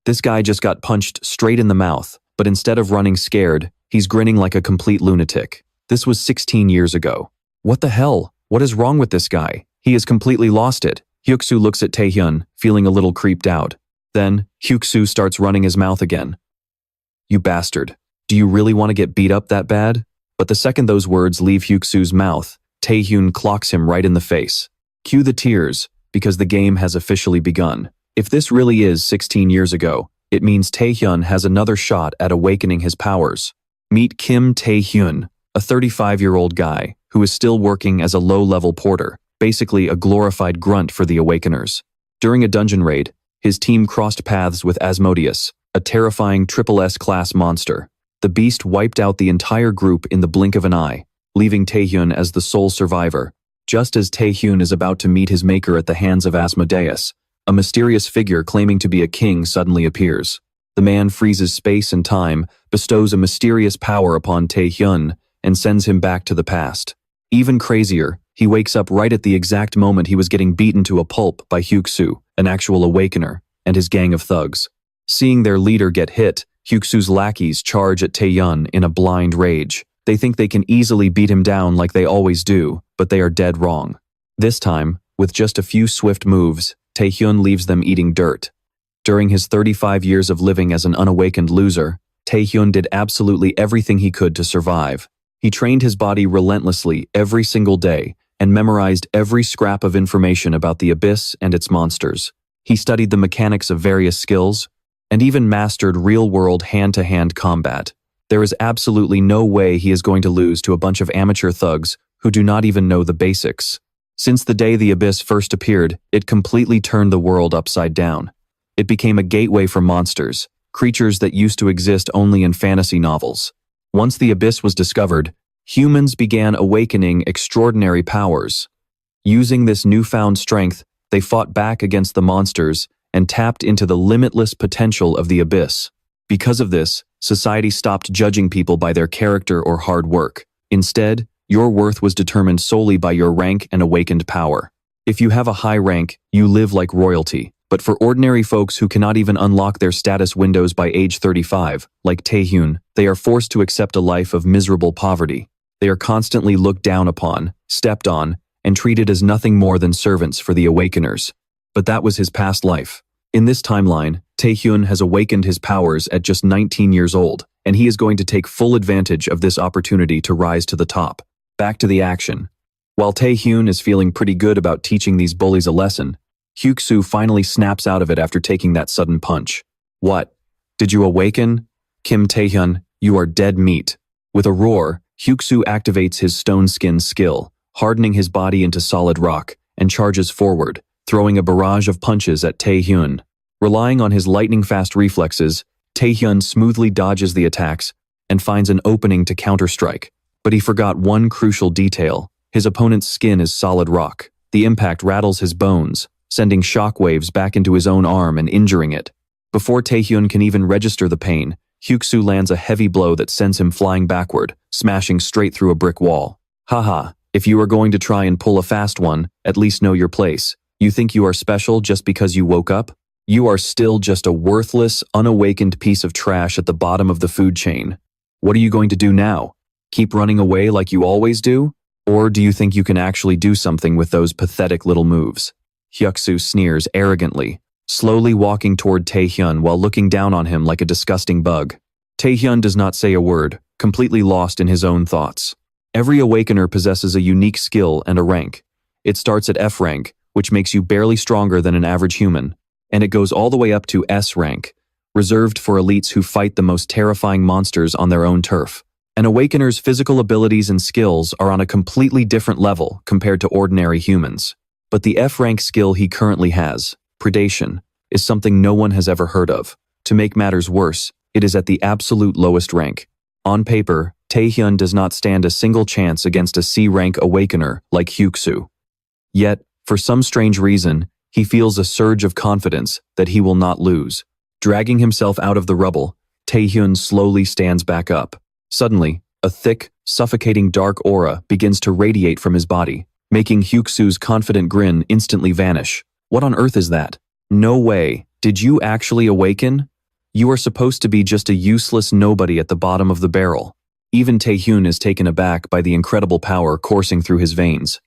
This guy just got punched straight in the mouth, but instead of running scared, he's grinning like a complete lunatic. This was 16 years ago. What the hell? What is wrong with this guy? He has completely lost it. Hyuk-soo looks at Tae-hyun, feeling a little creeped out. Then, Hyuk-soo starts running his mouth again. You bastard. Do you really want to get beat up that bad? But the second those words leave Hyuk-soo's mouth, Tae-hyun clocks him right in the face. Cue the tears, because the game has officially begun. If this really is 16 years ago, it means Tae-hyun has another shot at awakening his powers. Meet Kim Tae-hyun, a 35-year-old guy who is still working as a low-level porter, basically a glorified grunt for the Awakeners. During a dungeon raid, his team crossed paths with Asmodeus, a terrifying SSS class monster. The beast wiped out the entire group in the blink of an eye, leaving Tae-hyun as the sole survivor. Just as Tae-hyun is about to meet his maker at the hands of Asmodeus, a mysterious figure claiming to be a king suddenly appears. The man freezes space and time, bestows a mysterious power upon Tae-hyun, and sends him back to the past. Even crazier, he wakes up right at the exact moment he was getting beaten to a pulp by Hyuk-soo, an actual Awakener, and his gang of thugs. Seeing their leader get hit, Hyuk-soo's lackeys charge at Tae-hyun in a blind rage. They think they can easily beat him down like they always do, but they are dead wrong. This time, with just a few swift moves, Tae-hyun leaves them eating dirt. During his 35 years of living as an unawakened loser, Tae-hyun did absolutely everything he could to survive. He trained his body relentlessly every single day and memorized every scrap of information about the abyss and its monsters. He studied the mechanics of various skills and even mastered real-world hand-to-hand combat. There is absolutely no way he is going to lose to a bunch of amateur thugs who do not even know the basics. Since the day the abyss first appeared, it completely turned the world upside down. It became a gateway for monsters, creatures that used to exist only in fantasy novels. Once the abyss was discovered, humans began awakening extraordinary powers. Using this newfound strength, they fought back against the monsters and tapped into the limitless potential of the abyss. Because of this, society stopped judging people by their character or hard work. Instead, your worth was determined solely by your rank and awakened power. If you have a high rank, you live like royalty. But for ordinary folks who cannot even unlock their status windows by age 35, like Tae-hyun, they are forced to accept a life of miserable poverty. They are constantly looked down upon, stepped on, and treated as nothing more than servants for the Awakeners. But that was his past life. In this timeline, Tae-hyun has awakened his powers at just 19 years old, and he is going to take full advantage of this opportunity to rise to the top. Back to the action. While Tae-hyun is feeling pretty good about teaching these bullies a lesson, Hyuk-soo finally snaps out of it after taking that sudden punch. What? Did you awaken? Kim Tae-hyun, you are dead meat. With a roar, Hyuk-soo activates his stone skin skill, hardening his body into solid rock, and charges forward, throwing a barrage of punches at Tae-hyun. Relying on his lightning-fast reflexes, Tae-hyun smoothly dodges the attacks and finds an opening to counterstrike. But he forgot one crucial detail. His opponent's skin is solid rock. The impact rattles his bones, sending shockwaves back into his own arm and injuring it. Before Tae-hyun can even register the pain, Hyuk-soo lands a heavy blow that sends him flying backward, smashing straight through a brick wall. Haha, if you are going to try and pull a fast one, at least know your place. You think you are special just because you woke up? You are still just a worthless, unawakened piece of trash at the bottom of the food chain. What are you going to do now? Keep running away like you always do? Or do you think you can actually do something with those pathetic little moves? Hyuk-soo sneers arrogantly, slowly walking toward Tae-hyun while looking down on him like a disgusting bug. Tae-hyun does not say a word, completely lost in his own thoughts. Every Awakener possesses a unique skill and a rank. It starts at F rank, which makes you barely stronger than an average human, and it goes all the way up to S rank, reserved for elites who fight the most terrifying monsters on their own turf. An Awakener's physical abilities and skills are on a completely different level compared to ordinary humans. But the F-rank skill he currently has, predation, is something no one has ever heard of. To make matters worse, it is at the absolute lowest rank. On paper, Tae-hyun does not stand a single chance against a C-rank Awakener like Hyuk-soo. Yet, for some strange reason, he feels a surge of confidence that he will not lose. Dragging himself out of the rubble, Tae-hyun slowly stands back up. Suddenly, a thick, suffocating dark aura begins to radiate from his body, making Hyuk-soo's confident grin instantly vanish. What on earth is that? No way. Did you actually awaken? You are supposed to be just a useless nobody at the bottom of the barrel. Even Tae-hyun is taken aback by the incredible power coursing through his veins.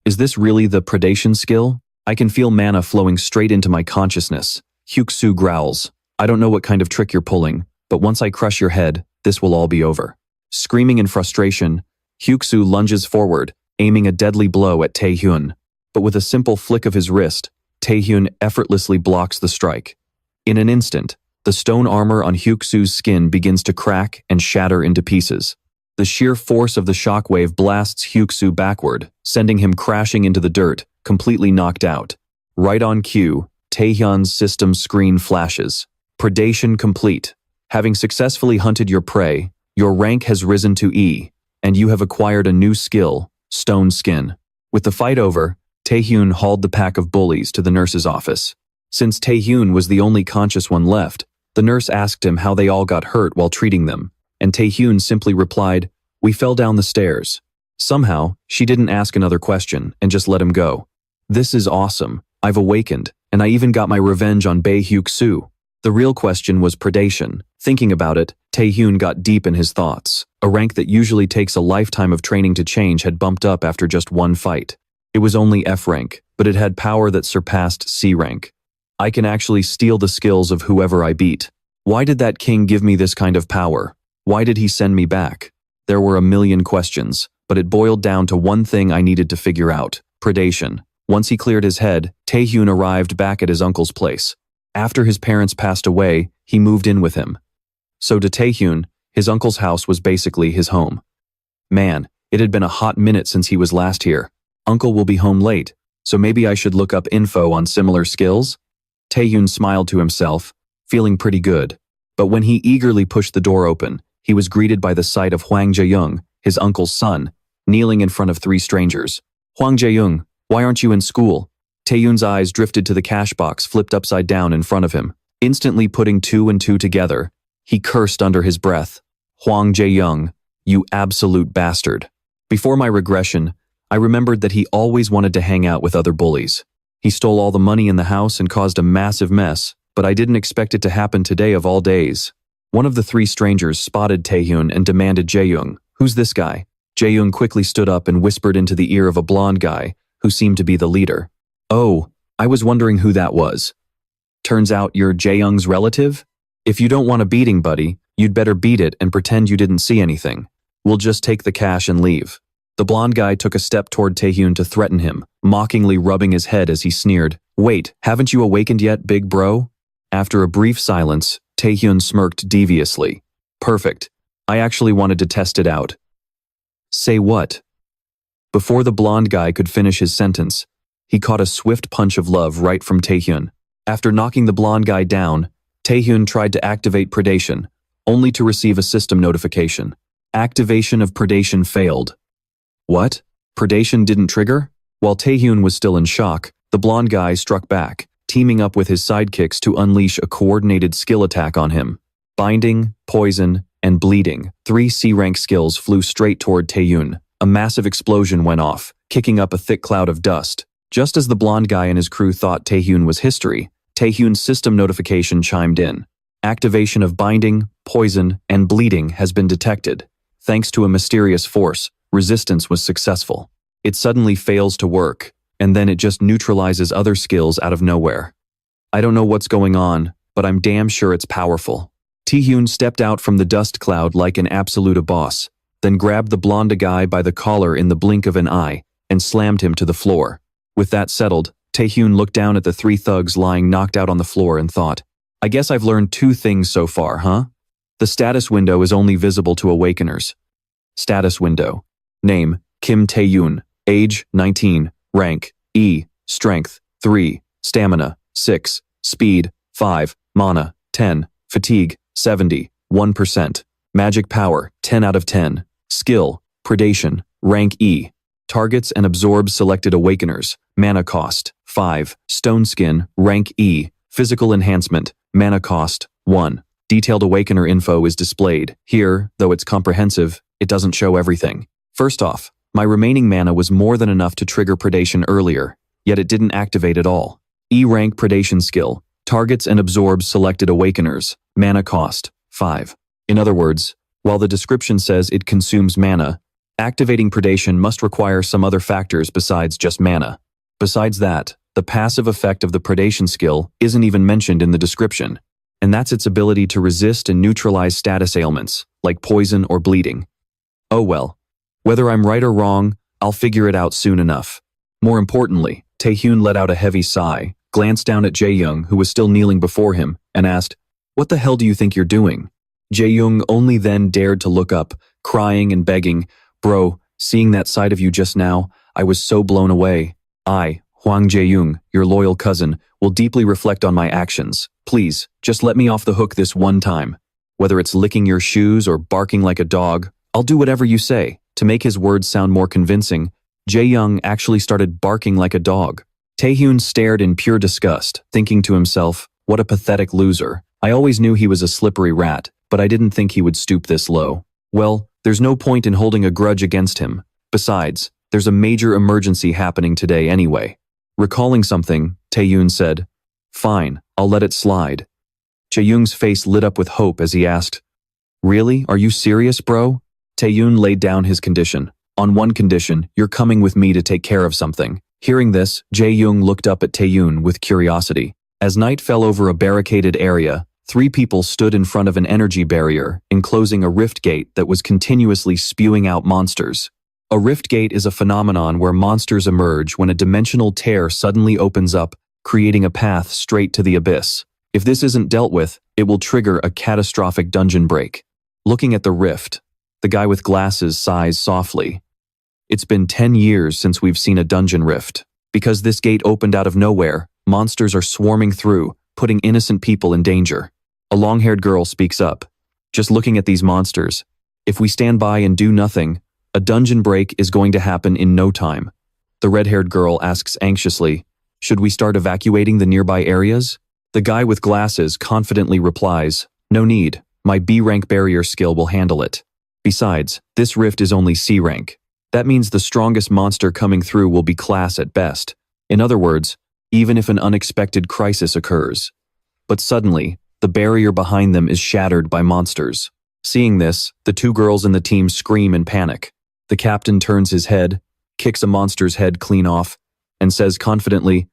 Is this really the predation skill? I can feel mana flowing straight into my consciousness. Hyuk-soo growls. I don't know what kind of trick you're pulling, but once I crush your head, this will all be over. Screaming in frustration, Hyuk-soo lunges forward, aiming a deadly blow at Tae-hyun. But with a simple flick of his wrist, Tae-hyun effortlessly blocks the strike. In an instant, the stone armor on Hyuk-soo's skin begins to crack and shatter into pieces. The sheer force of the shockwave blasts Hyuk-soo backward, sending him crashing into the dirt, completely knocked out. Right on cue, Tae-hyun's system screen flashes. Predation complete. Having successfully hunted your prey, your rank has risen to E, and you have acquired a new skill, Stone Skin. With the fight over, Tae-hyun hauled the pack of bullies to the nurse's office. Since Tae-hyun was the only conscious one left, the nurse asked him how they all got hurt while treating them, and Tae-hyun simply replied, "We fell down the stairs." Somehow, she didn't ask another question and just let him go. This is awesome. I've awakened, and I even got my revenge on Bae Hyuk-soo. The real question was predation. Thinking about it, Tae-hyun got deep in his thoughts. A rank that usually takes a lifetime of training to change had bumped up after just one fight. It was only F rank, but it had power that surpassed C rank. I can actually steal the skills of whoever I beat. Why did that king give me this kind of power? Why did he send me back? There were a million questions, but it boiled down to one thing I needed to figure out: predation. Once he cleared his head, Tae-hyun arrived back at his uncle's place. After his parents passed away, he moved in with him. So to Tae-hyun, his uncle's house was basically his home. Man, it had been a hot minute since he was last here. Uncle will be home late, so maybe I should look up info on similar skills? Tae-hyun smiled to himself, feeling pretty good. But when he eagerly pushed the door open, he was greeted by the sight of Hwang Jae-young, his uncle's son, kneeling in front of three strangers. "Hwang Jae-young, why aren't you in school?" Tae-hyun's eyes drifted to the cash box flipped upside down in front of him. Instantly putting two and two together, he cursed under his breath. "Hwang Jae-young, you absolute bastard." Before my regression, I remembered that he always wanted to hang out with other bullies. He stole all the money in the house and caused a massive mess, but I didn't expect it to happen today of all days. One of the three strangers spotted Tae-hyun and demanded Jae-young, "Who's this guy?" Jae-young quickly stood up and whispered into the ear of a blonde guy, who seemed to be the leader. "Oh, I was wondering who that was. Turns out you're Jae-young's relative? If you don't want a beating, buddy, you'd better beat it and pretend you didn't see anything. We'll just take the cash and leave." The blonde guy took a step toward Tae-hyun to threaten him, mockingly rubbing his head as he sneered, "Wait, haven't you awakened yet, big bro?" After a brief silence, Tae-hyun smirked deviously. "Perfect. I actually wanted to test it out." "Say what?" Before the blonde guy could finish his sentence, he caught a swift punch of love right from Tae-hyun. After knocking the blonde guy down, Tae-hyun tried to activate predation, only to receive a system notification. Activation of predation failed. What? Predation didn't trigger? While Tae-hyun was still in shock, the blonde guy struck back, teaming up with his sidekicks to unleash a coordinated skill attack on him. Binding, poison, and bleeding, 3 C-rank skills flew straight toward Tae-hyun. A massive explosion went off, kicking up a thick cloud of dust. Just as the blonde guy and his crew thought Tae-hyun was history, Tae-hyun's system notification chimed in. Activation of binding, poison, and bleeding has been detected. Thanks to a mysterious force, resistance was successful. It suddenly fails to work, and then it just neutralizes other skills out of nowhere. I don't know what's going on, but I'm damn sure it's powerful. Tae-hyun stepped out from the dust cloud like an absolute boss, then grabbed the blonde guy by the collar in the blink of an eye and slammed him to the floor. With that settled, Tae-hyun looked down at the 3 thugs lying knocked out on the floor and thought, I guess I've learned 2 things so far, huh? The status window is only visible to Awakeners. Status window. Name, Kim Tae-hyun. Age, 19. Rank, E. Strength, 3. Stamina, 6. Speed, 5. Mana, 10. Fatigue, 70. 1%. Magic power, 10 out of 10. Skill, predation, rank E. Targets and absorbs selected Awakeners. Mana cost, 5. Stone skin, rank E. Physical enhancement, mana cost, 1. Detailed Awakener info is displayed. Here, though it's comprehensive, it doesn't show everything. First off, my remaining mana was more than enough to trigger predation earlier, yet it didn't activate at all. E-rank predation skill. Targets and absorbs selected Awakeners. Mana cost, 5. In other words, while the description says it consumes mana, activating predation must require some other factors besides just mana. Besides that, the passive effect of the predation skill isn't even mentioned in the description, and that's its ability to resist and neutralize status ailments, like poison or bleeding. Oh well. Whether I'm right or wrong, I'll figure it out soon enough. More importantly, Tae-hyun let out a heavy sigh, glanced down at Jae-young, who was still kneeling before him, and asked, "What the hell do you think you're doing?" Jae-young only then dared to look up, crying and begging, "Bro, seeing that side of you just now, I was so blown away. I, Hwang Jae-young, your loyal cousin, will deeply reflect on my actions. Please, just let me off the hook this one time. Whether it's licking your shoes or barking like a dog, I'll do whatever you say." To make his words sound more convincing, Jae-young actually started barking like a dog. Tae-hyun stared in pure disgust, thinking to himself, what a pathetic loser. I always knew he was a slippery rat, but I didn't think he would stoop this low. Well, there's no point in holding a grudge against him. Besides, there's a major emergency happening today anyway. Recalling something, Tae-hyun said, "Fine, I'll let it slide." Jae-young's face lit up with hope as he asked, "Really? Are you serious, bro?" Tae-hyun laid down his condition. "On one condition, you're coming with me to take care of something." Hearing this, Jae-young looked up at Tae-hyun with curiosity. As night fell over a barricaded area, 3 people stood in front of an energy barrier, enclosing a rift gate that was continuously spewing out monsters. A rift gate is a phenomenon where monsters emerge when a dimensional tear suddenly opens up, creating a path straight to the abyss. If this isn't dealt with, it will trigger a catastrophic dungeon break. Looking at the rift, the guy with glasses sighs softly. It's been 10 years since we've seen a dungeon rift. Because this gate opened out of nowhere, monsters are swarming through, putting innocent people in danger. A long-haired girl speaks up. "Just looking at these monsters, if we stand by and do nothing, a dungeon break is going to happen in no time." The red-haired girl asks anxiously, "Should we start evacuating the nearby areas?" The guy with glasses confidently replies, "No need, my B-rank barrier skill will handle it. Besides, this rift is only C-rank. That means the strongest monster coming through will be class at best. In other words, even if an unexpected crisis occurs." But suddenly, the barrier behind them is shattered by monsters. Seeing this, the 2 girls in the team scream in panic. The captain turns his head, kicks a monster's head clean off, and says confidently,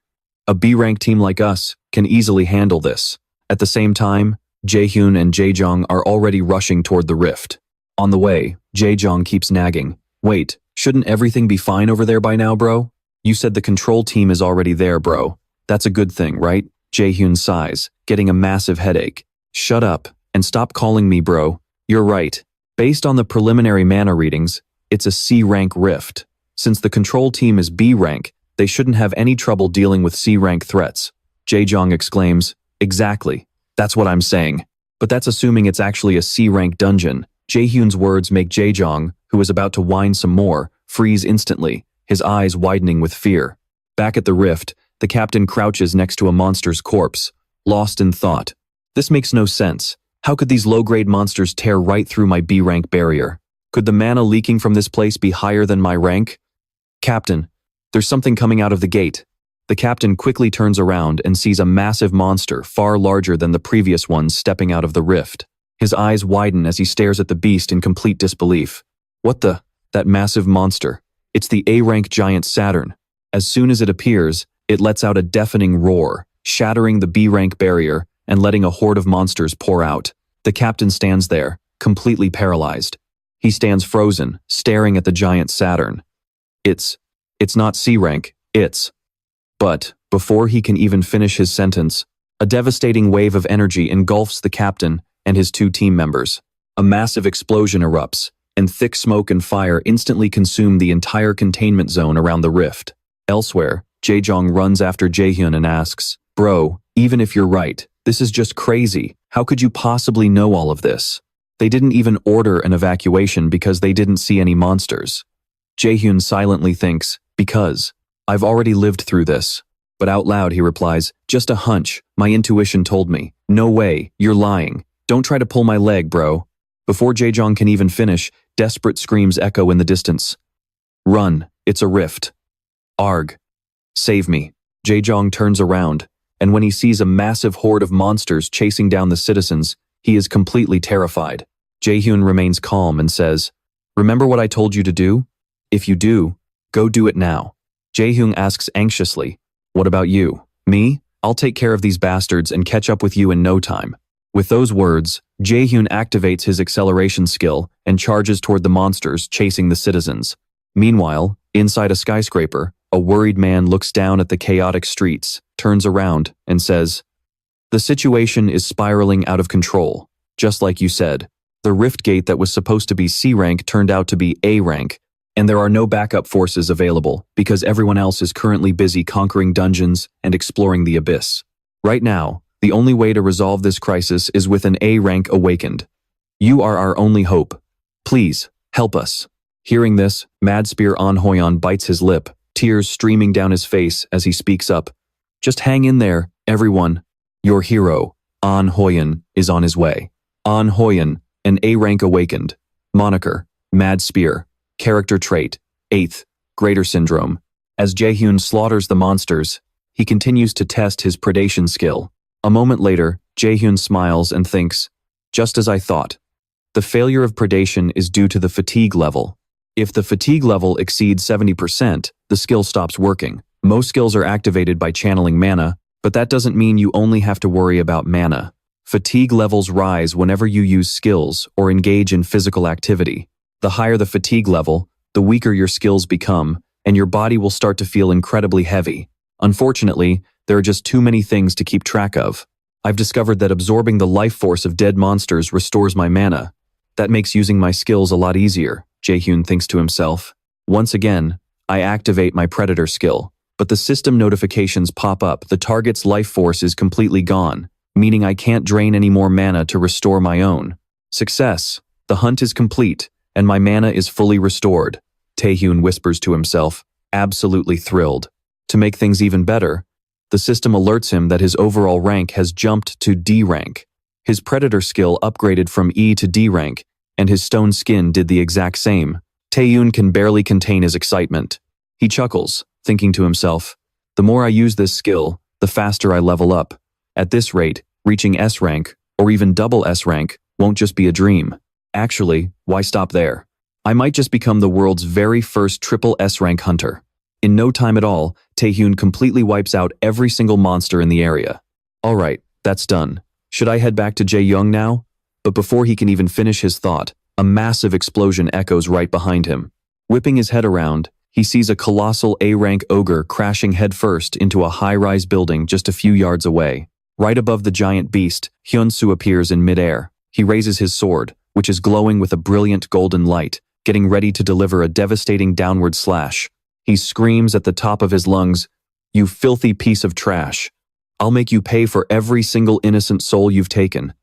"A B-rank team like us can easily handle this." At the same time, Jae-hyun and Jae-jong are already rushing toward the rift. On the way, Jae-jong keeps nagging, "Wait, shouldn't everything be fine over there by now, bro? You said the control team is already there, bro. That's a good thing, right?" Jae-hyun sighs, getting a massive headache. "Shut up, and stop calling me bro. You're right. Based on the preliminary mana readings, it's a C-rank rift. Since the control team is B-rank, they shouldn't have any trouble dealing with C-rank threats." Jae-jong exclaims, "Exactly. That's what I'm saying. But that's assuming it's actually a C-rank dungeon." Jae-hyun's words make Jae-jong, who is about to whine some more, freeze instantly, his eyes widening with fear. Back at the rift, the captain crouches next to a monster's corpse, lost in thought. This makes no sense. How could these low-grade monsters tear right through my B-rank barrier? Could the mana leaking from this place be higher than my rank? "Captain, there's something coming out of the gate." The captain quickly turns around and sees a massive monster far larger than the previous ones stepping out of the rift. His eyes widen as he stares at the beast in complete disbelief. What the? That massive monster. It's the A-rank giant Saturn. As soon as it appears, it lets out a deafening roar, shattering the B-rank barrier and letting a horde of monsters pour out. The captain stands there, completely paralyzed. He stands frozen, staring at the giant Saturn. It's not C-rank, it's... But, before he can even finish his sentence, a devastating wave of energy engulfs the captain and his 2 team members. A massive explosion erupts, and thick smoke and fire instantly consume the entire containment zone around the rift. Elsewhere, Jae-jong runs after Jae-hyun and asks, "Bro, even if you're right, this is just crazy. How could you possibly know all of this?" They didn't even order an evacuation because they didn't see any monsters. Jae-hyun silently thinks, "Because I've already lived through this." But out loud he replies, "Just a hunch, my intuition told me." "No way, you're lying. Don't try to pull my leg, bro." Before Jae-jong can even finish, desperate screams echo in the distance. "Run, it's a rift. Arg. Save me." Jae-jong turns around, and when he sees a massive horde of monsters chasing down the citizens, He is completely terrified. Jae-hyun remains calm and says, "Remember what I told you to do? If you do, go do it now." Jae-hyun asks anxiously, "What about you?" "Me? I'll take care of these bastards and catch up with you in no time." With those words, Jae-hyun activates his acceleration skill and charges toward the monsters chasing the citizens. Meanwhile, inside a skyscraper, a worried man looks down at the chaotic streets, turns around, and says, "The situation is spiraling out of control. Just like you said, the rift gate that was supposed to be C rank turned out to be A rank, and there are no backup forces available because everyone else is currently busy conquering dungeons and exploring the abyss. Right now, the only way to resolve this crisis is with an A rank awakened. You are our only hope. Please, help us." Hearing this, Mad Spear An Hoyon bites his lip, tears streaming down his face as he speaks up. "Just hang in there, everyone. Your hero, An Hoyon, is on his way." An Hoyon, an A rank awakened. Moniker, Mad Spear. Character trait, 8th, Greater Syndrome. As Jae-hyun slaughters the monsters, he continues to test his predation skill. A moment later, Jae-hyun smiles and thinks, "Just as I thought. The failure of predation is due to the fatigue level. If the fatigue level exceeds 70%, the skill stops working. Most skills are activated by channeling mana, but that doesn't mean you only have to worry about mana. Fatigue levels rise whenever you use skills or engage in physical activity. The higher the fatigue level, the weaker your skills become, and your body will start to feel incredibly heavy. Unfortunately, there are just too many things to keep track of. I've discovered that absorbing the life force of dead monsters restores my mana. That makes using my skills a lot easier," Jae-hyun thinks to himself. Once again, I activate my Predator skill, but the system notifications pop up. The target's life force is completely gone, meaning I can't drain any more mana to restore my own. Success! The hunt is complete, and my mana is fully restored, Tae-hyun whispers to himself, absolutely thrilled. To make things even better, the system alerts him that his overall rank has jumped to D rank. His Predator skill upgraded from E to D rank, and his stone skin did the exact same. Tae-hyun can barely contain his excitement. He chuckles, thinking to himself, "The more I use this skill, the faster I level up. At this rate, reaching S rank, or even double S rank, won't just be a dream. Actually, why stop there? I might just become the world's very first triple S rank hunter." In no time at all, Tae-hyun completely wipes out every single monster in the area. "Alright, that's done. Should I head back to Jae-young now?" But before he can even finish his thought, a massive explosion echoes right behind him. Whipping his head around, he sees a colossal A-rank ogre crashing headfirst into a high-rise building just a few yards away. Right above the giant beast, Hyun-soo appears in midair. He raises his sword, which is glowing with a brilliant golden light, getting ready to deliver a devastating downward slash. He screams at the top of his lungs, "You filthy piece of trash. I'll make you pay for every single innocent soul you've taken.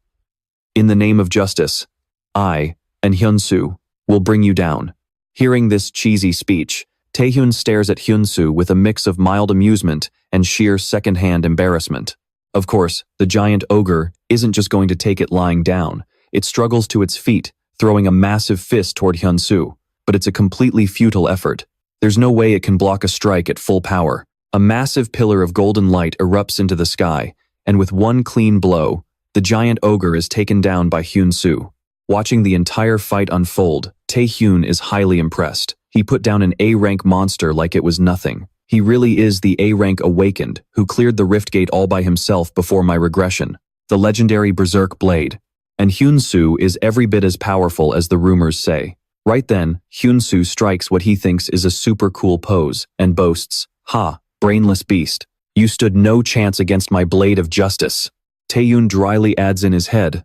In the name of justice, I, and Hyun-soo, will bring you down." Hearing this cheesy speech, Tae-hyun stares at Hyun-soo with a mix of mild amusement and sheer second-hand embarrassment. Of course, the giant ogre isn't just going to take it lying down. It struggles to its feet, throwing a massive fist toward Hyun-soo, but it's a completely futile effort. There's no way it can block a strike at full power. A massive pillar of golden light erupts into the sky, and with one clean blow, the giant ogre is taken down by Hyun-soo. Watching the entire fight unfold, Tae-hyun is highly impressed. He put down an A-rank monster like it was nothing. He really is the A-rank awakened, who cleared the rift gate all by himself before my regression. The legendary Berserk Blade. And Hyun-soo is every bit as powerful as the rumors say. Right then, Hyun-soo strikes what he thinks is a super cool pose, and boasts, "Ha, brainless beast. You stood no chance against my blade of justice." Tae-hyun dryly adds in his head,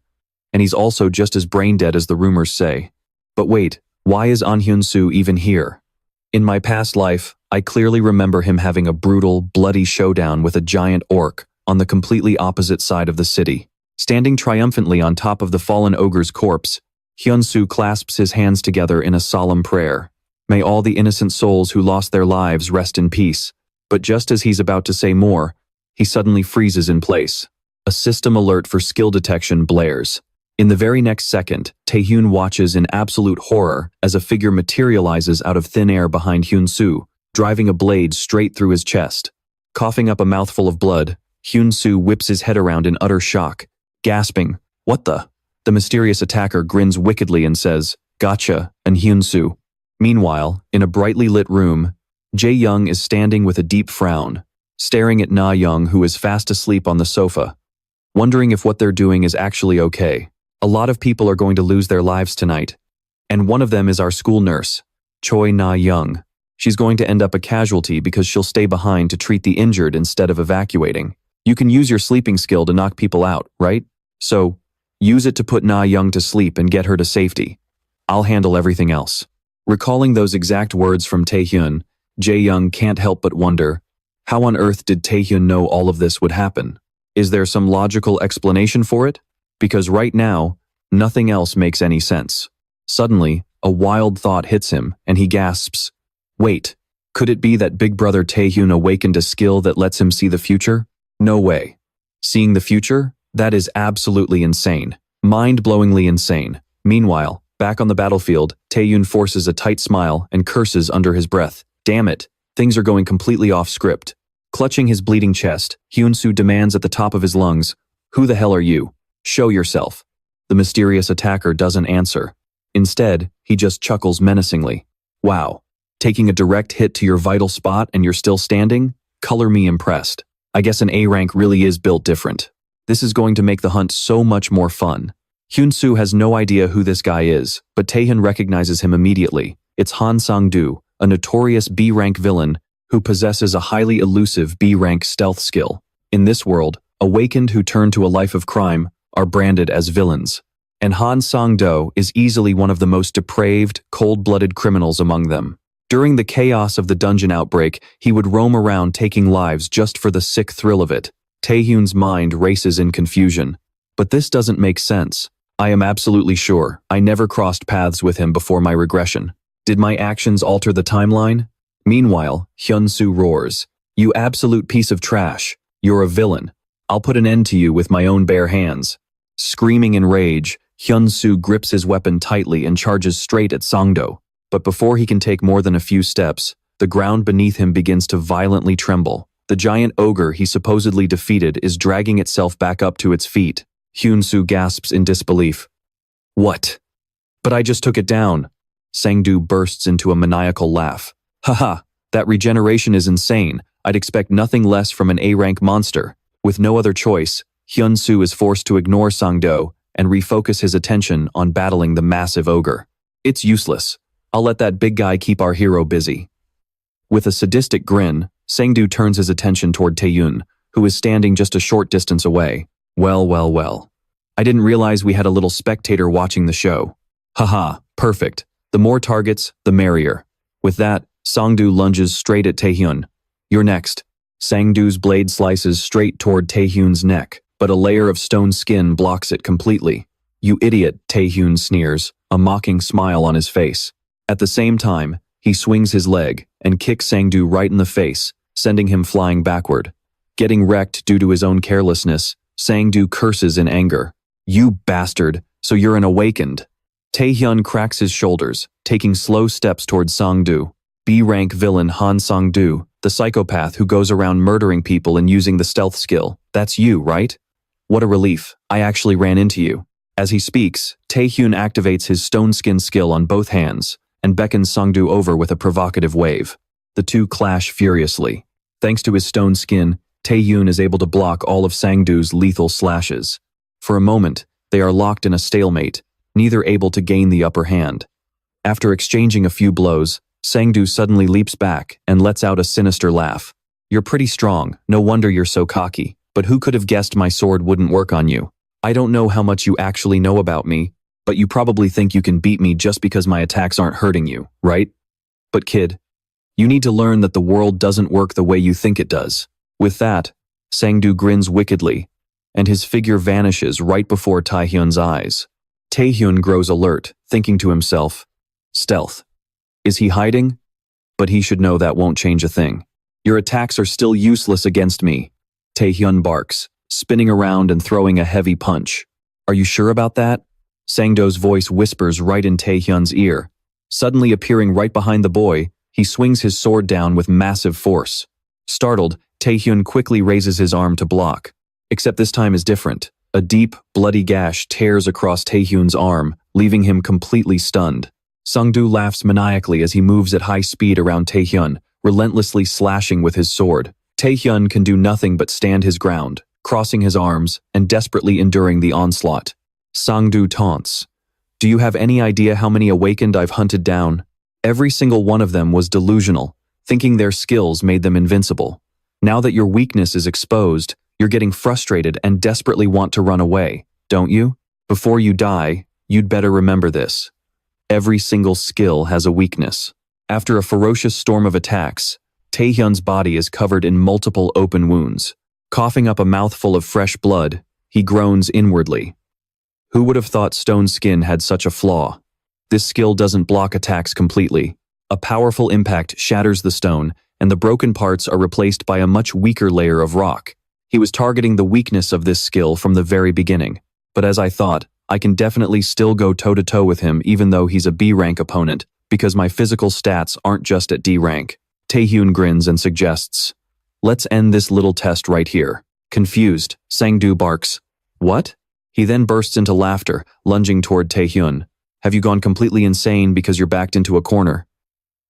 "And he's also just as brain-dead as the rumors say." But wait, why is An Hyun-soo even here? In my past life, I clearly remember him having a brutal, bloody showdown with a giant orc on the completely opposite side of the city. Standing triumphantly on top of the fallen ogre's corpse, Hyun-soo clasps his hands together in a solemn prayer. May all the innocent souls who lost their lives rest in peace. But just as he's about to say more, he suddenly freezes in place. A system alert for skill detection blares. In the very next second, Tae-hyun watches in absolute horror as a figure materializes out of thin air behind Hyun-soo, driving a blade straight through his chest. Coughing up a mouthful of blood, Hyun-soo whips his head around in utter shock, gasping, "What the?" The mysterious attacker grins wickedly and says, "Gotcha," and Hyun-soo. Meanwhile, in a brightly lit room, Jae-young is standing with a deep frown, staring at Na-young, who is fast asleep on the sofa, wondering if what they're doing is actually okay. A lot of people are going to lose their lives tonight, and one of them is our school nurse, Choi Na-young. She's going to end up a casualty because she'll stay behind to treat the injured instead of evacuating. You can use your sleeping skill to knock people out, right? So, use it to put Na-young to sleep and get her to safety. I'll handle everything else. Recalling those exact words from Tae-hyun, Jae-young can't help but wonder, how on earth did Tae-hyun know all of this would happen? Is there some logical explanation for it? Because right now, nothing else makes any sense. Suddenly, a wild thought hits him, and he gasps, "Wait, could it be that Big Brother Tae-hyun awakened a skill that lets him see the future? No way. Seeing the future? That is absolutely insane. Mind-blowingly insane." Meanwhile, back on the battlefield, Tae-hyun forces a tight smile and curses under his breath. Damn it, things are going completely off script. Clutching his bleeding chest, Hyun-soo demands at the top of his lungs, "Who the hell are you? Show yourself." The mysterious attacker doesn't answer. Instead, he just chuckles menacingly. "Wow, taking a direct hit to your vital spot and you're still standing? Color me impressed. I guess an A rank really is built different. This is going to make the hunt so much more fun." Hyun-soo has no idea who this guy is, but Tae-hyun recognizes him immediately. It's Han Sang-do, a notorious B-rank villain who possesses a highly elusive B-rank stealth skill. In this world, awakened who turn to a life of crime are branded as villains. And Han Sang-do is easily one of the most depraved, cold-blooded criminals among them. During the chaos of the dungeon outbreak, he would roam around taking lives just for the sick thrill of it. Tae-hyun's mind races in confusion. But this doesn't make sense. I am absolutely sure I never crossed paths with him before my regression. Did my actions alter the timeline? Meanwhile, Hyun-soo roars, "You absolute piece of trash. You're a villain. I'll put an end to you with my own bare hands." Screaming in rage, Hyun-soo grips his weapon tightly and charges straight at Sang-do. But before he can take more than a few steps, the ground beneath him begins to violently tremble. The giant ogre he supposedly defeated is dragging itself back up to its feet. Hyun-soo gasps in disbelief. "What? But I just took it down." Sang-do bursts into a maniacal laugh. "Haha, that regeneration is insane. I'd expect nothing less from an A-rank monster." With no other choice, Hyun-soo is forced to ignore Sang-do and refocus his attention on battling the massive ogre. "It's useless. I'll let that big guy keep our hero busy." With a sadistic grin, Sang-do turns his attention toward Tae-hyun, who is standing just a short distance away. Well. I didn't realize we had a little spectator watching the show. Haha, perfect. The more targets, the merrier." With that, Sang-do lunges straight at Tae-hyun. "You're next." Sang-do's blade slices straight toward Tae-hyun's neck, but a layer of stone skin blocks it completely. "You idiot," Tae-hyun sneers, a mocking smile on his face. At the same time, he swings his leg and kicks Sang-do right in the face, sending him flying backward. Getting wrecked due to his own carelessness, Sang-do curses in anger. "You bastard, so you're an awakened." Tae-hyun cracks his shoulders, taking slow steps toward Sang-do. B-rank villain Han Sang-do, the psychopath who goes around murdering people and using the stealth skill. "That's you, right? What a relief, I actually ran into you." As he speaks, Tae-hyun activates his stone skin skill on both hands and beckons Sang-do over with a provocative wave. The two clash furiously. Thanks to his stone skin, Tae-hyun is able to block all of Sang-do's lethal slashes. For a moment, they are locked in a stalemate, neither able to gain the upper hand. After exchanging a few blows, Sang-do suddenly leaps back and lets out a sinister laugh. "You're pretty strong, no wonder you're so cocky, but who could have guessed my sword wouldn't work on you? I don't know how much you actually know about me, but you probably think you can beat me just because my attacks aren't hurting you, right? But kid, you need to learn that the world doesn't work the way you think it does." With that, Sang-do grins wickedly, and his figure vanishes right before Tae-hyun's eyes. Tae-hyun grows alert, thinking to himself, "Stealth. Is he hiding? But he should know that won't change a thing. Your attacks are still useless against me." Tae-hyun barks, spinning around and throwing a heavy punch. "Are you sure about that?" Sang-do's voice whispers right in Tae-hyun's ear. Suddenly appearing right behind the boy, he swings his sword down with massive force. Startled, Tae-hyun quickly raises his arm to block. Except this time is different. A deep, bloody gash tears across Tae-hyun's arm, leaving him completely stunned. Sung-do laughs maniacally as he moves at high speed around Tae-hyun, relentlessly slashing with his sword. Tae-hyun can do nothing but stand his ground, crossing his arms and desperately enduring the onslaught. Sung-do taunts. "Do you have any idea how many awakened I've hunted down? Every single one of them was delusional, thinking their skills made them invincible. Now that your weakness is exposed, you're getting frustrated and desperately want to run away, don't you? Before you die, you'd better remember this. Every single skill has a weakness." After a ferocious storm of attacks, Tae-hyun's body is covered in multiple open wounds. Coughing up a mouthful of fresh blood, he groans inwardly. Who would have thought stone skin had such a flaw? This skill doesn't block attacks completely. A powerful impact shatters the stone, and the broken parts are replaced by a much weaker layer of rock. He was targeting the weakness of this skill from the very beginning. But as I thought, I can definitely still go toe-to-toe with him even though he's a B-rank opponent, because my physical stats aren't just at D rank. Tae-hyun grins and suggests, "Let's end this little test right here." Confused, Sang-do barks, "What?" He then bursts into laughter, lunging toward Tae-hyun. "Have you gone completely insane because you're backed into a corner?"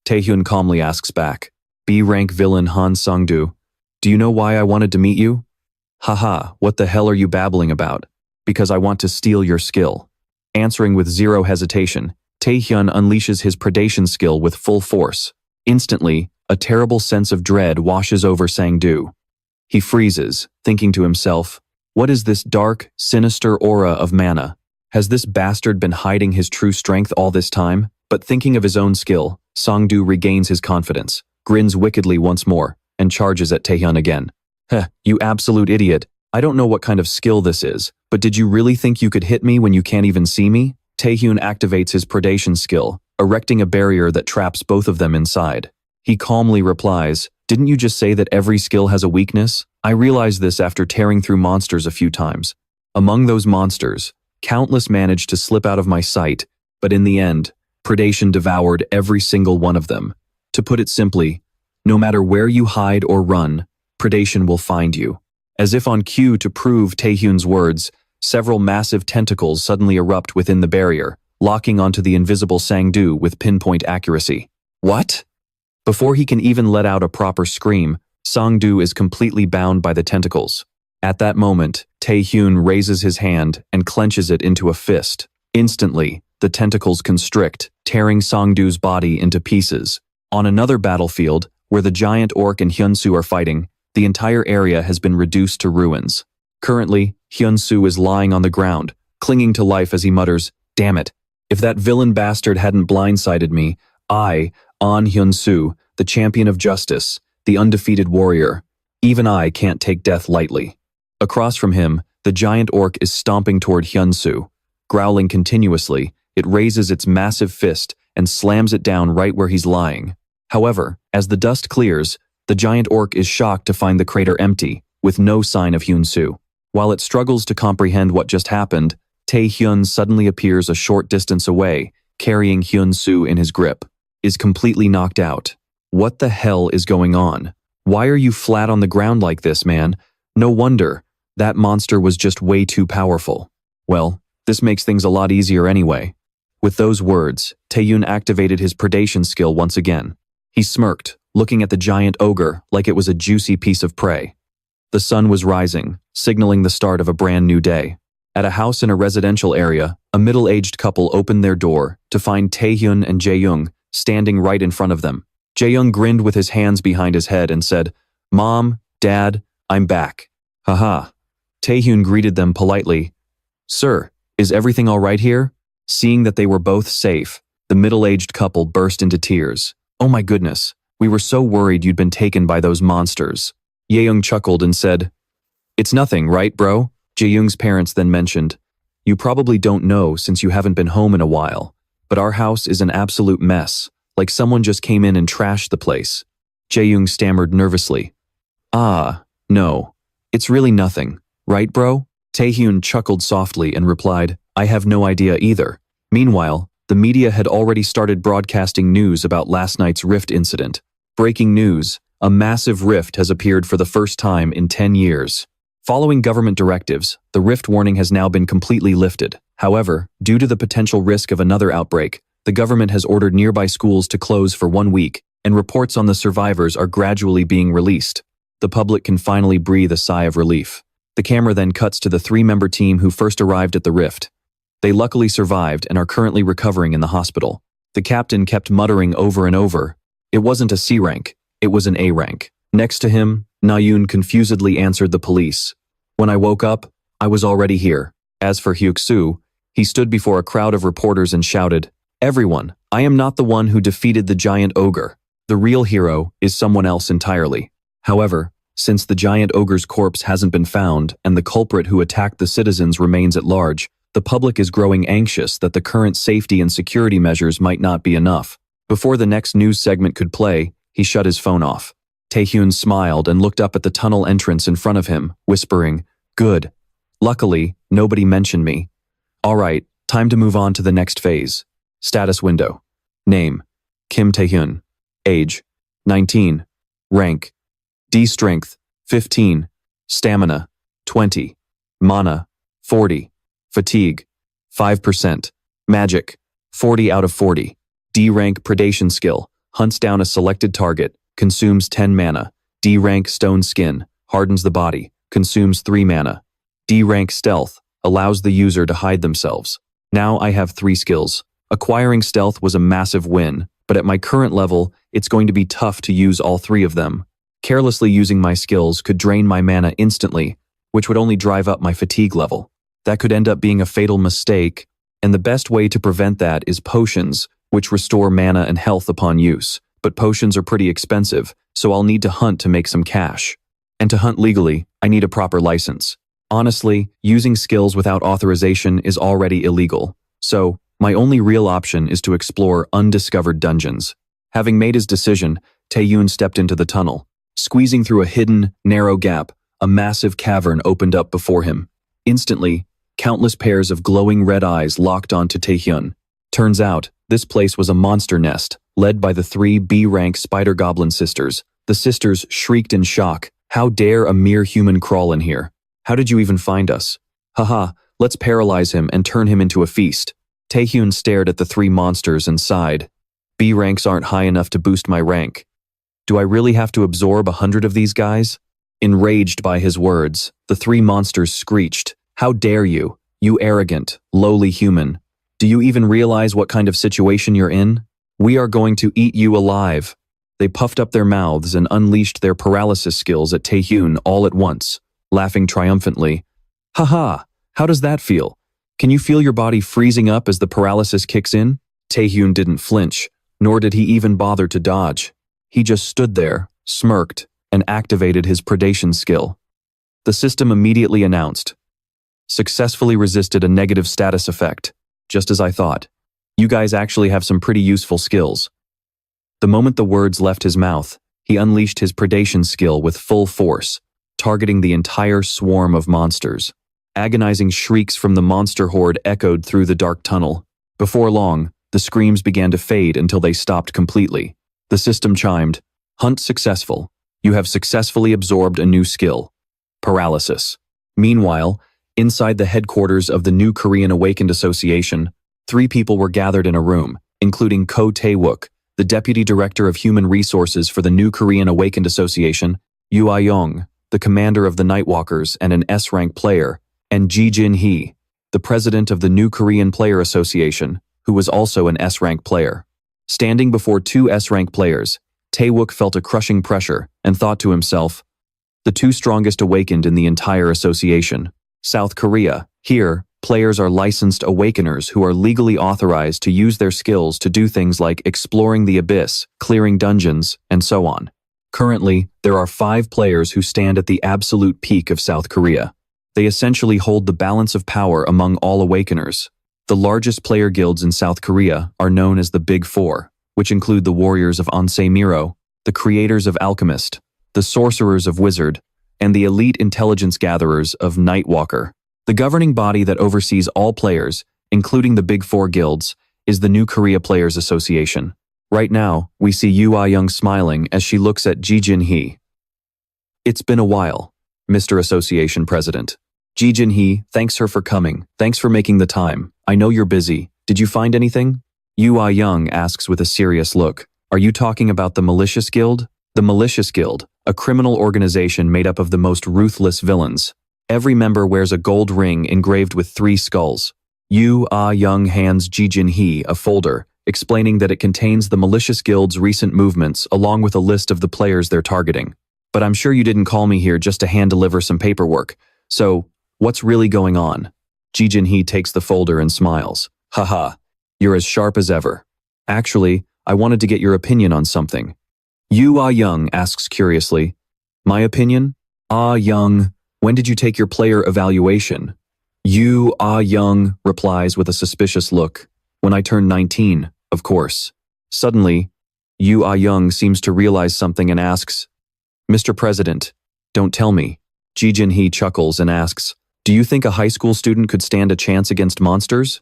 Tae-hyun calmly asks back, "B-rank villain Han Sang-do, do you know why I wanted to meet you?" "Haha, what the hell are you babbling about?" "Because I want to steal your skill." Answering with zero hesitation, Tae-hyun unleashes his predation skill with full force. Instantly, a terrible sense of dread washes over Sang-do. He freezes, thinking to himself, what is this dark, sinister aura of mana? Has this bastard been hiding his true strength all this time? But thinking of his own skill, Sang-do regains his confidence, grins wickedly once more, and charges at Tae-hyun again. "Heh, you absolute idiot. I don't know what kind of skill this is, but did you really think you could hit me when you can't even see me?" Tae-hyun activates his predation skill, erecting a barrier that traps both of them inside. He calmly replies, "Didn't you just say that every skill has a weakness? I realized this after tearing through monsters a few times. Among those monsters, countless managed to slip out of my sight, but in the end, predation devoured every single one of them. To put it simply, no matter where you hide or run, predation will find you." As if on cue to prove Tae-hyun's words, several massive tentacles suddenly erupt within the barrier, locking onto the invisible Sang-do with pinpoint accuracy. "What?" Before he can even let out a proper scream, Sang-do is completely bound by the tentacles. At that moment, Tae-hyun raises his hand and clenches it into a fist. Instantly, the tentacles constrict, tearing Sang-do's body into pieces. On another battlefield, where the giant orc and Hyun-soo are fighting, the entire area has been reduced to ruins. Currently, Hyun-soo is lying on the ground, clinging to life as he mutters, "Damn it. If that villain bastard hadn't blindsided me, I, An Hyun-soo, the champion of justice, the undefeated warrior, even I can't take death lightly." Across from him, the giant orc is stomping toward Hyun-soo. Growling continuously, it raises its massive fist and slams it down right where he's lying. However, as the dust clears, the giant orc is shocked to find the crater empty, with no sign of Hyun-soo. While it struggles to comprehend what just happened, Tae-hyun suddenly appears a short distance away, carrying Hyun-soo in his grip. Is completely knocked out. "What the hell is going on? Why are you flat on the ground like this, man? No wonder. That monster was just way too powerful." "Well, this makes things a lot easier anyway." With those words, Tae-hyun activated his predation skill once again. He smirked, looking at the giant ogre like it was a juicy piece of prey. The sun was rising, signaling the start of a brand new day. At a house in a residential area, a middle-aged couple opened their door to find Tae-hyun and Jae-young standing right in front of them. Jae-young grinned with his hands behind his head and said, "Mom, Dad, I'm back." "Haha." Tae-hyun greeted them politely. "Sir, is everything all right here?" Seeing that they were both safe, the middle-aged couple burst into tears. "Oh my goodness, we were so worried you'd been taken by those monsters." Jae-young chuckled and said, "It's nothing, right, bro?" Jae-young's parents then mentioned, "You probably don't know since you haven't been home in a while, but our house is an absolute mess, like someone just came in and trashed the place." Jae-young stammered nervously, "Ah, no, it's really nothing, right, bro?" Tae-hyun chuckled softly and replied, "I have no idea either." Meanwhile, the media had already started broadcasting news about last night's rift incident. Breaking news, a massive rift has appeared for the first time in 10 years. Following government directives, the rift warning has now been completely lifted. However, due to the potential risk of another outbreak, the government has ordered nearby schools to close for 1 week, and reports on the survivors are gradually being released. The public can finally breathe a sigh of relief. The camera then cuts to the 3-member team who first arrived at the rift. They luckily survived and are currently recovering in the hospital. The captain kept muttering over and over, "It wasn't a C rank, it was an A rank." Next to him, Tae-hyun confusedly answered the police. "When I woke up, I was already here." As for Hyuk-soo, he stood before a crowd of reporters and shouted, "Everyone, I am not the one who defeated the giant ogre. The real hero is someone else entirely." However, since the giant ogre's corpse hasn't been found and the culprit who attacked the citizens remains at large, the public is growing anxious that the current safety and security measures might not be enough. Before the next news segment could play, he shut his phone off. Tae-hyun smiled and looked up at the tunnel entrance in front of him, whispering, "Good. Luckily, nobody mentioned me. All right, time to move on to the next phase." Status window. Name: Kim Tae-hyun. Age: 19. Rank: D strength, 15. Stamina, 20. Mana, 40. Fatigue, 5%. Magic, 40 out of 40. D rank predation skill, hunts down a selected target, consumes 10 mana. D rank stone skin, hardens the body, consumes 3 mana. D rank stealth, allows the user to hide themselves. Now I have 3 skills. Acquiring stealth was a massive win, but at my current level, it's going to be tough to use all 3 of them. Carelessly using my skills could drain my mana instantly, which would only drive up my fatigue level. That could end up being a fatal mistake, and the best way to prevent that is potions, which restore mana and health upon use. But potions are pretty expensive, so I'll need to hunt to make some cash. And to hunt legally, I need a proper license. Honestly, using skills without authorization is already illegal, so my only real option is to explore undiscovered dungeons. Having made his decision, Tae-hyun stepped into the tunnel. Squeezing through a hidden, narrow gap, a massive cavern opened up before him. Instantly, countless pairs of glowing red eyes locked onto Tae-hyun. Turns out, this place was a monster nest, led by the 3 B-rank spider goblin sisters. The sisters shrieked in shock. "How dare a mere human crawl in here? How did you even find us? Haha, let's paralyze him and turn him into a feast." Tae-hyun stared at the 3 monsters and sighed. "B ranks aren't high enough to boost my rank. Do I really have to absorb 100 of these guys?" Enraged by his words, the 3 monsters screeched, "How dare you, you arrogant, lowly human. Do you even realize what kind of situation you're in? We are going to eat you alive." They puffed up their mouths and unleashed their paralysis skills at Tae-hyun all at once, laughing triumphantly. "Haha, how does that feel? Can you feel your body freezing up as the paralysis kicks in?" Tae-hyun didn't flinch, nor did he even bother to dodge. He just stood there, smirked, and activated his predation skill. The system immediately announced, "Successfully resisted a negative status effect. Just as I thought. You guys actually have some pretty useful skills." The moment the words left his mouth, he unleashed his predation skill with full force, targeting the entire swarm of monsters. Agonizing shrieks from the monster horde echoed through the dark tunnel. Before long, the screams began to fade until they stopped completely. The system chimed, "Hunt successful. You have successfully absorbed a new skill. Paralysis." Meanwhile, inside the headquarters of the New Korean Awakened Association, 3 people were gathered in a room, including Ko Tae-wook, the Deputy Director of Human Resources for the New Korean Awakened Association, Yoo Ah-young, the commander of the Nightwalkers and an S-rank player, and Ji Jin-hee, the president of the New Korean Player Association, who was also an S-rank player. Standing before 2 S-rank players, Tae-wook felt a crushing pressure and thought to himself, "The 2 strongest awakened in the entire association. South Korea, here, players are licensed Awakeners who are legally authorized to use their skills to do things like exploring the abyss, clearing dungeons, and so on. Currently, there are 5 players who stand at the absolute peak of South Korea. They essentially hold the balance of power among all Awakeners. The largest player guilds in South Korea are known as the Big Four, which include the Warriors of Ansei Miro, the Creators of Alchemist, the Sorcerers of Wizard, and the Elite Intelligence Gatherers of Nightwalker. The governing body that oversees all players, including the Big Four guilds, is the New Korea Players Association. Right now, we see Yoo Ah-young smiling as she looks at Ji Jin-hee. "It's been a while. Mr. Association President. Ji Jin-hee, thanks her for coming. Thanks for making the time. I know you're busy. Did you find anything? Yu Ah-young asks with a serious look. Are you talking about the Malicious Guild? The Malicious Guild, a criminal organization made up of the most ruthless villains. Every member wears a gold ring engraved with 3 skulls. Yu Ah-young hands Ji Jin-hee a folder, explaining that it contains the Malicious Guild's recent movements along with a list of the players they're targeting. But I'm sure you didn't call me here just to hand-deliver some paperwork. So, what's really going on? Ji Jin-hee takes the folder and smiles. Haha, you're as sharp as ever. Actually, I wanted to get your opinion on something. Yu Ah-young asks curiously. My opinion? Ah-young, when did you take your player evaluation? Yu Ah-young replies with a suspicious look. When I turned 19, of course. Suddenly, Yu Ah-young seems to realize something and asks, Mr. President, don't tell me. Ji Jin-hee chuckles and asks, do you think a high school student could stand a chance against monsters?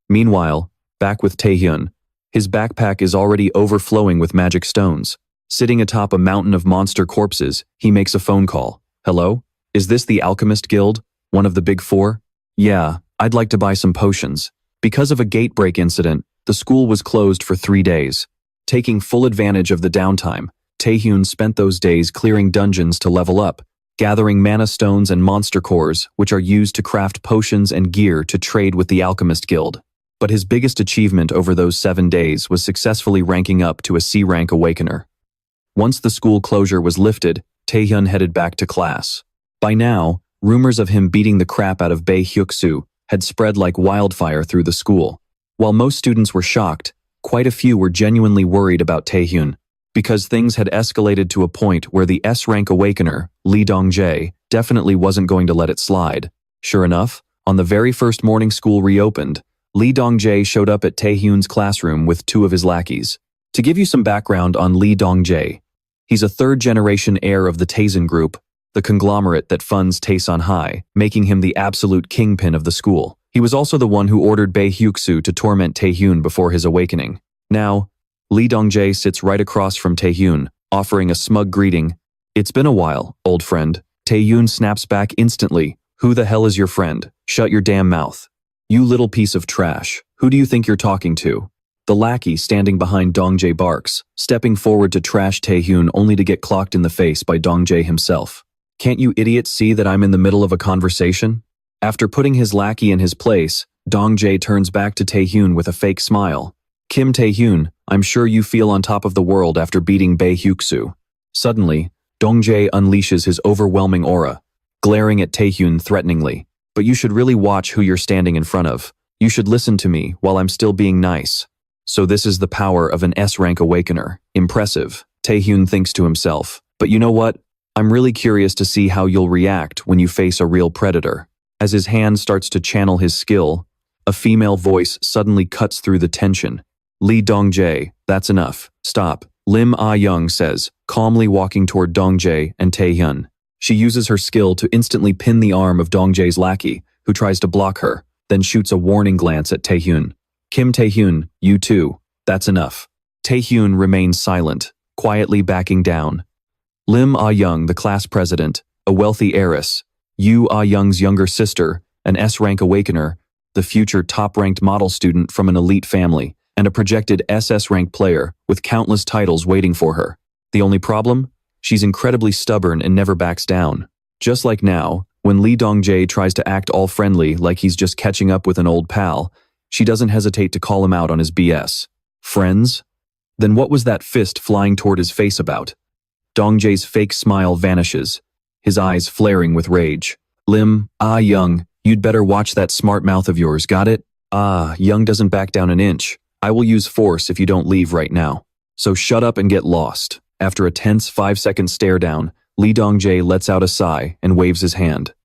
Meanwhile, back with Tae-hyun, his backpack is already overflowing with magic stones. Sitting atop a mountain of monster corpses, he makes a phone call. Hello? Is this the Alchemist Guild? One of the big 4? Yeah, I'd like to buy some potions. Because of a gate break incident, the school was closed for 3 days. Taking full advantage of the downtime, Tae-hyun spent those days clearing dungeons to level up, gathering mana stones and monster cores, which are used to craft potions and gear to trade with the Alchemist Guild. But his biggest achievement over those 7 days was successfully ranking up to a C-rank Awakener. Once the school closure was lifted, Tae-hyun headed back to class. By now, rumors of him beating the crap out of Bae Hyuk-soo had spread like wildfire through the school. While most students were shocked, quite a few were genuinely worried about Tae-hyun, because things had escalated to a point where the S-rank Awakener, Lee Dong-jae, definitely wasn't going to let it slide. Sure enough, on the very first morning school reopened, Lee Dong-jae showed up at Tae-hyun's classroom with 2 of his lackeys. To give you some background on Lee Dong-jae, he's a 3rd-generation heir of the Taesan Group, the conglomerate that funds Taesan High, making him the absolute kingpin of the school. He was also the one who ordered Bae Hyuk-soo to torment Tae-hyun before his awakening. Now, Lee Dong-jae sits right across from Tae-hyun, offering a smug greeting. It's been a while, old friend. Tae-hyun snaps back instantly. Who the hell is your friend? Shut your damn mouth. You little piece of trash. Who do you think you're talking to? The lackey standing behind Dong-jae barks, stepping forward to trash Tae-hyun only to get clocked in the face by Dong-jae himself. Can't you idiots see that I'm in the middle of a conversation? After putting his lackey in his place, Dong-jae turns back to Tae-hyun with a fake smile. Kim Tae-hyun, I'm sure you feel on top of the world after beating Bae Hyuk-soo. Suddenly, Dong-jae unleashes his overwhelming aura, glaring at Tae-hyun threateningly. But you should really watch who you're standing in front of. You should listen to me while I'm still being nice. So this is the power of an S-rank Awakener. Impressive, Tae-hyun thinks to himself. But you know what? I'm really curious to see how you'll react when you face a real predator. As his hand starts to channel his skill, a female voice suddenly cuts through the tension. Lee Dong-jae, that's enough. Stop, Lim Ah-young says, calmly walking toward Dong-jae and Tae-hyun. She uses her skill to instantly pin the arm of Dong-jae's lackey, who tries to block her, then shoots a warning glance at Tae-hyun. Kim Tae-hyun, you too. That's enough. Tae-hyun remains silent, quietly backing down. Lim Ah-young, the class president, a wealthy heiress, Yu Ah-young's younger sister, an S-rank Awakener, the future top-ranked model student from an elite family, and a projected SS-rank player with countless titles waiting for her. The only problem? She's incredibly stubborn and never backs down. Just like now, when Lee Dong-jae tries to act all friendly like he's just catching up with an old pal, she doesn't hesitate to call him out on his BS. Friends? Then what was that fist flying toward his face about? Dong-jae's fake smile vanishes, his eyes flaring with rage. Lim Ah-young, you'd better watch that smart mouth of yours, got it? Ah-young doesn't back down an inch. I will use force if you don't leave right now. So shut up and get lost. After a tense 5-second stare down, Lee Dong-jae lets out a sigh and waves his hand.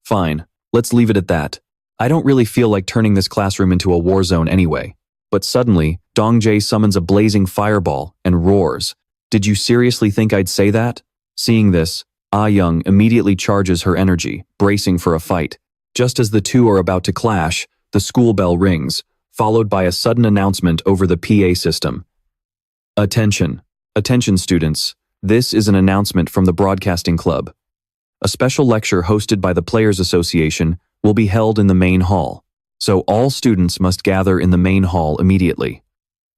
Fine, let's leave it at that. I don't really feel like turning this classroom into a war zone anyway. But suddenly, Dong-jae summons a blazing fireball and roars. Did you seriously think I'd say that? Seeing this, Ah-young immediately charges her energy, bracing for a fight. Just as the two are about to clash, the school bell rings, followed by a sudden announcement over the PA system. Attention. Attention students, this is an announcement from the Broadcasting Club. A special lecture hosted by the Players Association will be held in the main hall. So all students must gather in the main hall immediately.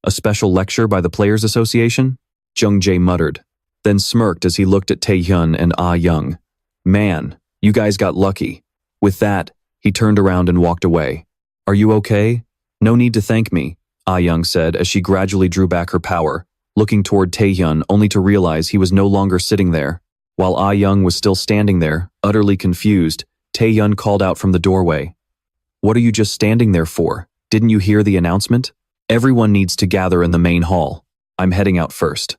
A special lecture by the Players Association? Jung Jae muttered, then smirked as he looked at Tae-hyun and Ah-young. Man, you guys got lucky. With that, he turned around and walked away. Are you okay? No need to thank me, Ah-young said as she gradually drew back her power, looking toward Tae-hyun only to realize he was no longer sitting there. While Ah-young was still standing there, utterly confused, Tae-hyun called out from the doorway. What are you just standing there for? Didn't you hear the announcement? Everyone needs to gather in the main hall. I'm heading out first.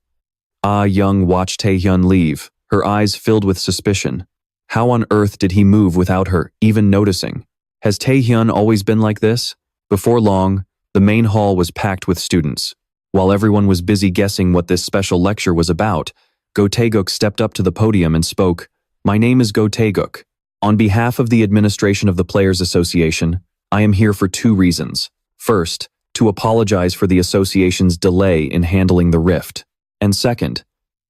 Ah-young watched Tae-hyun leave, her eyes filled with suspicion. How on earth did he move without her even noticing? Has Tae-hyun always been like this? Before long, the main hall was packed with students. While everyone was busy guessing what this special lecture was about, Go Tae-guk stepped up to the podium and spoke. My name is Go Tae-guk. On behalf of the administration of the Players Association, I am here for 2 reasons. First, to apologize for the association's delay in handling the rift. And second,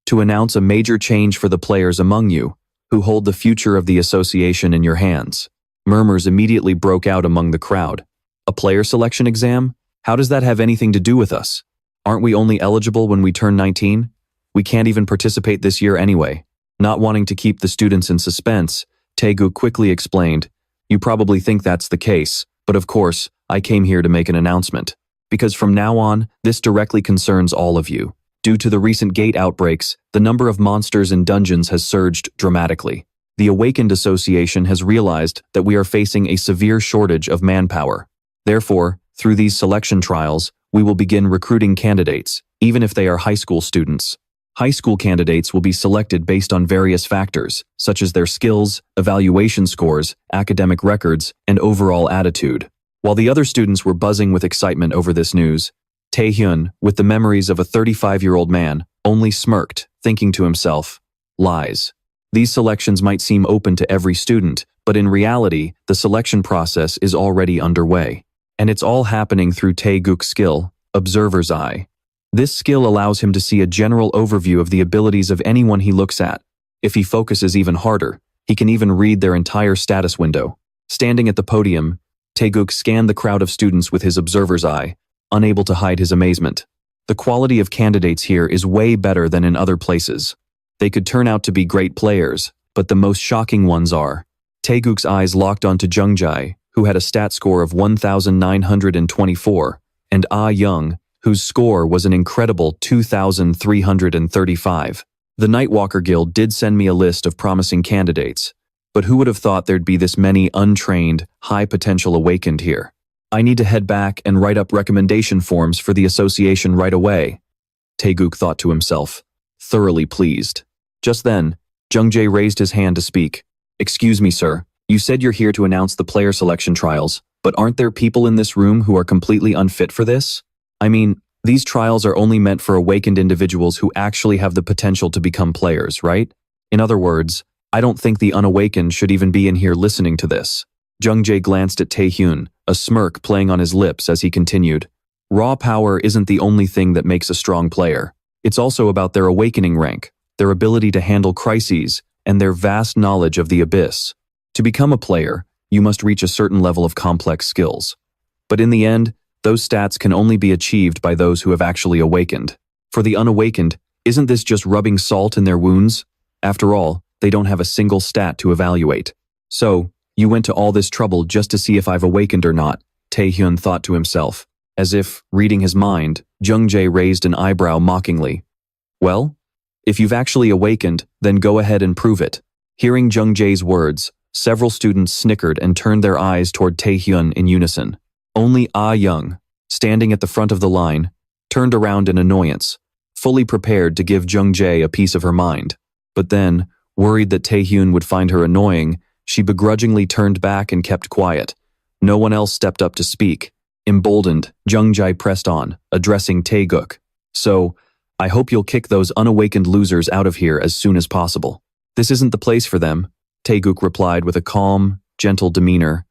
to announce a major change for the players among you, who hold the future of the association in your hands. Murmurs immediately broke out among the crowd. A player selection exam? How does that have anything to do with us? Aren't we only eligible when we turn 19? We can't even participate this year anyway. Not wanting to keep the students in suspense, Tae-guk quickly explained, you probably think that's the case, but of course, I came here to make an announcement. Because from now on, this directly concerns all of you. Due to the recent gate outbreaks, the number of monsters in dungeons has surged dramatically. The Awakened Association has realized that we are facing a severe shortage of manpower. Therefore, through these selection trials, we will begin recruiting candidates, even if they are high school students. High school candidates will be selected based on various factors, such as their skills, evaluation scores, academic records, and overall attitude. While the other students were buzzing with excitement over this news, Tae-hyun, with the memories of a 35-year-old man, only smirked, thinking to himself, lies. These selections might seem open to every student, but in reality, the selection process is already underway. And it's all happening through Tae-guk's skill, Observer's Eye. This skill allows him to see a general overview of the abilities of anyone he looks at. If he focuses even harder, he can even read their entire status window. Standing at the podium, Tae-guk scanned the crowd of students with his Observer's Eye, unable to hide his amazement. The quality of candidates here is way better than in other places. They could turn out to be great players, but the most shocking ones are. Tae-guk's eyes locked onto Jung Jae, who had a stat score of 1,924, and Ah-young, whose score was an incredible 2,335. The Nightwalker Guild did send me a list of promising candidates, but who would have thought there'd be this many untrained, high-potential awakened here? I need to head back and write up recommendation forms for the association right away, Tae-guk thought to himself, thoroughly pleased. Just then, Jung Jae raised his hand to speak. Excuse me, sir. You said you're here to announce the player selection trials, but aren't there people in this room who are completely unfit for this? I mean, these trials are only meant for awakened individuals who actually have the potential to become players, right? In other words, I don't think the unawakened should even be in here listening to this. Jung Jae glanced at Tae-hyun, a smirk playing on his lips as he continued. Raw power isn't the only thing that makes a strong player. It's also about their awakening rank, their ability to handle crises, and their vast knowledge of the abyss. To become a player, you must reach a certain level of complex skills. But in the end, those stats can only be achieved by those who have actually awakened. For the unawakened, isn't this just rubbing salt in their wounds? After all, they don't have a single stat to evaluate. So, you went to all this trouble just to see if I've awakened or not, Tae-hyun thought to himself. As if, reading his mind, Jung Jae raised an eyebrow mockingly. Well, if you've actually awakened, then go ahead and prove it. Hearing Jung Jae's words, several students snickered and turned their eyes toward Tae-hyun in unison. Only Ah-young, standing at the front of the line, turned around in annoyance, fully prepared to give Jung Jae a piece of her mind. But then, worried that Tae-hyun would find her annoying, she begrudgingly turned back and kept quiet. No one else stepped up to speak. Emboldened, Jung Jae pressed on, addressing Tae-guk. So, I hope you'll kick those unawakened losers out of here as soon as possible. This isn't the place for them, Tae-guk replied with a calm, gentle demeanor.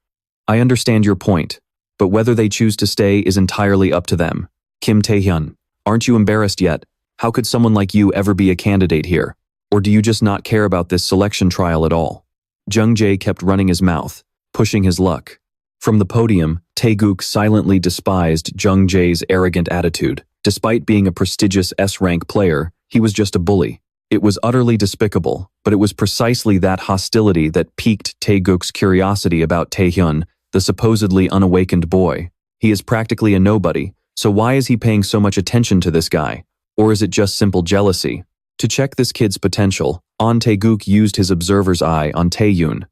I understand your point, but whether they choose to stay is entirely up to them. Kim Tae-hyun, aren't you embarrassed yet? How could someone like you ever be a candidate here? Or do you just not care about this selection trial at all? Jung Jae kept running his mouth, pushing his luck. From the podium, Taeguk silently despised Jung Jae's arrogant attitude. Despite being a prestigious S-rank player, he was just a bully. It was utterly despicable, but it was precisely that hostility that piqued Taeguk's curiosity about Tae-hyun, the supposedly unawakened boy. He is practically a nobody, so why is he paying so much attention to this guy? Or is it just simple jealousy? To check this kid's potential, Taeguk used his observer's eye on Tae-hyun.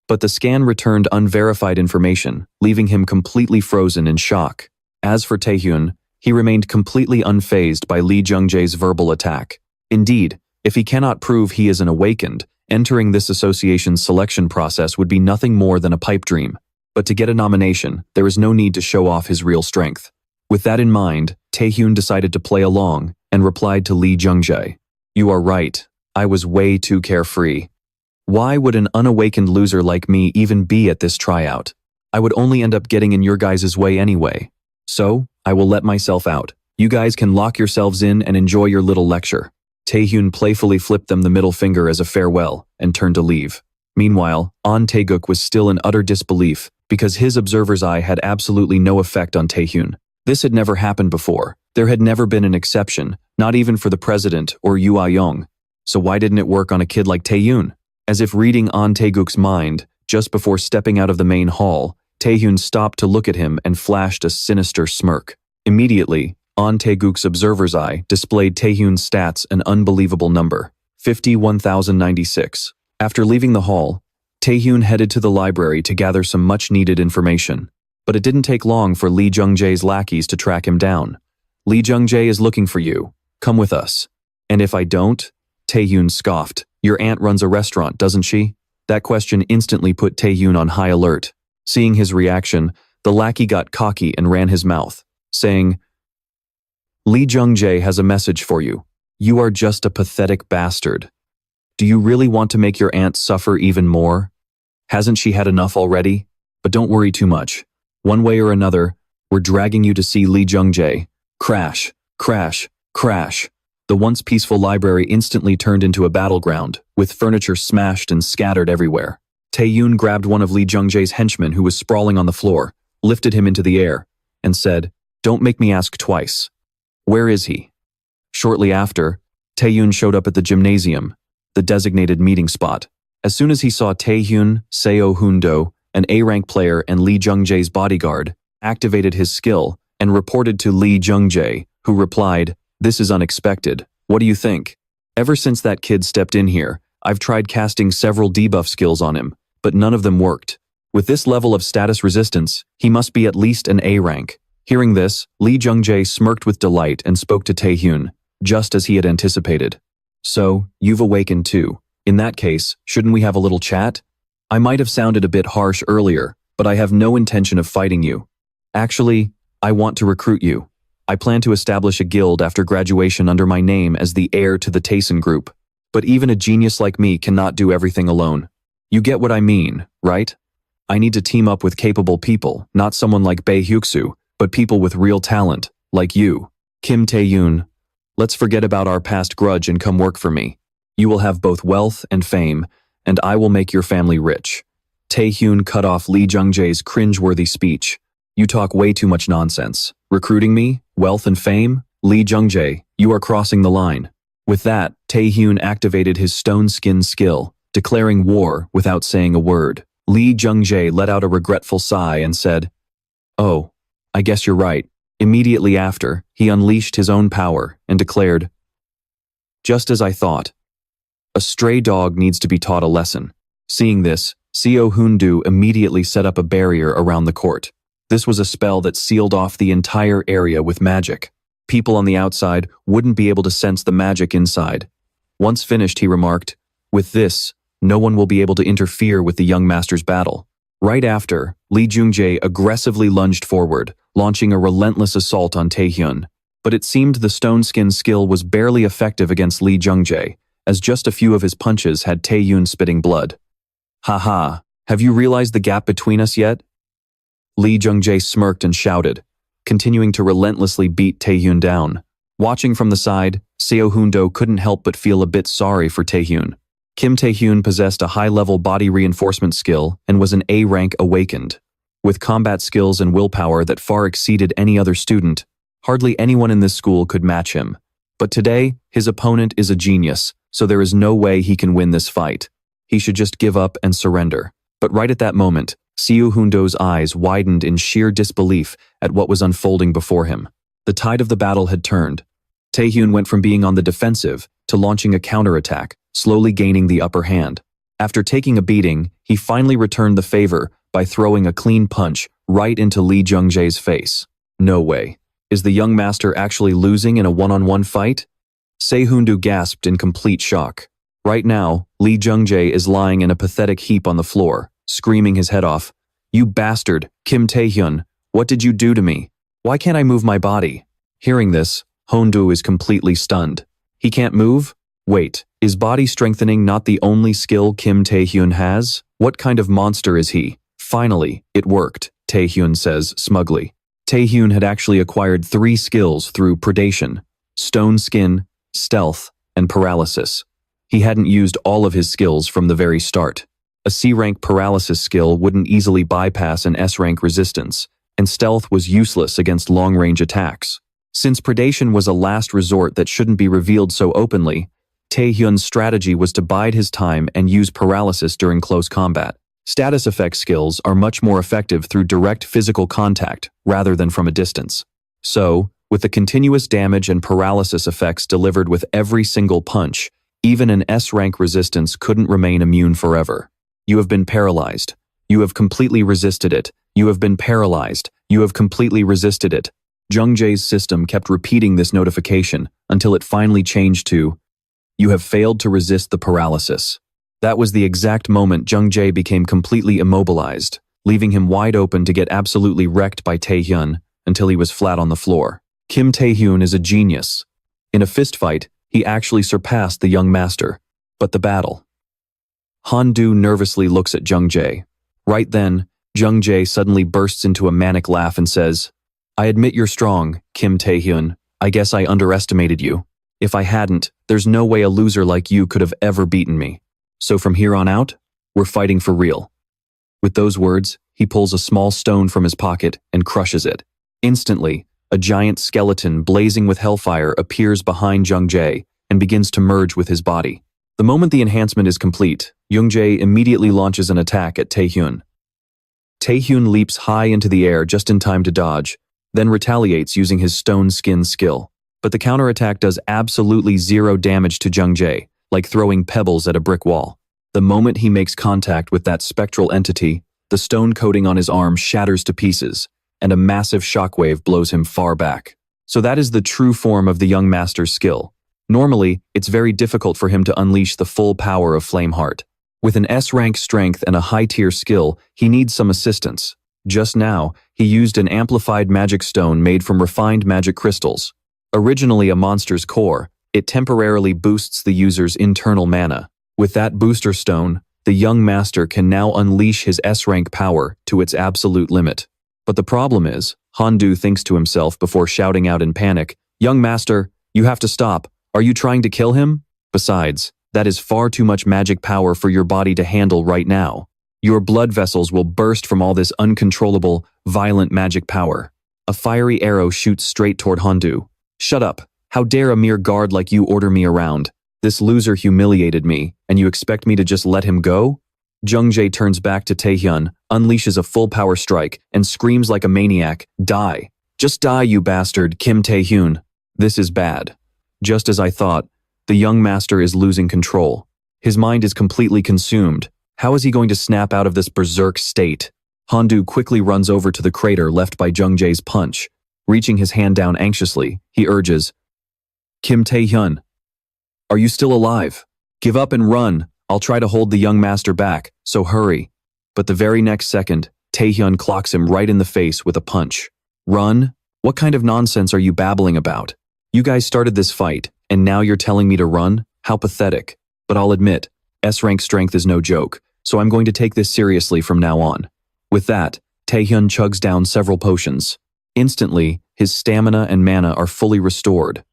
But the scan returned unverified information, leaving him completely frozen in shock. As for Tae-hyun, he remained completely unfazed by Lee Jung-jae's verbal attack. Indeed, if he cannot prove he is an awakened, entering this association's selection process would be nothing more than a pipe dream. But to get a nomination, there is no need to show off his real strength. With that in mind, Tae-hyun decided to play along and replied to Lee Jung-jae. "You are right. I was way too carefree. Why would an unawakened loser like me even be at this tryout? I would only end up getting in your guys' way anyway. So, I will let myself out. You guys can lock yourselves in and enjoy your little lecture." Tae-hyun playfully flipped them the middle finger as a farewell and turned to leave. Meanwhile, Taeguk was still in utter disbelief because his observer's eye had absolutely no effect on Tae-hyun. This had never happened before. There had never been an exception, not even for the president or Yu Ah-young. So why didn't it work on a kid like Tae-hyun? As if reading Taeguk's mind, just before stepping out of the main hall, Tae-hyun stopped to look at him and flashed a sinister smirk. Immediately, Taeguk's observer's eye displayed Tae-hyun's stats an unbelievable number, 51,096. After leaving the hall, Tae-hyun headed to the library to gather some much-needed information. But it didn't take long for Lee Jung-jae's lackeys to track him down. "Lee Jung-jae is looking for you. Come with us." "And if I don't?" Tae-hyun scoffed. "Your aunt runs a restaurant, doesn't she?" That question instantly put Tae-hyun on high alert. Seeing his reaction, the lackey got cocky and ran his mouth, saying, "Lee Jung-jae has a message for you. You are just a pathetic bastard. Do you really want to make your aunt suffer even more? Hasn't she had enough already? But don't worry too much. One way or another, we're dragging you to see Lee Jung-jae." Crash, crash, crash. The once peaceful library instantly turned into a battleground, with furniture smashed and scattered everywhere. Tae-hyun grabbed one of Lee Jung-jae's henchmen who was sprawling on the floor, lifted him into the air, and said, "Don't make me ask twice. Where is he?" Shortly after, Tae-hyun showed up at the gymnasium, the designated meeting spot. As soon as he saw Tae-hyun, Seo Hoon-do, an A-rank player and Lee Jung-jae's bodyguard, activated his skill and reported to Lee Jung-jae, who replied, "This is unexpected. What do you think? Ever since that kid stepped in here, I've tried casting several debuff skills on him, but none of them worked. With this level of status resistance, he must be at least an A-rank." Hearing this, Lee Jung-jae smirked with delight and spoke to Tae-hyun, just as he had anticipated. "So, you've awakened too. In that case, shouldn't we have a little chat? I might have sounded a bit harsh earlier, but I have no intention of fighting you. Actually, I want to recruit you. I plan to establish a guild after graduation under my name as the heir to the Taeson group. But even a genius like me cannot do everything alone. You get what I mean, right? I need to team up with capable people, not someone like Bae Hyuksu, but people with real talent, like you. Kim Tae-hyun, let's forget about our past grudge and come work for me. You will have both wealth and fame, and I will make your family rich." Tae-hyun cut off Lee Jung-jae's cringeworthy speech. "You talk way too much nonsense. Recruiting me? Wealth and fame? Lee Jung-jae, you are crossing the line." With that, Tae-hyun activated his stone skin skill, declaring war without saying a word. Lee Jung-jae let out a regretful sigh and said, "Oh, I guess you're right." Immediately after, he unleashed his own power and declared, "Just as I thought. A stray dog needs to be taught a lesson." Seeing this, Seo Hoon-do immediately set up a barrier around the court. This was a spell that sealed off the entire area with magic. People on the outside wouldn't be able to sense the magic inside. Once finished, he remarked, "With this, no one will be able to interfere with the young master's battle." Right after, Lee Jung-jae aggressively lunged forward, launching a relentless assault on Tae-hyun. But it seemed the stone skin skill was barely effective against Lee Jung-jae, as just a few of his punches had Tae-hyun spitting blood. "Haha, have you realized the gap between us yet?" Lee Jung-jae smirked and shouted, continuing to relentlessly beat Tae-hyun down. Watching from the side, Seo-hoon-do couldn't help but feel a bit sorry for Tae-hyun. Kim Tae-hyun possessed a high-level body reinforcement skill and was an A-rank awakened. With combat skills and willpower that far exceeded any other student, hardly anyone in this school could match him. But today, his opponent is a genius, so there is no way he can win this fight. He should just give up and surrender. But right at that moment, Seo-hoon-do's eyes widened in sheer disbelief at what was unfolding before him. The tide of the battle had turned. Tae-hyun went from being on the defensive to launching a counterattack, slowly gaining the upper hand. After taking a beating, he finally returned the favor by throwing a clean punch right into Lee Jung-jae's face. No way. Is the young master actually losing in a one-on-one fight? Seo-hoon-do gasped in complete shock. Right now, Lee Jung-jae is lying in a pathetic heap on the floor, screaming his head off. "You bastard, Kim Tae-hyun, what did you do to me? Why can't I move my body?" Hearing this, Hoon-do is completely stunned. He can't move? Wait, is body strengthening not the only skill Kim Tae-hyun has? What kind of monster is he? Finally, it worked, Tae-hyun says smugly. Tae-hyun had actually acquired 3 skills through predation: stone skin, stealth, and paralysis. He hadn't used all of his skills from the very start. A C-rank paralysis skill wouldn't easily bypass an S-rank resistance, and stealth was useless against long-range attacks. Since predation was a last resort that shouldn't be revealed so openly, Tae-hyun's strategy was to bide his time and use paralysis during close combat. Status effect skills are much more effective through direct physical contact rather than from a distance. So, with the continuous damage and paralysis effects delivered with every single punch, even an S-rank resistance couldn't remain immune forever. You have been paralyzed. You have completely resisted it. You have been paralyzed. You have completely resisted it. Jung-jae's system kept repeating this notification until it finally changed to, "You have failed to resist the paralysis." That was the exact moment Jung-jae became completely immobilized, leaving him wide open to get absolutely wrecked by Tae-hyun until he was flat on the floor. Kim Tae-hyun is a genius. In a fistfight, he actually surpassed the young master. But the battle. Han-do nervously looks at Jung-jae. Right then, Jung-jae suddenly bursts into a manic laugh and says, "I admit you're strong, Kim Tae-hyun. I guess I underestimated you. If I hadn't, there's no way a loser like you could have ever beaten me. So from here on out, we're fighting for real." With those words, he pulls a small stone from his pocket and crushes it. Instantly, a giant skeleton blazing with hellfire appears behind Jung-jae and begins to merge with his body. The moment the enhancement is complete, Jung-jae immediately launches an attack at Tae-hyun. Tae-hyun leaps high into the air just in time to dodge, then retaliates using his stone skin skill. But the counterattack does absolutely zero damage to Jung-jae, like throwing pebbles at a brick wall. The moment he makes contact with that spectral entity, the stone coating on his arm shatters to pieces, and a massive shockwave blows him far back. So that is the true form of the young master's skill. Normally, it's very difficult for him to unleash the full power of Flameheart. With an S-rank strength and a high-tier skill, he needs some assistance. Just now, he used an amplified magic stone made from refined magic crystals. Originally a monster's core, it temporarily boosts the user's internal mana. With that booster stone, the young master can now unleash his S-rank power to its absolute limit. But the problem is, Han-do thinks to himself before shouting out in panic, "Young master, you have to stop. Are you trying to kill him? Besides, that is far too much magic power for your body to handle right now. Your blood vessels will burst from all this uncontrollable, violent magic power." A fiery arrow shoots straight toward Han-do. "Shut up. How dare a mere guard like you order me around? This loser humiliated me, and you expect me to just let him go?" Jung-jae turns back to Tae-hyun, unleashes a full power strike, and screams like a maniac, "Die. Just die, you bastard, Kim Tae-hyun." This is bad. Just as I thought, the young master is losing control. His mind is completely consumed. How is he going to snap out of this berserk state? Han-do quickly runs over to the crater left by Jung-jae's punch. Reaching his hand down anxiously, he urges, "Kim Tae-hyun, are you still alive? Give up and run. I'll try to hold the young master back, so hurry." But the very next second, Tae-hyun clocks him right in the face with a punch. "Run? What kind of nonsense are you babbling about? You guys started this fight, and now you're telling me to run? How pathetic. But I'll admit, S-rank strength is no joke, so I'm going to take this seriously from now on." With that, Tae-hyun chugs down several potions. Instantly, his stamina and mana are fully restored.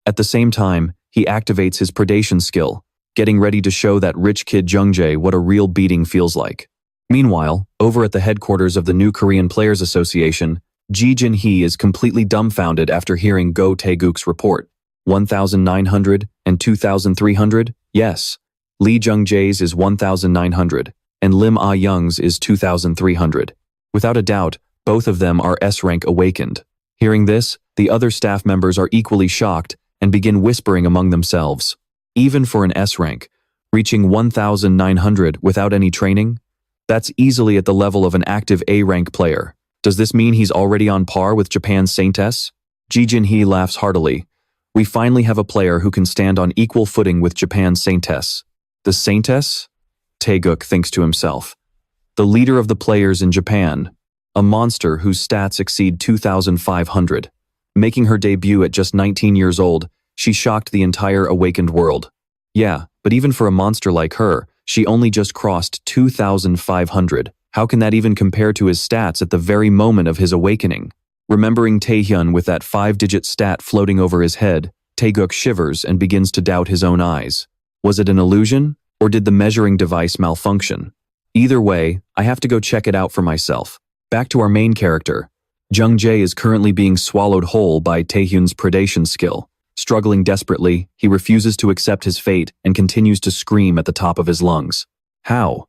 At the same time, he activates his predation skill, getting ready to show that rich kid Jungjae what a real beating feels like. Meanwhile, over at the headquarters of the New Korean Players Association, Ji Jin-hee is completely dumbfounded after hearing Go Tae-guk's report. 1,900 and 2,300? Yes. Lee Jung-jae's is 1,900, and Lim Ah-young's is 2,300. Without a doubt, both of them are S-rank awakened. Hearing this, the other staff members are equally shocked and begin whispering among themselves. Even for an S-rank, reaching 1,900 without any training? That's easily at the level of an active A-rank player. Does this mean he's already on par with Japan's Saintess? Ji Jin-hee laughs heartily. We finally have a player who can stand on equal footing with Japan's Saintess. The Saintess? Tae-guk thinks to himself. The leader of the players in Japan. A monster whose stats exceed 2,500. Making her debut at just 19 years old, she shocked the entire awakened world. Yeah, but even for a monster like her, she only just crossed 2,500. How can that even compare to his stats at the very moment of his awakening? Remembering Tae-hyun with that 5-digit stat floating over his head, Tae-guk shivers and begins to doubt his own eyes. Was it an illusion, or did the measuring device malfunction? Either way, I have to go check it out for myself. Back to our main character. Jung-jae is currently being swallowed whole by Tae-hyun's predation skill. Struggling desperately, he refuses to accept his fate and continues to scream at the top of his lungs. How?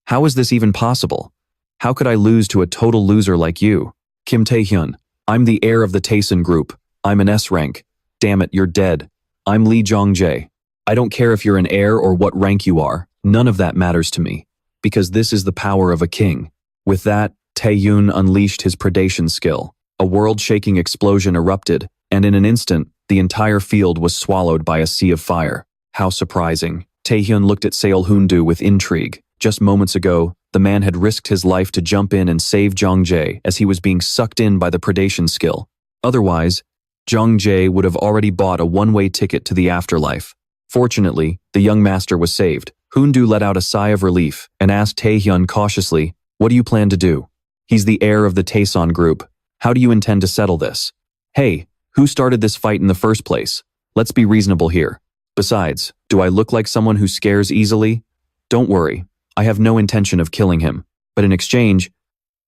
How is this even possible? How could I lose to a total loser like you? Kim Tae-hyun, I'm the heir of the Taeson group. I'm an S-rank. Damn it, you're dead. I'm Lee Jung-jae. I don't care if you're an heir or what rank you are. None of that matters to me. Because this is the power of a king. With that, Tae-hyun unleashed his predation skill. A world-shaking explosion erupted, and in an instant, the entire field was swallowed by a sea of fire. How surprising. Tae-hyun looked at Seol-hoon-do with intrigue. Just moments ago, the man had risked his life to jump in and save Jung-jae as he was being sucked in by the predation skill. Otherwise, Jung-jae would have already bought a one-way ticket to the afterlife. Fortunately, the young master was saved. Hoon-do let out a sigh of relief and asked Tae-hyun cautiously, "What do you plan to do? He's the heir of the Taeson group. How do you intend to settle this? Hey, who started this fight in the first place? Let's be reasonable here. Besides, do I look like someone who scares easily? Don't worry, I have no intention of killing him. But in exchange,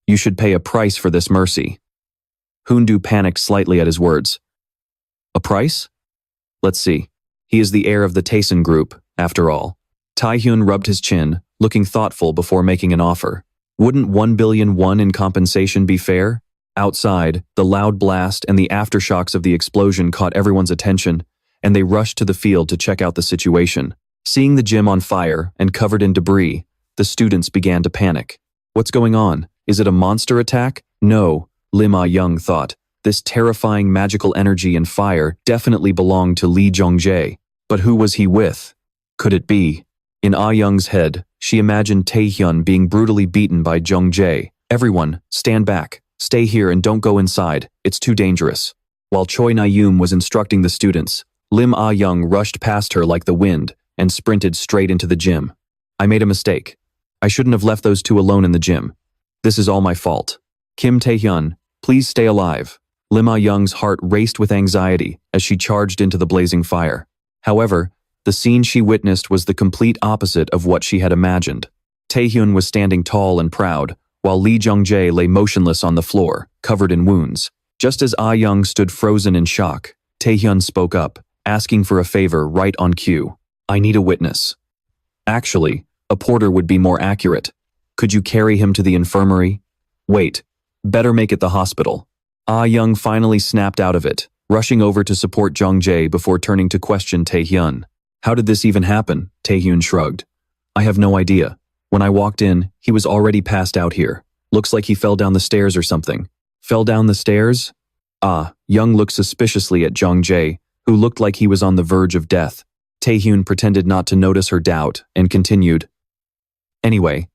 you should pay a price for this mercy." Hoon-do panicked slightly at his words. A price? Let's see. He is the heir of the Taeson group, after all. Tae-hyun rubbed his chin, looking thoughtful before making an offer. Wouldn't 1 billion won in compensation be fair? Outside, the loud blast and the aftershocks of the explosion caught everyone's attention, and they rushed to the field to check out the situation. Seeing the gym on fire and covered in debris, the students began to panic. What's going on? Is it a monster attack? No, Lim Ah-young thought. This terrifying magical energy and fire definitely belonged to Lee Jung-jae. But who was he with? Could it be? In Ah-young's head, she imagined Tae-hyun being brutally beaten by Jung-jae. Everyone, stand back. Stay here and don't go inside. It's too dangerous. While Choi Na-yoon was instructing the students, Lim Ah-young rushed past her like the wind and sprinted straight into the gym. I made a mistake. I shouldn't have left those two alone in the gym. This is all my fault. Kim Tae-hyun, please stay alive. Lim Ah-young's heart raced with anxiety as she charged into the blazing fire. However, the scene she witnessed was the complete opposite of what she had imagined. Tae-hyun was standing tall and proud, while Lee Jung-jae lay motionless on the floor, covered in wounds. Just as Ah-young stood frozen in shock, Tae-hyun spoke up, asking for a favor right on cue. I need a witness. Actually, a porter would be more accurate. Could you carry him to the infirmary? Wait, better make it the hospital. Ah-young finally snapped out of it, rushing over to support Jung-jae before turning to question Tae-hyun. How did this even happen? Tae-hyun shrugged. I have no idea. When I walked in, he was already passed out here. Looks like he fell down the stairs or something. Fell down the stairs? Young looked suspiciously at Jung-jae, who looked like he was on the verge of death. Tae-hyun pretended not to notice her doubt and continued. Anyway,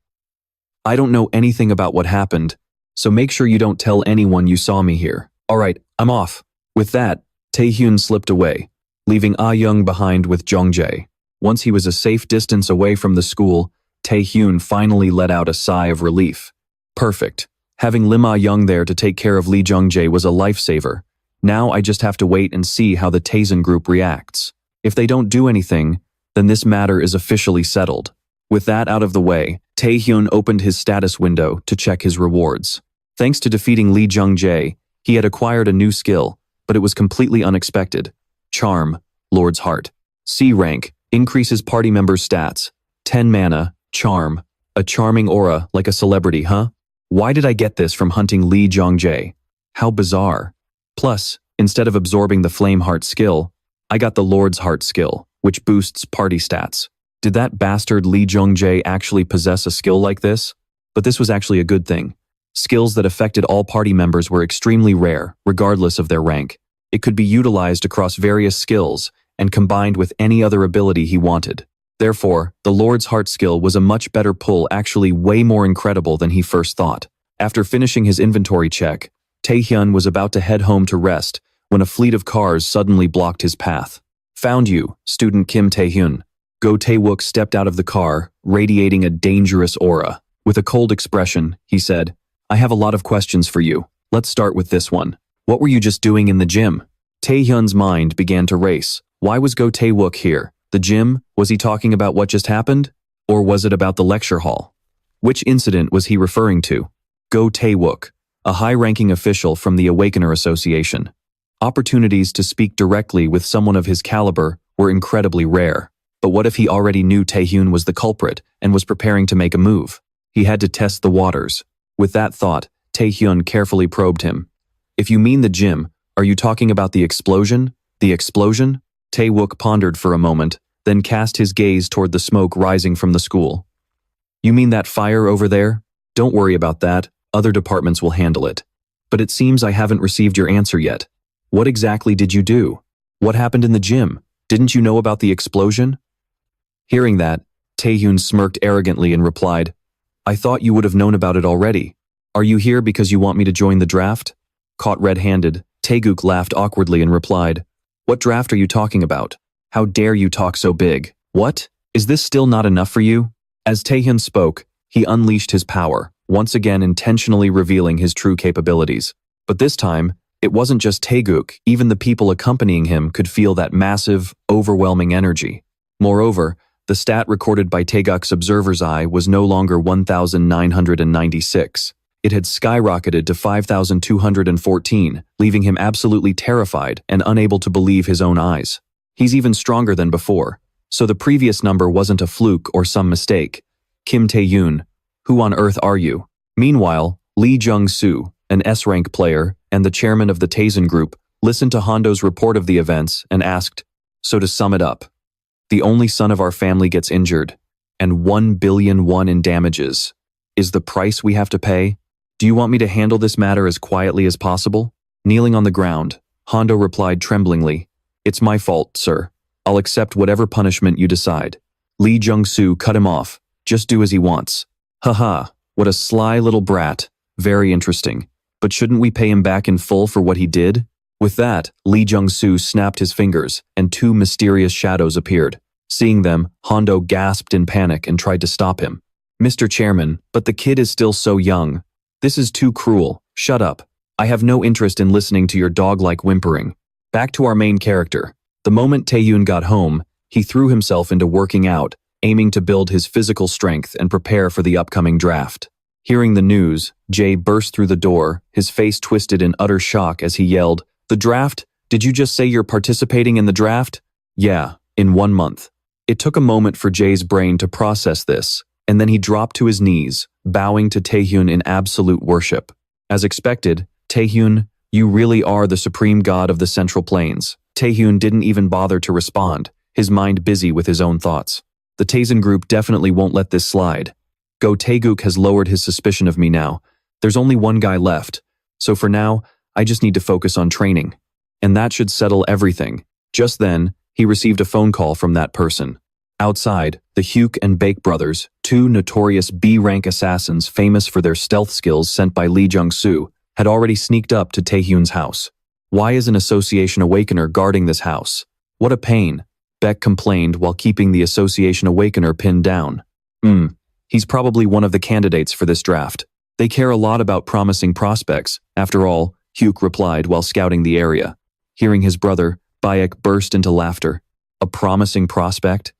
I don't know anything about what happened, so make sure you don't tell anyone you saw me here. Alright, I'm off. With that, Tae-hyun slipped away, leaving Ah-young behind with Jung-jae. Once he was a safe distance away from the school, Tae-hyun finally let out a sigh of relief. Perfect. Having Lim Ah-young there to take care of Lee Jung-jae was a lifesaver. Now I just have to wait and see how the Tae-hyun group reacts. If they don't do anything, then this matter is officially settled. With that out of the way, Tae-hyun opened his status window to check his rewards. Thanks to defeating Lee Jung-jae, he had acquired a new skill, but it was completely unexpected. Charm, Lord's Heart. C rank, increases party members' stats. 10 mana, charm. A charming aura like a celebrity, huh? Why did I get this from hunting Lee Jung-jae? How bizarre. Plus, instead of absorbing the Flame Heart skill, I got the Lord's Heart skill, which boosts party stats. Did that bastard Lee Jung-jae actually possess a skill like this? But this was actually a good thing. Skills that affected all party members were extremely rare, regardless of their rank. It could be utilized across various skills and combined with any other ability he wanted. Therefore, the Lord's Heart skill was a much better pull, actually way more incredible than he first thought. After finishing his inventory check, Tae-hyun was about to head home to rest when a fleet of cars suddenly blocked his path. Found you, student Kim Tae-hyun. Go Tae-wook stepped out of the car, radiating a dangerous aura. With a cold expression, he said, I have a lot of questions for you. Let's start with this one. What were you just doing in the gym? Tae-hyun's mind began to race. Why was Go Tae-wook here? The gym? Was he talking about what just happened? Or was it about the lecture hall? Which incident was he referring to? Go Tae-wook, a high-ranking official from the Awakener Association. Opportunities to speak directly with someone of his caliber were incredibly rare. But what if he already knew Tae-hyun was the culprit and was preparing to make a move? He had to test the waters. With that thought, Tae-hyun carefully probed him. If you mean the gym, are you talking about the explosion? The explosion? Tae-wook pondered for a moment, then cast his gaze toward the smoke rising from the school. You mean that fire over there? Don't worry about that. Other departments will handle it. But it seems I haven't received your answer yet. What exactly did you do? What happened in the gym? Didn't you know about the explosion? Hearing that, Tae-hyun smirked arrogantly and replied, I thought you would have known about it already. Are you here because you want me to join the draft? Caught red-handed, Tae-gook laughed awkwardly and replied, What draft are you talking about? How dare you talk so big? What? Is this still not enough for you? As Tae-hyun spoke, he unleashed his power, once again intentionally revealing his true capabilities. But this time, it wasn't just Tae-gook, even the people accompanying him could feel that massive, overwhelming energy. Moreover, the stat recorded by Tae-gook's observer's eye was no longer 1,996. It had skyrocketed to 5,214, leaving him absolutely terrified and unable to believe his own eyes. He's even stronger than before, so the previous number wasn't a fluke or some mistake. Kim Tae-hyun, who on earth are you? Meanwhile, Lee Jung-soo, an S-rank player and the chairman of the Tae-hyun group, listened to Hondo's report of the events and asked, So to sum it up, the only son of our family gets injured, and 1 billion won in damages. Is the price we have to pay? Do you want me to handle this matter as quietly as possible? Kneeling on the ground, Hondo replied tremblingly, It's my fault, sir. I'll accept whatever punishment you decide. Lee Jung-soo cut him off. Just do as he wants. Haha, what a sly little brat. Very interesting. But shouldn't we pay him back in full for what he did? With that, Lee Jung-soo snapped his fingers, and 2 mysterious shadows appeared. Seeing them, Hondo gasped in panic and tried to stop him. Mr. Chairman, but the kid is still so young. This is too cruel. Shut up. I have no interest in listening to your dog-like whimpering. Back to our main character. The moment Tae-hyun got home, he threw himself into working out, aiming to build his physical strength and prepare for the upcoming draft. Hearing the news, Jae burst through the door, his face twisted in utter shock as he yelled, The draft? Did you just say you're participating in the draft? Yeah, in 1 month. It took a moment for Jae's brain to process this, and then he dropped to his knees, bowing to Tae-hyun in absolute worship. As expected, Tae-hyun, you really are the supreme god of the Central Plains. Tae-hyun didn't even bother to respond, his mind busy with his own thoughts. The Tae-hyun group definitely won't let this slide. Go Tae-gook has lowered his suspicion of me now. There's only one guy left, so for now, I just need to focus on training. And that should settle everything. Just then, he received a phone call from that person. Outside, the Hyuk and Baek brothers, 2 notorious B-rank assassins famous for their stealth skills sent by Lee Jung-soo, had already sneaked up to Tae-hyun's house. Why is an Association Awakener guarding this house? What a pain, Baek complained while keeping the Association Awakener pinned down. He's probably one of the candidates for this draft. They care a lot about promising prospects. After all, Hyuk replied while scouting the area. Hearing his brother, Bayek burst into laughter. A promising prospect?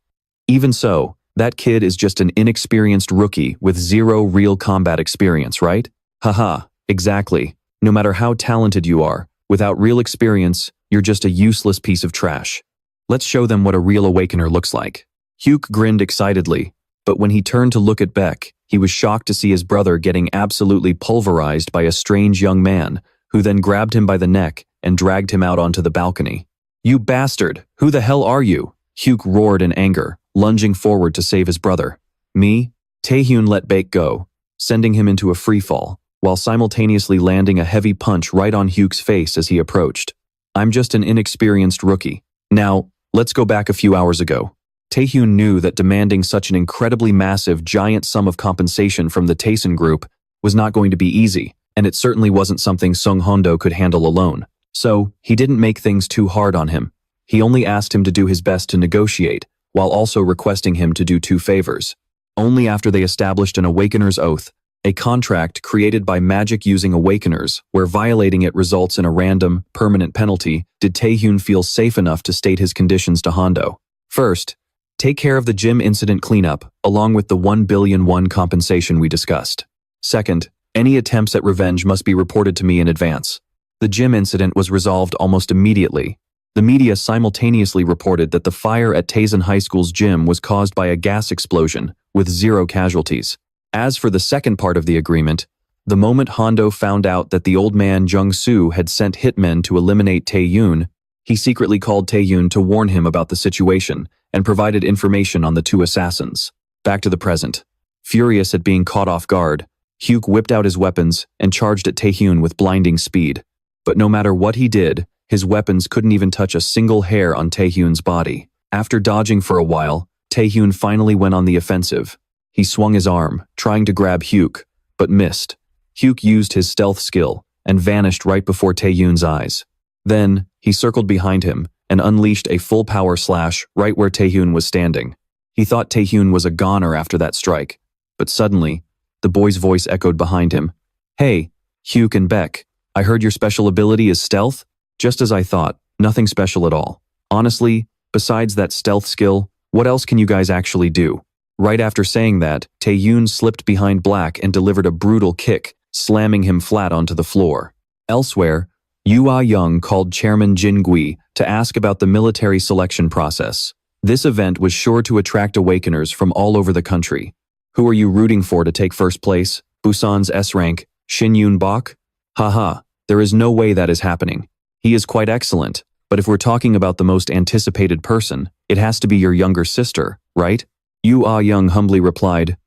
Even so, that kid is just an inexperienced rookie with zero real combat experience, right? Haha, exactly. No matter how talented you are, without real experience, you're just a useless piece of trash. Let's show them what a real Awakener looks like. Hyuk grinned excitedly, but when he turned to look at Beck, he was shocked to see his brother getting absolutely pulverized by a strange young man, who then grabbed him by the neck and dragged him out onto the balcony. "You bastard! Who the hell are you?" Hyuk roared in anger, lunging forward to save his brother. "Me?" Tae-hyun let Baek go, sending him into a freefall, while simultaneously landing a heavy punch right on Hyuk's face as he approached. "I'm just an inexperienced rookie. Now, let's go back a few hours ago." Tae-hyun knew that demanding such an incredibly massive, giant sum of compensation from the Taesun group was not going to be easy, and it certainly wasn't something Sung Hondo could handle alone. So, he didn't make things too hard on him. He only asked him to do his best to negotiate, while also requesting him to do 2 favors. Only after they established an Awakener's Oath, a contract created by magic using Awakeners, where violating it results in a random, permanent penalty, did Tae-hyun feel safe enough to state his conditions to Hondo. First, take care of the gym incident cleanup, along with the 1 billion won compensation we discussed. Second, any attempts at revenge must be reported to me in advance. The gym incident was resolved almost immediately. The media simultaneously reported that the fire at Taesun High School's gym was caused by a gas explosion, with 0 casualties. As for the second part of the agreement, the moment Hondo found out that the old man Jung-soo had sent hitmen to eliminate Tae-hyun, he secretly called Tae-hyun to warn him about the situation and provided information on the 2 assassins. Back to the present. Furious at being caught off guard, Hyuk whipped out his weapons and charged at Tae-hyun with blinding speed. But no matter what he did, his weapons couldn't even touch a single hair on Tae-hyun's body. After dodging for a while, Tae-hyun finally went on the offensive. He swung his arm, trying to grab Hyuk, but missed. Hyuk used his stealth skill and vanished right before Tae-hyun's eyes. Then, he circled behind him and unleashed a full power slash right where Tae-hyun was standing. He thought Tae-hyun was a goner after that strike, but suddenly, the boy's voice echoed behind him. "Hey, Hyuk and Beck, I heard your special ability is stealth?" Just as I thought, nothing special at all. Honestly, besides that stealth skill, what else can you guys actually do? Right after saying that, Tae-hyun slipped behind Black and delivered a brutal kick, slamming him flat onto the floor. Elsewhere, Yoo Ah-young called Chairman Jin Gui to ask about the military selection process. This event was sure to attract Awakeners from all over the country. Who are you rooting for to take first place? Busan's S-rank, Shin Yoon-bok? Haha, there is no way that is happening. He is quite excellent, but if we're talking about the most anticipated person, it has to be your younger sister, right? Yoo Ah-young humbly replied,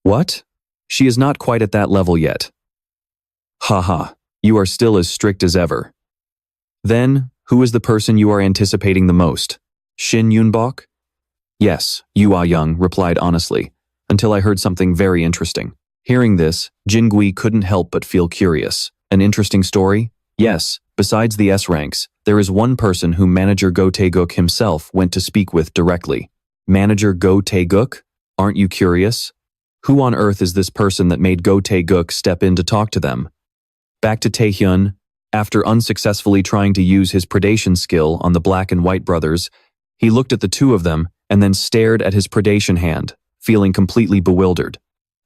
"What? She is not quite at that level yet." "Haha, you are still as strict as ever." "Then, who is the person you are anticipating the most? Shin Yoon-bok?" "Yes," Yoo Ah-young replied honestly, until I heard something very interesting. Hearing this, Jin Gui couldn't help but feel curious. An interesting story? Yes, besides the S-ranks, there is one person whom Manager Go Tae-guk himself went to speak with directly. Manager Go Tae-guk? Aren't you curious? Who on earth is this person that made Go Tae-guk step in to talk to them? Back to Tae-hyun. After unsuccessfully trying to use his predation skill on the Black and White brothers, he looked at the 2 of them and then stared at his predation hand, feeling completely bewildered.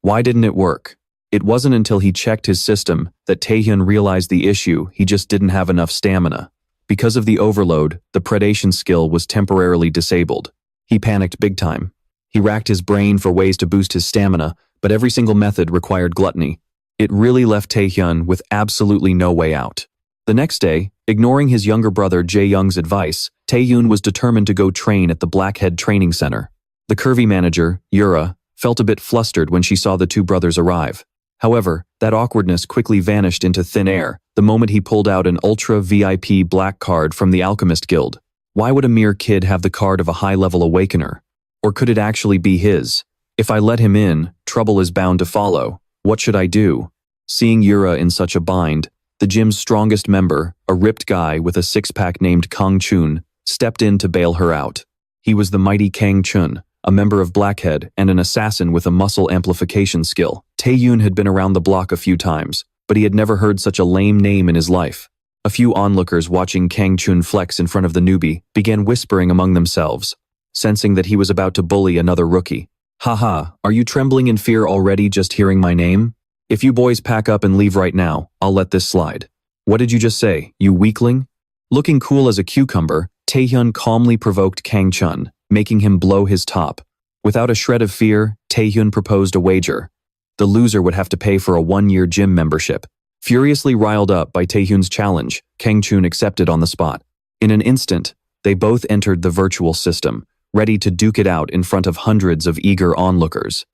Why didn't it work? It wasn't until he checked his system that Tae-hyun realized the issue. He just didn't have enough stamina. Because of the overload, the predation skill was temporarily disabled. He panicked big time. He racked his brain for ways to boost his stamina, but every single method required gluttony. It really left Tae-hyun with absolutely no way out. The next day, ignoring his younger brother Jae-young's advice, Tae-hyun was determined to go train at the Blackhead Training Center. The curvy manager, Yura, felt a bit flustered when she saw the 2 brothers arrive. However, that awkwardness quickly vanished into thin air the moment he pulled out an ultra VIP black card from the Alchemist Guild. Why would a mere kid have the card of a high-level Awakener? Or could it actually be his? If I let him in, trouble is bound to follow. What should I do? Seeing Yura in such a bind, the gym's strongest member, a ripped guy with a 6-pack named Kang Chun, stepped in to bail her out. He was the mighty Kang Chun, a member of Blackhead and an assassin with a muscle amplification skill. Tae-hyun had been around the block a few times, but he had never heard such a lame name in his life. A few onlookers watching Kang Chun flex in front of the newbie began whispering among themselves, sensing that he was about to bully another rookie. Haha, are you trembling in fear already just hearing my name? If you boys pack up and leave right now, I'll let this slide. What did you just say, you weakling? Looking cool as a cucumber, Tae-hyun calmly provoked Kang Chun, making him blow his top. Without a shred of fear, Tae-hyun proposed a wager. The loser would have to pay for a 1-year gym membership. Furiously riled up by Tae-hyun's challenge, Kang Chun accepted on the spot. In an instant, they both entered the virtual system, ready to duke it out in front of hundreds of eager onlookers.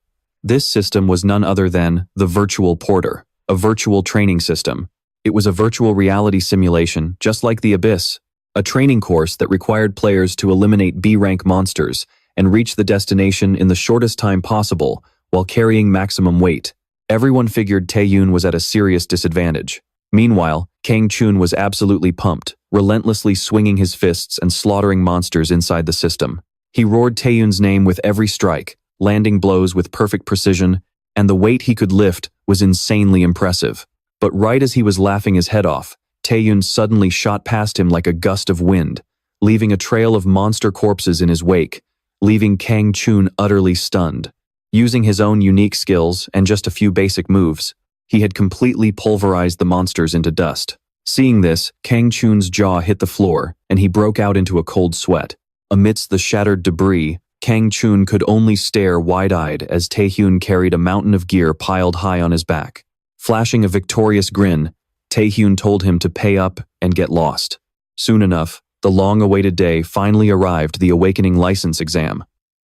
This system was none other than the Virtual Porter, a virtual training system. It was a virtual reality simulation, just like the Abyss, a training course that required players to eliminate B-rank monsters and reach the destination in the shortest time possible while carrying maximum weight. Everyone figured Tae-hyun was at a serious disadvantage. Meanwhile, Kang Chun was absolutely pumped, relentlessly swinging his fists and slaughtering monsters inside the system. He roared Tae-hyun's name with every strike, landing blows with perfect precision, and the weight he could lift was insanely impressive. But right as he was laughing his head off, Tae-hyun suddenly shot past him like a gust of wind, leaving a trail of monster corpses in his wake, leaving Kang Chun utterly stunned. Using his own unique skills and just a few basic moves, he had completely pulverized the monsters into dust. Seeing this, Kang Chun's jaw hit the floor, and he broke out into a cold sweat. Amidst the shattered debris, Kang Chun could only stare wide-eyed as Tae-hyun carried a mountain of gear piled high on his back. Flashing a victorious grin, Tae-hyun told him to pay up and get lost. Soon enough, the long-awaited day finally arrived, the Awakening license exam.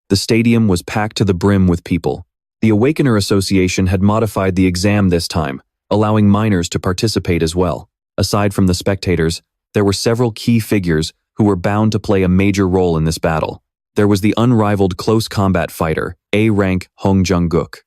The stadium was packed to the brim with people. The Awakener Association had modified the exam this time, allowing minors to participate as well. Aside from the spectators, there were several key figures who were bound to play a major role in this battle. There was the unrivaled close combat fighter, A-rank Hong Jung-guk.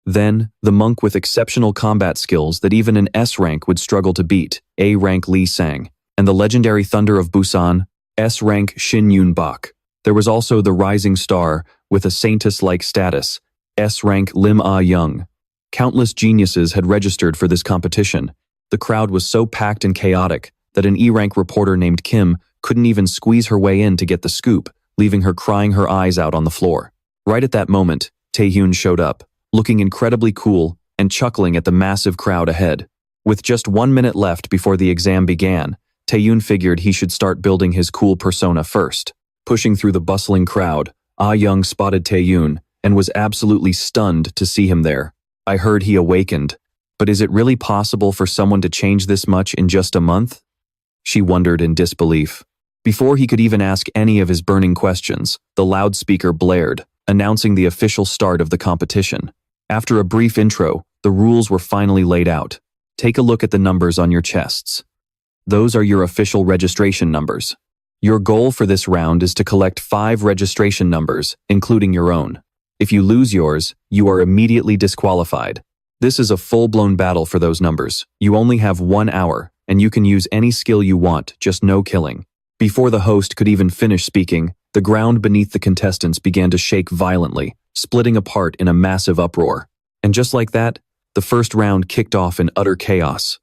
Then, the monk with exceptional combat skills that even an S-rank would struggle to beat, A-rank Lee Sang, and the legendary Thunder of Busan, S-rank Shin Yun-bak. There was also the rising star with a Saintess-like status, S-rank Lim Ah-young. Countless geniuses had registered for this competition. The crowd was so packed and chaotic that an E-rank reporter named Kim couldn't even squeeze her way in to get the scoop, leaving her crying her eyes out on the floor. Right at that moment, Tae-hyun showed up, looking incredibly cool and chuckling at the massive crowd ahead. With just 1 minute left before the exam began, Tae-hyun figured he should start building his cool persona first. Pushing through the bustling crowd, Ah-young spotted Tae-hyun and was absolutely stunned to see him there. I heard he awakened, but is it really possible for someone to change this much in just a month? She wondered in disbelief. Before he could even ask any of his burning questions, the loudspeaker blared, announcing the official start of the competition. After a brief intro, the rules were finally laid out. Take a look at the numbers on your chests. Those are your official registration numbers. Your goal for this round is to collect 5 registration numbers, including your own. If you lose yours, you are immediately disqualified. This is a full-blown battle for those numbers. You only have 1 hour, and you can use any skill you want, just no killing. Before the host could even finish speaking, the ground beneath the contestants began to shake violently, splitting apart in a massive uproar. And just like that, the first round kicked off in utter chaos.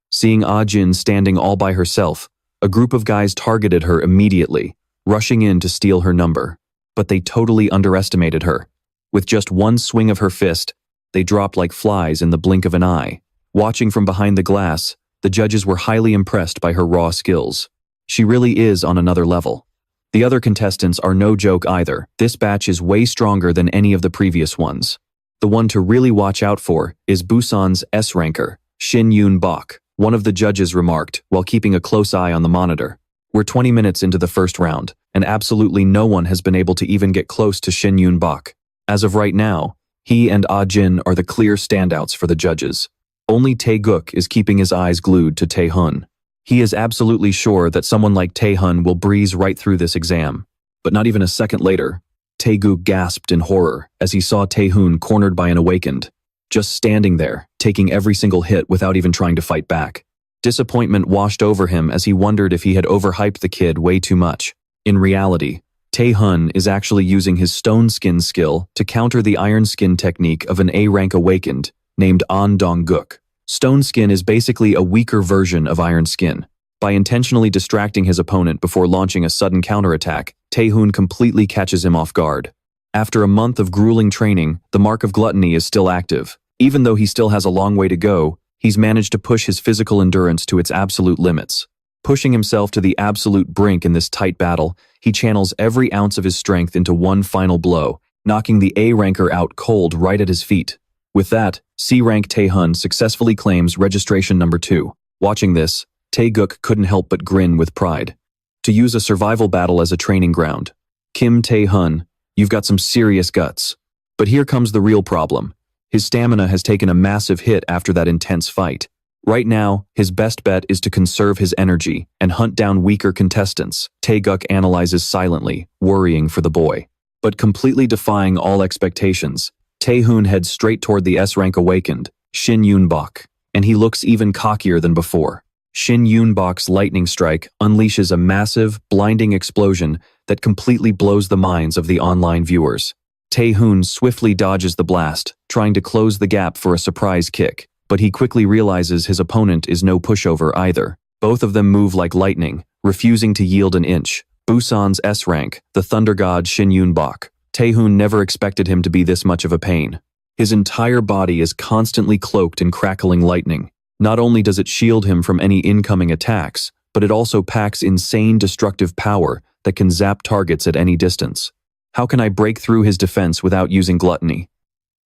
Seeing Ah-jin standing all by herself, a group of guys targeted her immediately, rushing in to steal her number. But they totally underestimated her. With just one swing of her fist, they dropped like flies in the blink of an eye. Watching from behind the glass, the judges were highly impressed by her raw skills. She really is on another level. The other contestants are no joke either. This batch is way stronger than any of the previous ones. The one to really watch out for is Busan's S-ranker, Shin Yun-bak, one of the judges remarked while keeping a close eye on the monitor. We're 20 minutes into the first round, and absolutely no one has been able to even get close to Shin Yun-bak. As of right now, he and Ah-jin are the clear standouts for the judges. Only Tae-guk is keeping his eyes glued to Tae-hyun. He is absolutely sure that someone like Tae-hyun will breeze right through this exam. But not even a second later, Tae-guk gasped in horror as he saw Tae-hyun cornered by an awakened, just standing there, taking every single hit without even trying to fight back. Disappointment washed over him as he wondered if he had overhyped the kid way too much. In reality, Tae-hyun is actually using his stone skin skill to counter the iron skin technique of an A-rank awakened named An Dong-guk. Stone Skin is basically a weaker version of Iron Skin. By intentionally distracting his opponent before launching a sudden counterattack, Tae-hyun completely catches him off guard. After a month of grueling training, the mark of gluttony is still active. Even though he still has a long way to go, he's managed to push his physical endurance to its absolute limits. Pushing himself to the absolute brink in this tight battle, he channels every ounce of his strength into one final blow, knocking the A-ranker out cold right at his feet. With that, C-rank Tae-hyun successfully claims registration number 2. Watching this, Tae-guk couldn't help but grin with pride. To use a survival battle as a training ground. Kim Tae-hyun, you've got some serious guts. But here comes the real problem. His stamina has taken a massive hit after that intense fight. Right now, his best bet is to conserve his energy and hunt down weaker contestants. Tae-guk analyzes silently, worrying for the boy. But completely defying all expectations, Tae-hyun heads straight toward the S-rank awakened, Shin Yoon-bok, and he looks even cockier than before. Shin Yoon-bok's lightning strike unleashes a massive, blinding explosion that completely blows the minds of the online viewers. Tae-hyun swiftly dodges the blast, trying to close the gap for a surprise kick, but he quickly realizes his opponent is no pushover either. Both of them move like lightning, refusing to yield an inch. Busan's S-rank, the thunder god Shin Yoon-bok. Tae-hyun never expected him to be this much of a pain. His entire body is constantly cloaked in crackling lightning. Not only does it shield him from any incoming attacks, but it also packs insane destructive power that can zap targets at any distance. How can I break through his defense without using gluttony?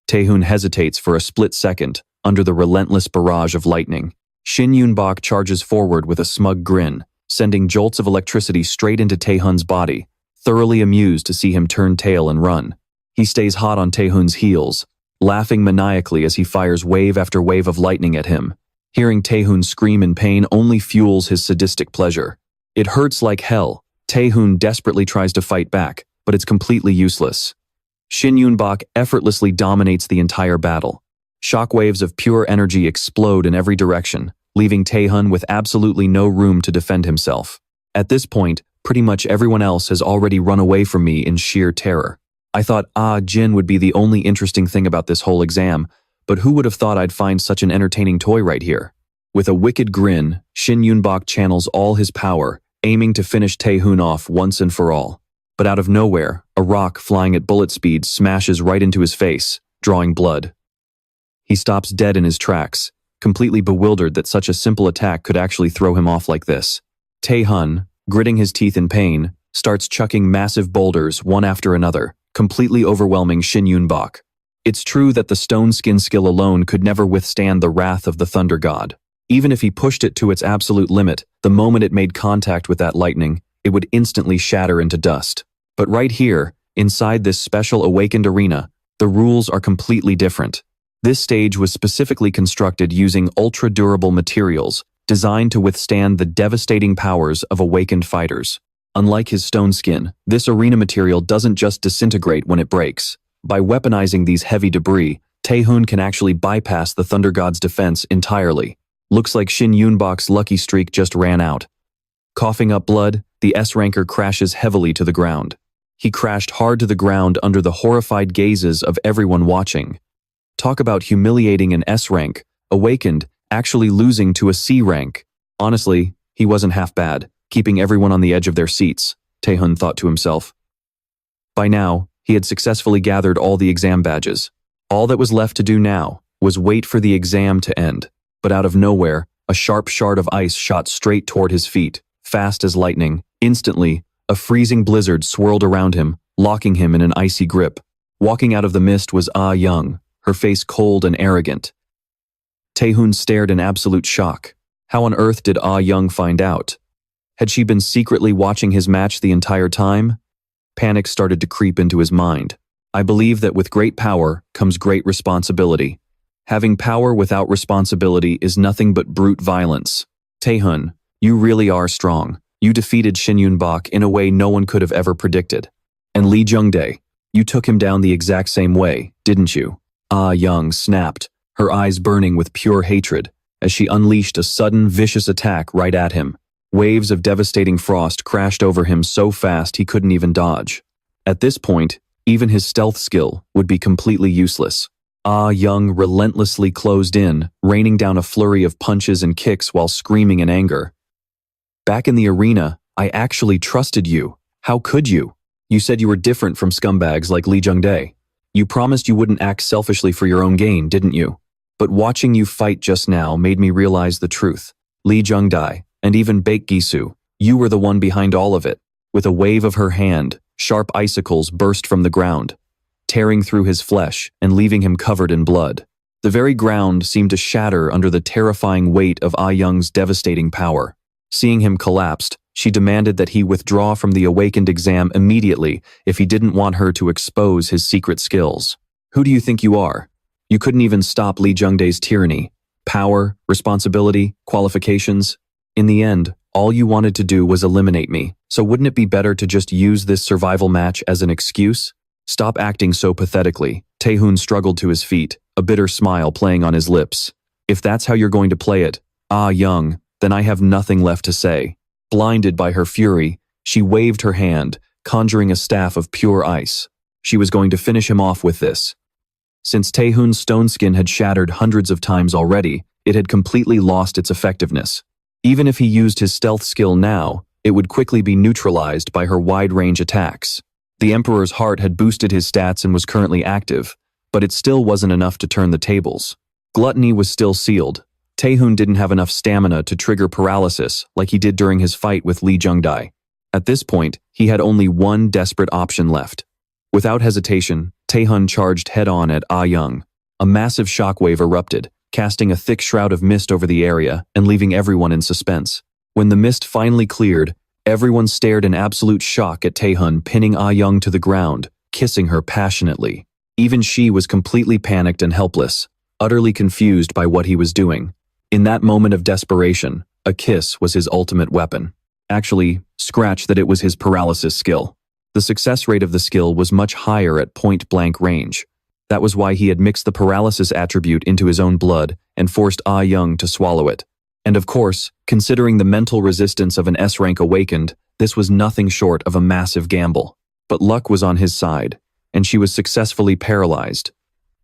Tae-hyun hesitates for a split second under the relentless barrage of lightning. Shin Yoon-bok charges forward with a smug grin, sending jolts of electricity straight into Tae-hyun's body, thoroughly amused to see him turn tail and run. He stays hot on Tae-hyun's heels, laughing maniacally as he fires wave after wave of lightning at him. Hearing Tae-hyun scream in pain only fuels his sadistic pleasure. It hurts like hell. Tae-hyun desperately tries to fight back, but it's completely useless. Shin Yoon-bok effortlessly dominates the entire battle. Shockwaves of pure energy explode in every direction, leaving Tae-hyun with absolutely no room to defend himself. At this point, pretty much everyone else has already run away from me in sheer terror. I thought Jin would be the only interesting thing about this whole exam, but who would have thought I'd find such an entertaining toy right here? With a wicked grin, Shin Yoon-bok channels all his power, aiming to finish Tae-hyun off once and for all. But out of nowhere, a rock flying at bullet speed smashes right into his face, drawing blood. He stops dead in his tracks, completely bewildered that such a simple attack could actually throw him off like this. Tae-hyun, gritting his teeth in pain, starts chucking massive boulders one after another, completely overwhelming Shin Yoon-bok. It's true that the stone skin skill alone could never withstand the wrath of the thunder god. Even if he pushed it to its absolute limit, the moment it made contact with that lightning, it would instantly shatter into dust. But right here, inside this special awakened arena, the rules are completely different. This stage was specifically constructed using ultra-durable materials, designed to withstand the devastating powers of awakened fighters. Unlike his stone skin, this arena material doesn't just disintegrate when it breaks. By weaponizing these heavy debris, Tae-hyun can actually bypass the thunder god's defense entirely. Looks like Shin Yoon-bok's lucky streak just ran out. Coughing up blood, the S-ranker crashes heavily to the ground. He crashed hard to the ground under the horrified gazes of everyone watching. Talk about humiliating an S-rank, awakened, actually losing to a C-rank. Honestly, he wasn't half bad, keeping everyone on the edge of their seats, Tae-hyun thought to himself. By now, he had successfully gathered all the exam badges. All that was left to do now was wait for the exam to end. But out of nowhere, a sharp shard of ice shot straight toward his feet, fast as lightning. Instantly, a freezing blizzard swirled around him, locking him in an icy grip. Walking out of the mist was Young, her face cold and arrogant. Tae-hyun stared in absolute shock. How on earth did Young find out? Had she been secretly watching his match the entire time? Panic started to creep into his mind. I believe that with great power comes great responsibility. Having power without responsibility is nothing but brute violence. Tae-hyun, you really are strong. You defeated Shin Yoon-bok in a way no one could have ever predicted. And Lee Jung-dae, you took him down the exact same way, didn't you? Young snapped, her eyes burning with pure hatred, as she unleashed a sudden, vicious attack right at him. Waves of devastating frost crashed over him so fast he couldn't even dodge. At this point, even his stealth skill would be completely useless. Ah Young relentlessly closed in, raining down a flurry of punches and kicks while screaming in anger. Back in the arena, I actually trusted you. How could you? You said you were different from scumbags like Lee Jung-dae. You promised you wouldn't act selfishly for your own gain, didn't you? But watching you fight just now made me realize the truth. Lee Jung-dae, and even Baek Gi-soo, you were the one behind all of it. With a wave of her hand, sharp icicles burst from the ground, tearing through his flesh and leaving him covered in blood. The very ground seemed to shatter under the terrifying weight of Ah Young's devastating power. Seeing him collapsed, she demanded that he withdraw from the Awakened exam immediately if he didn't want her to expose his secret skills. Who do you think you are? You couldn't even stop Lee Jung-dae's tyranny. Power, responsibility, qualifications. In the end, all you wanted to do was eliminate me, so wouldn't it be better to just use this survival match as an excuse? Stop acting so pathetically. Tae-hyun struggled to his feet, a bitter smile playing on his lips. If that's how you're going to play it, Ah Young, then I have nothing left to say. Blinded by her fury, she waved her hand, conjuring a staff of pure ice. She was going to finish him off with this. Since Tae-hyun's stone skin had shattered hundreds of times already, it had completely lost its effectiveness. Even if he used his stealth skill now, it would quickly be neutralized by her wide-range attacks. The Emperor's heart had boosted his stats and was currently active, but it still wasn't enough to turn the tables. Gluttony was still sealed. Tae-hyun didn't have enough stamina to trigger paralysis like he did during his fight with Lee Jung-dae. At this point, he had only one desperate option left. Without hesitation, Tae-hyun charged head-on at Ah Young. A massive shockwave erupted, casting a thick shroud of mist over the area and leaving everyone in suspense. When the mist finally cleared, everyone stared in absolute shock at Tae-hyun pinning Ah Young to the ground, kissing her passionately. Even she was completely panicked and helpless, utterly confused by what he was doing. In that moment of desperation, a kiss was his ultimate weapon. Actually, scratch that it was his paralysis skill. The success rate of the skill was much higher at point-blank range. That was why he had mixed the paralysis attribute into his own blood and forced Ah Young to swallow it. And of course, considering the mental resistance of an S-rank Awakened, this was nothing short of a massive gamble. But luck was on his side, and she was successfully paralyzed.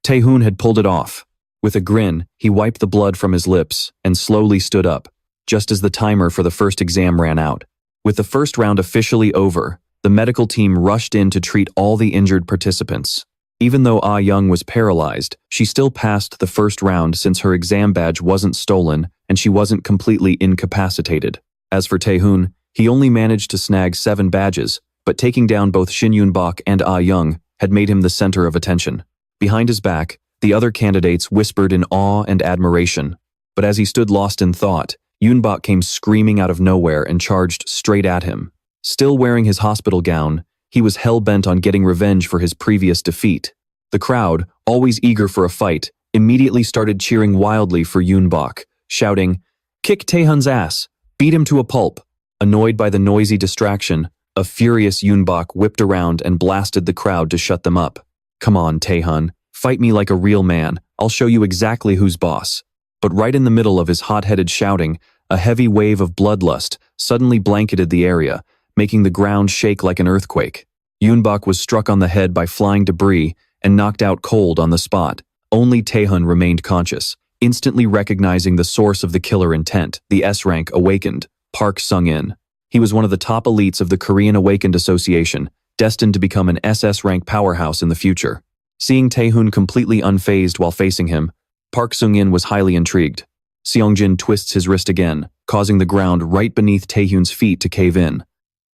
Tae-hyun had pulled it off. With a grin, he wiped the blood from his lips and slowly stood up, just as the timer for the first exam ran out. With the first round officially over, the medical team rushed in to treat all the injured participants. Even though Ah Young was paralyzed, she still passed the first round since her exam badge wasn't stolen and she wasn't completely incapacitated. As for Tae-hyun, he only managed to snag 7 badges, but taking down both Shin Yoon-bak and Ah Young had made him the center of attention. Behind his back, the other candidates whispered in awe and admiration. But as he stood lost in thought, Yoon-bak came screaming out of nowhere and charged straight at him. Still wearing his hospital gown, he was hell-bent on getting revenge for his previous defeat. The crowd, always eager for a fight, immediately started cheering wildly for Yoon-bak, shouting, "Kick Tae-hyun's ass! Beat him to a pulp!" Annoyed by the noisy distraction, a furious Yoon-bak whipped around and blasted the crowd to shut them up. "Come on, Tae-hyun. Fight me like a real man. I'll show you exactly who's boss." But right in the middle of his hot-headed shouting, a heavy wave of bloodlust suddenly blanketed the area, making the ground shake like an earthquake. Yoon-bak was struck on the head by flying debris and knocked out cold on the spot. Only Tae-hyun remained conscious, instantly recognizing the source of the killer intent, the S-rank Awakened, Park Sung-in. He was one of the top elites of the Korean Awakened Association, destined to become an SS-rank powerhouse in the future. Seeing Tae-hyun completely unfazed while facing him, Park Sung-in was highly intrigued. Seongjin twists his wrist again, causing the ground right beneath Tae-hyun's feet to cave in.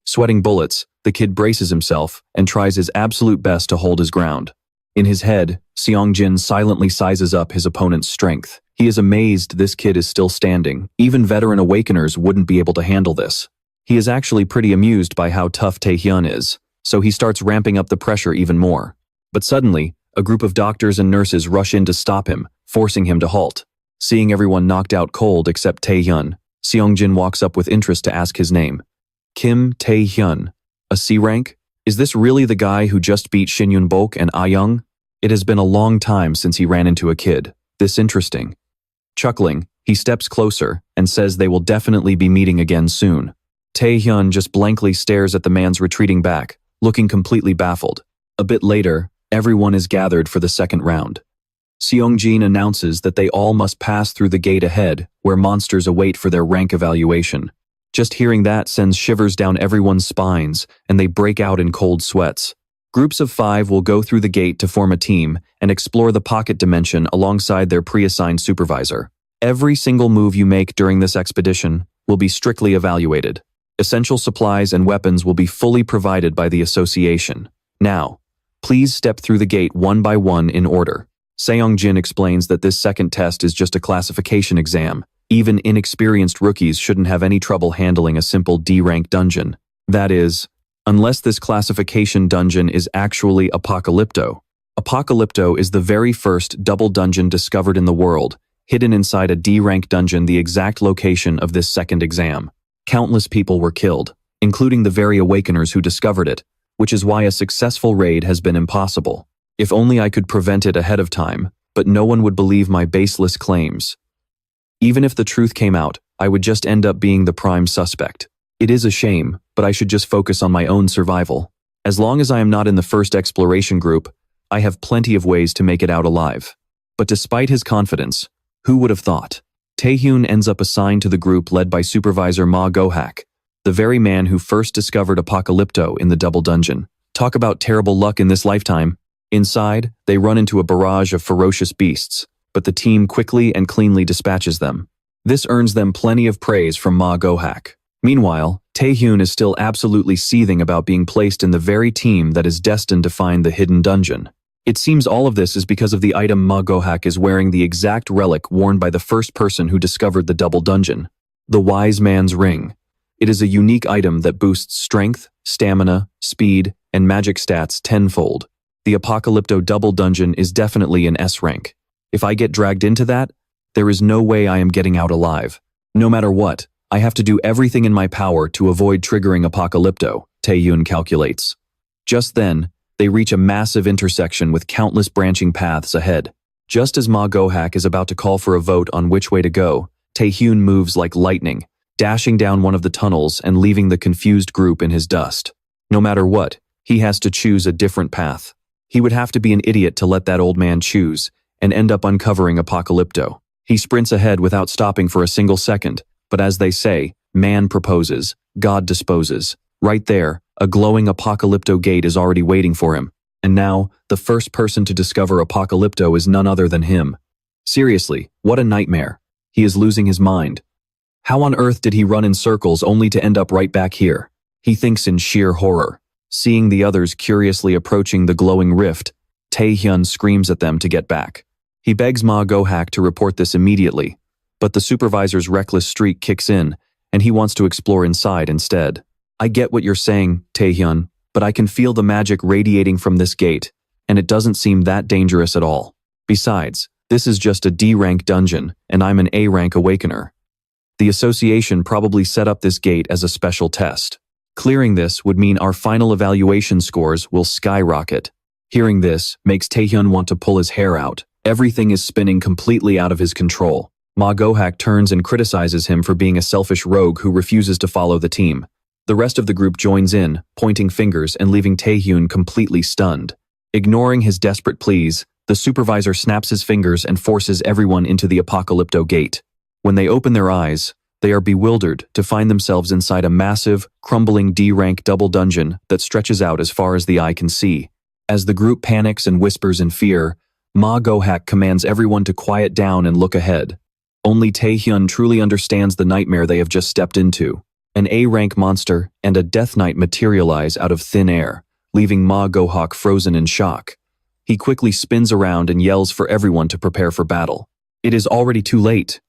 Sweating bullets, the kid braces himself and tries his absolute best to hold his ground. In his head, Seongjin silently sizes up his opponent's strength. He is amazed this kid is still standing. Even veteran Awakeners wouldn't be able to handle this. He is actually pretty amused by how tough Tae-hyun is, so he starts ramping up the pressure even more. But suddenly, a group of doctors and nurses rush in to stop him, forcing him to halt. Seeing everyone knocked out cold except Tae-hyun, Seongjin walks up with interest to ask his name. Kim Tae-hyun, a C-rank? Is this really the guy who just beat Shin Yoon-bok and Ah Young? It has been a long time since he ran into a kid this interesting. Chuckling, he steps closer and says they will definitely be meeting again soon. Tae-hyun just blankly stares at the man's retreating back, looking completely baffled. A bit later, everyone is gathered for the second round. Seongjin announces that they all must pass through the gate ahead, where monsters await for their rank evaluation. Just hearing that sends shivers down everyone's spines, and they break out in cold sweats. Groups of 5 will go through the gate to form a team and explore the pocket dimension alongside their pre-assigned supervisor. Every single move you make during this expedition will be strictly evaluated. Essential supplies and weapons will be fully provided by the association. Now, please step through the gate one by one in order. Seongjin explains that this second test is just a classification exam. Even inexperienced rookies shouldn't have any trouble handling a simple D-rank dungeon. That is, unless this classification dungeon is actually Apocalypto. Apocalypto is the very first double dungeon discovered in the world, hidden inside a D-rank dungeon, the exact location of this second exam. Countless people were killed, including the very Awakeners who discovered it, which is why a successful raid has been impossible. If only I could prevent it ahead of time, but no one would believe my baseless claims. Even if the truth came out, I would just end up being the prime suspect. It is a shame, but I should just focus on my own survival. As long as I am not in the first exploration group, I have plenty of ways to make it out alive. But despite his confidence, who would have thought? Tae-hyun ends up assigned to the group led by Supervisor Ma Go-hak, the very man who first discovered Apocalypto in the double dungeon. Talk about terrible luck in this lifetime. Inside, they run into a barrage of ferocious beasts, but the team quickly and cleanly dispatches them. This earns them plenty of praise from Ma Go-hak. Meanwhile, Tae-hyun is still absolutely seething about being placed in the very team that is destined to find the hidden dungeon. It seems all of this is because of the item Ma Go-hak is wearing, the exact relic worn by the first person who discovered the double dungeon, the Wise Man's Ring. It is a unique item that boosts strength, stamina, speed, and magic stats tenfold. The Apocalypto double dungeon is definitely an S rank. If I get dragged into that, there is no way I am getting out alive. No matter what, I have to do everything in my power to avoid triggering Apocalypto, Tae-hyun calculates. Just then, they reach a massive intersection with countless branching paths ahead. Just as Ma Go-hak is about to call for a vote on which way to go, Tae-hyun moves like lightning, dashing down one of the tunnels and leaving the confused group in his dust. No matter what, he has to choose a different path. He would have to be an idiot to let that old man choose and end up uncovering Apocalypto. He sprints ahead without stopping for a single second, but as they say, man proposes, God disposes. Right there, a glowing Apocalypto gate is already waiting for him. And now, the first person to discover Apocalypto is none other than him. Seriously, what a nightmare. He is losing his mind. How on earth did he run in circles only to end up right back here? He thinks in sheer horror. Seeing the others curiously approaching the glowing rift, Tae-hyun screams at them to get back. He begs Ma Go-hak to report this immediately, but the supervisor's reckless streak kicks in, and he wants to explore inside instead. I get what you're saying, Tae-hyun, but I can feel the magic radiating from this gate, and it doesn't seem that dangerous at all. Besides, this is just a D-rank dungeon, and I'm an A-rank Awakener. The association probably set up this gate as a special test. Clearing this would mean our final evaluation scores will skyrocket. Hearing this makes Tae-hyun want to pull his hair out. Everything is spinning completely out of his control. Ma Go-hak turns and criticizes him for being a selfish rogue who refuses to follow the team. The rest of the group joins in, pointing fingers and leaving Tae-hyun completely stunned. Ignoring his desperate pleas, the supervisor snaps his fingers and forces everyone into the Apocalypto gate. When they open their eyes, they are bewildered to find themselves inside a massive, crumbling D-rank double dungeon that stretches out as far as the eye can see. As the group panics and whispers in fear, Ma Go-hak commands everyone to quiet down and look ahead. Only Tae-hyun truly understands the nightmare they have just stepped into. An A-rank monster and a Death Knight materialize out of thin air, leaving Ma Go-hak frozen in shock. He quickly spins around and yells for everyone to prepare for battle. It is already too late.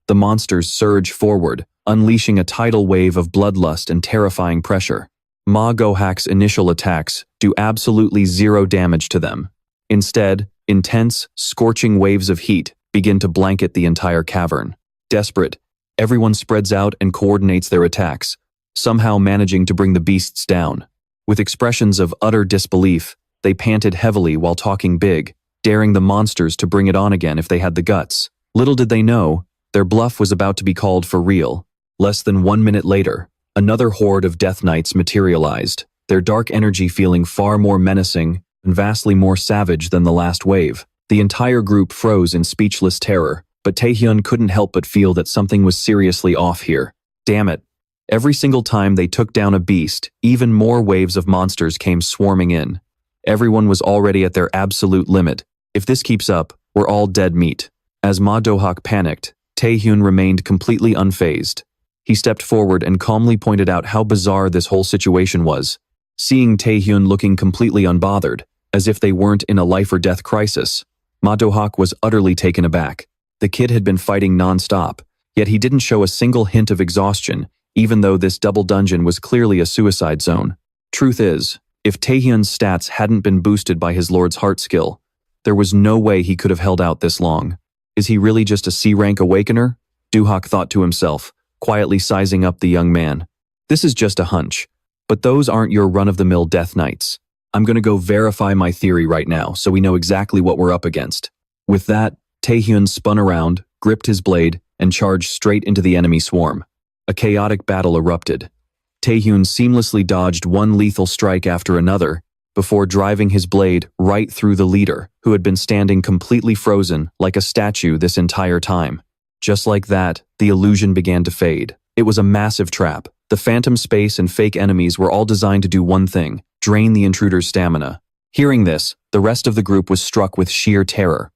The monsters surge forward, unleashing a tidal wave of bloodlust and terrifying pressure. Ma Go-hak's initial attacks do absolutely zero damage to them. Instead, intense, scorching waves of heat begin to blanket the entire cavern. Desperate, everyone spreads out and coordinates their attacks, somehow managing to bring the beasts down. With expressions of utter disbelief, they panted heavily while talking big, daring the monsters to bring it on again if they had the guts. Little did they know, their bluff was about to be called for real. Less than 1 minute later, another horde of Death Knights materialized, their dark energy feeling far more menacing and vastly more savage than the last wave. The entire group froze in speechless terror, but Tae-hyun couldn't help but feel that something was seriously off here. Damn it. Every single time they took down a beast, even more waves of monsters came swarming in. Everyone was already at their absolute limit. If this keeps up, we're all dead meat. As Ma Do-hak panicked, Tae-hyun remained completely unfazed. He stepped forward and calmly pointed out how bizarre this whole situation was. Seeing Tae-hyun looking completely unbothered, as if they weren't in a life-or-death crisis, Ma Do-hak was utterly taken aback. The kid had been fighting non-stop, yet he didn't show a single hint of exhaustion, even though this double dungeon was clearly a suicide zone. Truth is, if Tae-hyun's stats hadn't been boosted by his Lord's Heart skill, there was no way he could have held out this long. Is he really just a C-rank Awakener? Do-hak thought to himself, quietly sizing up the young man. This is just a hunch, but those aren't your run-of-the-mill Death Knights. I'm gonna go verify my theory right now so we know exactly what we're up against. With that, Tae-hyun spun around, gripped his blade, and charged straight into the enemy swarm. A chaotic battle erupted. Tae-hyun seamlessly dodged one lethal strike after another, before driving his blade right through the leader, who had been standing completely frozen like a statue this entire time. Just like that, the illusion began to fade. It was a massive trap. The phantom space and fake enemies were all designed to do one thing: drain the intruder's stamina. Hearing this, the rest of the group was struck with sheer terror.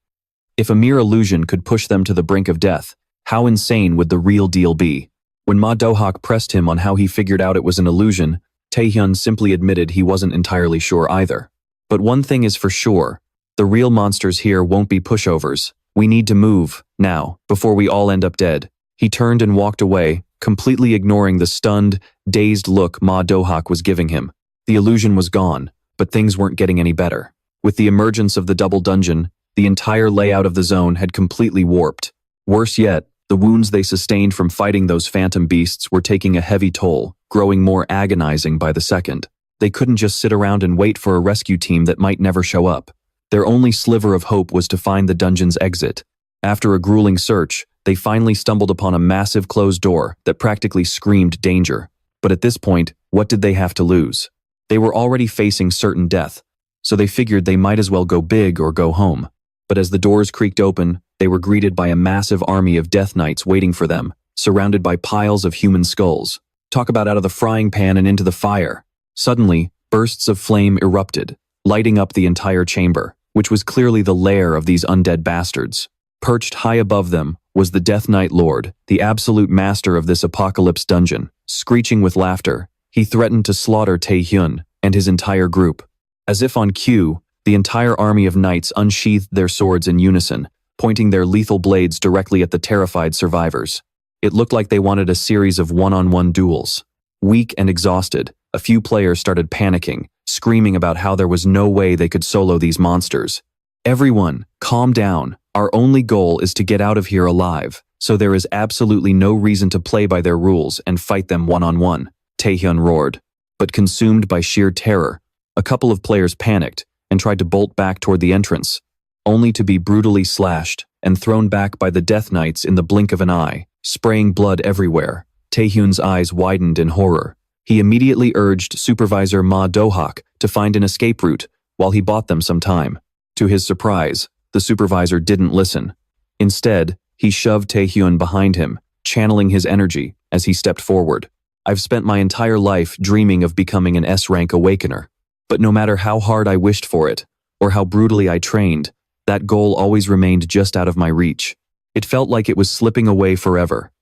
If a mere illusion could push them to the brink of death, how insane would the real deal be? When Ma Do-hak pressed him on how he figured out it was an illusion, Tae-hyun simply admitted he wasn't entirely sure either. But one thing is for sure, the real monsters here won't be pushovers. We need to move, now, before we all end up dead. He turned and walked away, completely ignoring the stunned, dazed look Ma Do-hak was giving him. The illusion was gone, but things weren't getting any better. With the emergence of the double dungeon, the entire layout of the zone had completely warped. Worse yet, the wounds they sustained from fighting those phantom beasts were taking a heavy toll, growing more agonizing by the second. They couldn't just sit around and wait for a rescue team that might never show up. Their only sliver of hope was to find the dungeon's exit. After a grueling search, they finally stumbled upon a massive closed door that practically screamed danger. But at this point, what did they have to lose? They were already facing certain death, so they figured they might as well go big or go home. But as the doors creaked open, they were greeted by a massive army of Death Knights waiting for them, surrounded by piles of human skulls. Talk about out of the frying pan and into the fire. Suddenly, bursts of flame erupted, lighting up the entire chamber, which was clearly the lair of these undead bastards. Perched high above them was the Death Knight Lord, the absolute master of this apocalypse dungeon. Screeching with laughter, he threatened to slaughter Tae-hyun and his entire group. As if on cue, the entire army of knights unsheathed their swords in unison, pointing their lethal blades directly at the terrified survivors. It looked like they wanted a series of one-on-one duels. Weak and exhausted, a few players started panicking, screaming about how there was no way they could solo these monsters. Everyone, calm down. Our only goal is to get out of here alive, so there is absolutely no reason to play by their rules and fight them one-on-one, Tae-hyun roared. But consumed by sheer terror, a couple of players panicked and tried to bolt back toward the entrance, only to be brutally slashed and thrown back by the Death Knights in the blink of an eye, spraying blood everywhere. Tae-hyun's eyes widened in horror. He immediately urged Supervisor Ma Do-hak to find an escape route while he bought them some time. To his surprise, the supervisor didn't listen. Instead, he shoved Tae-hyun behind him, channeling his energy as he stepped forward. I've spent my entire life dreaming of becoming an S-rank Awakener. But no matter how hard I wished for it, or how brutally I trained, that goal always remained just out of my reach. It felt like it was slipping away forever.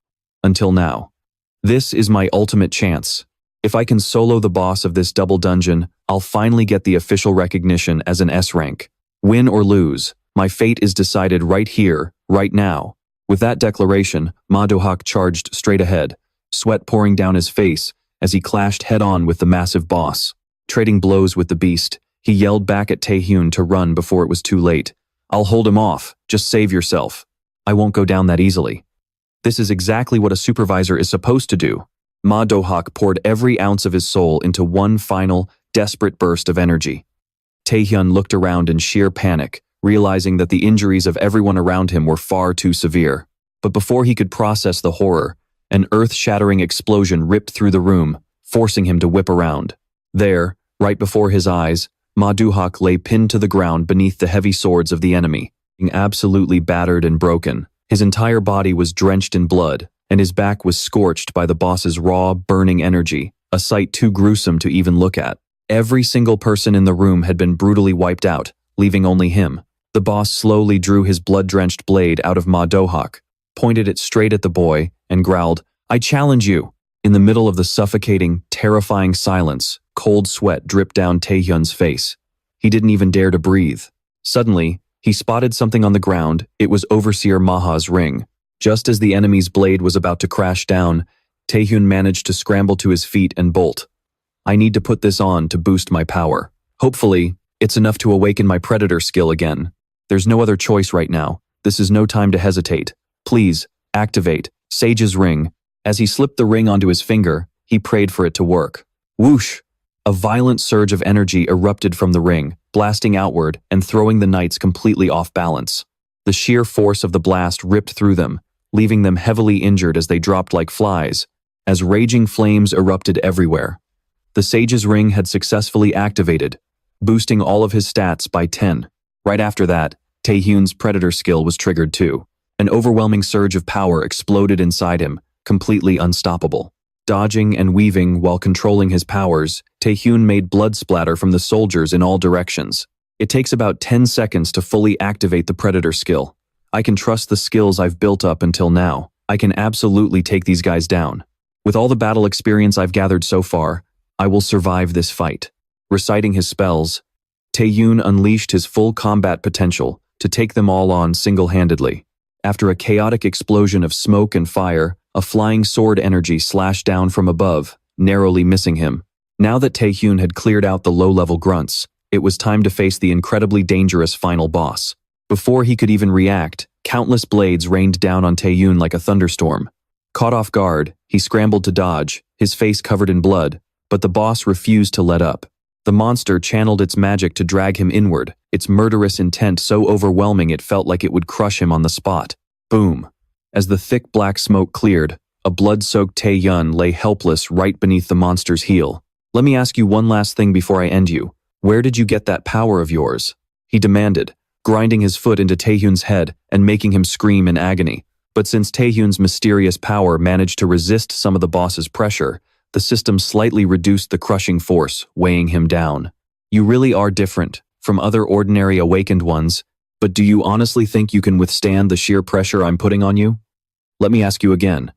Until now. This is my ultimate chance. If I can solo the boss of this double dungeon, I'll finally get the official recognition as an S-rank. Win or lose, my fate is decided right here, right now. With that declaration, Ma Do-hak charged straight ahead, sweat pouring down his face as he clashed head-on with the massive boss. Trading blows with the beast, he yelled back at Tae-hyun to run before it was too late. I'll hold him off, just save yourself. I won't go down that easily. This is exactly what a supervisor is supposed to do. Ma Do-hak poured every ounce of his soul into one final, desperate burst of energy. Tae-hyun looked around in sheer panic, realizing that the injuries of everyone around him were far too severe. But before he could process the horror, an earth-shattering explosion ripped through the room, forcing him to whip around. There, right before his eyes, Ma Do-hak lay pinned to the ground beneath the heavy swords of the enemy. being absolutely battered and broken. His entire body was drenched in blood, and his back was scorched by the boss's raw, burning energy, a sight too gruesome to even look at. Every single person in the room had been brutally wiped out, leaving only him. The boss slowly drew his blood-drenched blade out of Ma Do-hak, pointed it straight at the boy, and growled, "I challenge you!" In the middle of the suffocating, terrifying silence, cold sweat dripped down Tae-hyun's face. He didn't even dare to breathe. Suddenly, he spotted something on the ground. It was Overseer Maha's ring. Just as the enemy's blade was about to crash down, Tae-hyun managed to scramble to his feet and bolt. "I need to put this on to boost my power. Hopefully, it's enough to awaken my predator skill again. There's no other choice right now. This is no time to hesitate. Please, activate Sage's ring." As he slipped the ring onto his finger, he prayed for it to work. Whoosh! A violent surge of energy erupted from the ring, blasting outward and throwing the knights completely off balance. The sheer force of the blast ripped through them, leaving them heavily injured as they dropped like flies, as raging flames erupted everywhere. The Sage's ring had successfully activated, boosting all of his stats by 10. Right after that, Tae-hyun's predator skill was triggered too. An overwhelming surge of power exploded inside him, completely unstoppable. Dodging and weaving while controlling his powers, Tae-hyun made blood splatter from the soldiers in all directions. It takes about 10 seconds to fully activate the predator skill. I can trust the skills I've built up until now. I can absolutely take these guys down. With all the battle experience I've gathered so far, I will survive this fight. Reciting his spells, Tae-hyun unleashed his full combat potential to take them all on single-handedly. After a chaotic explosion of smoke and fire, a flying sword energy slashed down from above, narrowly missing him. Now that Tae-hyun had cleared out the low-level grunts, it was time to face the incredibly dangerous final boss. Before he could even react, countless blades rained down on Tae-hyun like a thunderstorm. Caught off guard, he scrambled to dodge, his face covered in blood, but the boss refused to let up. The monster channeled its magic to drag him inward, its murderous intent so overwhelming it felt like it would crush him on the spot. Boom! As the thick black smoke cleared, a blood-soaked Tae-hyun lay helpless right beneath the monster's heel. "Let me ask you one last thing before I end you. Where did you get that power of yours?" he demanded, grinding his foot into Tae-hyun's head and making him scream in agony. But since Tae-hyun's mysterious power managed to resist some of the boss's pressure, the system slightly reduced the crushing force, weighing him down. "You really are different from other ordinary awakened ones, but do you honestly think you can withstand the sheer pressure I'm putting on you? Let me ask you again.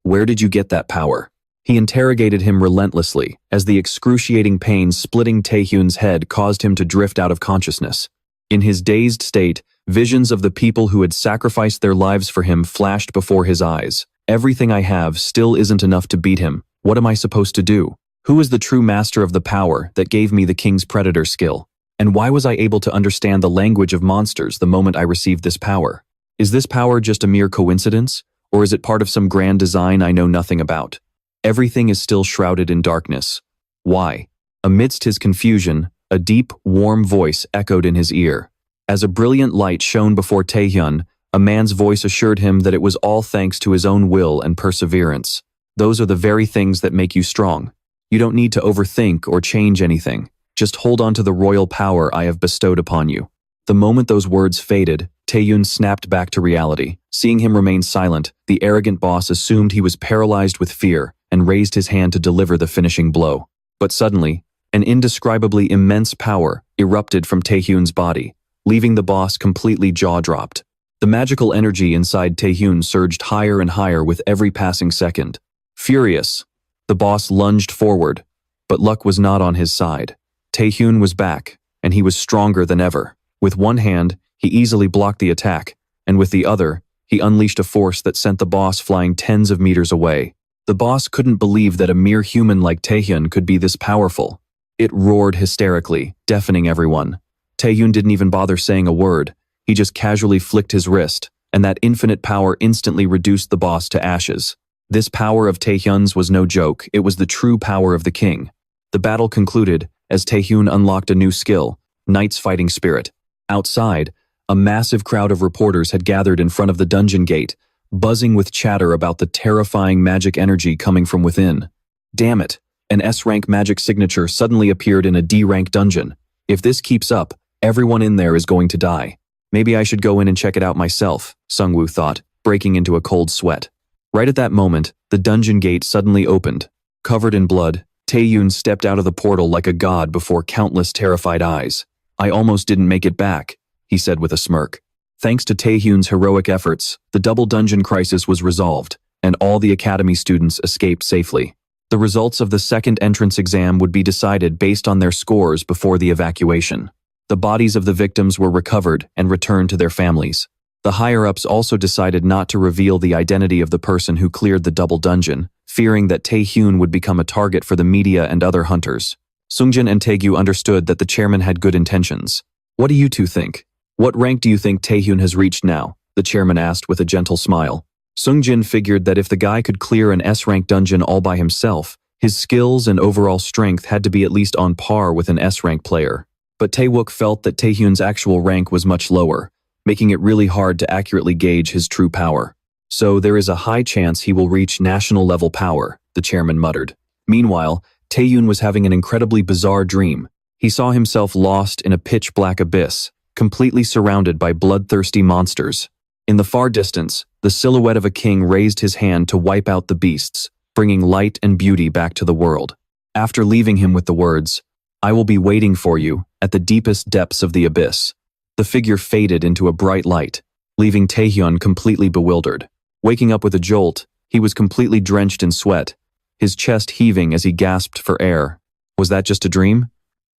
Where did you get that power?" He interrogated him relentlessly, as the excruciating pain splitting Tae-hyun's head caused him to drift out of consciousness. In his dazed state, visions of the people who had sacrificed their lives for him flashed before his eyes. "Everything I have still isn't enough to beat him. What am I supposed to do? Who is the true master of the power that gave me the king's predator skill? And why was I able to understand the language of monsters the moment I received this power? Is this power just a mere coincidence? Or is it part of some grand design I know nothing about? Everything is still shrouded in darkness. Why?" Amidst his confusion, a deep, warm voice echoed in his ear. As a brilliant light shone before Tae-hyun, a man's voice assured him that it was all thanks to his own will and perseverance. "Those are the very things that make you strong. You don't need to overthink or change anything. Just hold on to the royal power I have bestowed upon you." The moment those words faded, Tae-hyun snapped back to reality. Seeing him remain silent, the arrogant boss assumed he was paralyzed with fear and raised his hand to deliver the finishing blow. But suddenly, an indescribably immense power erupted from Tae-hyun's body, leaving the boss completely jaw-dropped. The magical energy inside Tae-hyun surged higher and higher with every passing second. Furious, the boss lunged forward, but luck was not on his side. Tae-hyun was back, and he was stronger than ever. With one hand, he easily blocked the attack, and with the other, he unleashed a force that sent the boss flying tens of meters away. The boss couldn't believe that a mere human like Tae-hyun could be this powerful. It roared hysterically, deafening everyone. Tae-hyun didn't even bother saying a word. He just casually flicked his wrist, and that infinite power instantly reduced the boss to ashes. This power of Tae-hyun's was no joke, it was the true power of the king. The battle concluded as Tae-hyun unlocked a new skill, Knight's Fighting Spirit. Outside, a massive crowd of reporters had gathered in front of the dungeon gate, buzzing with chatter about the terrifying magic energy coming from within. Damn it, an S-rank magic signature suddenly appeared in a D-rank dungeon. If this keeps up, everyone in there is going to die. Maybe I should go in and check it out myself, Sungwoo thought, breaking into a cold sweat. Right at that moment, the dungeon gate suddenly opened. Covered in blood, Tae-hyun stepped out of the portal like a god before countless terrified eyes. I almost didn't make it back, he said with a smirk. Thanks to Tae-hyun's heroic efforts, the double dungeon crisis was resolved, and all the academy students escaped safely. The results of the second entrance exam would be decided based on their scores before the evacuation. The bodies of the victims were recovered and returned to their families. The higher-ups also decided not to reveal the identity of the person who cleared the double dungeon, fearing that Tae-hyun would become a target for the media and other hunters. Sungjin and Taegyu understood that the chairman had good intentions. What do you two think? What rank do you think Tae-hyun has reached now? The chairman asked with a gentle smile. Sungjin figured that if the guy could clear an S-rank dungeon all by himself, his skills and overall strength had to be at least on par with an S-rank player. But Taewook felt that Tae-hyun's actual rank was much lower, making it really hard to accurately gauge his true power. So there is a high chance he will reach national-level power, the chairman muttered. Meanwhile, Tae-hyun was having an incredibly bizarre dream. He saw himself lost in a pitch-black abyss, completely surrounded by bloodthirsty monsters. In the far distance, the silhouette of a king raised his hand to wipe out the beasts, bringing light and beauty back to the world. After leaving him with the words, "I will be waiting for you at the deepest depths of the abyss," the figure faded into a bright light, leaving Tae-hyun completely bewildered. Waking up with a jolt, he was completely drenched in sweat, his chest heaving as he gasped for air. Was that just a dream?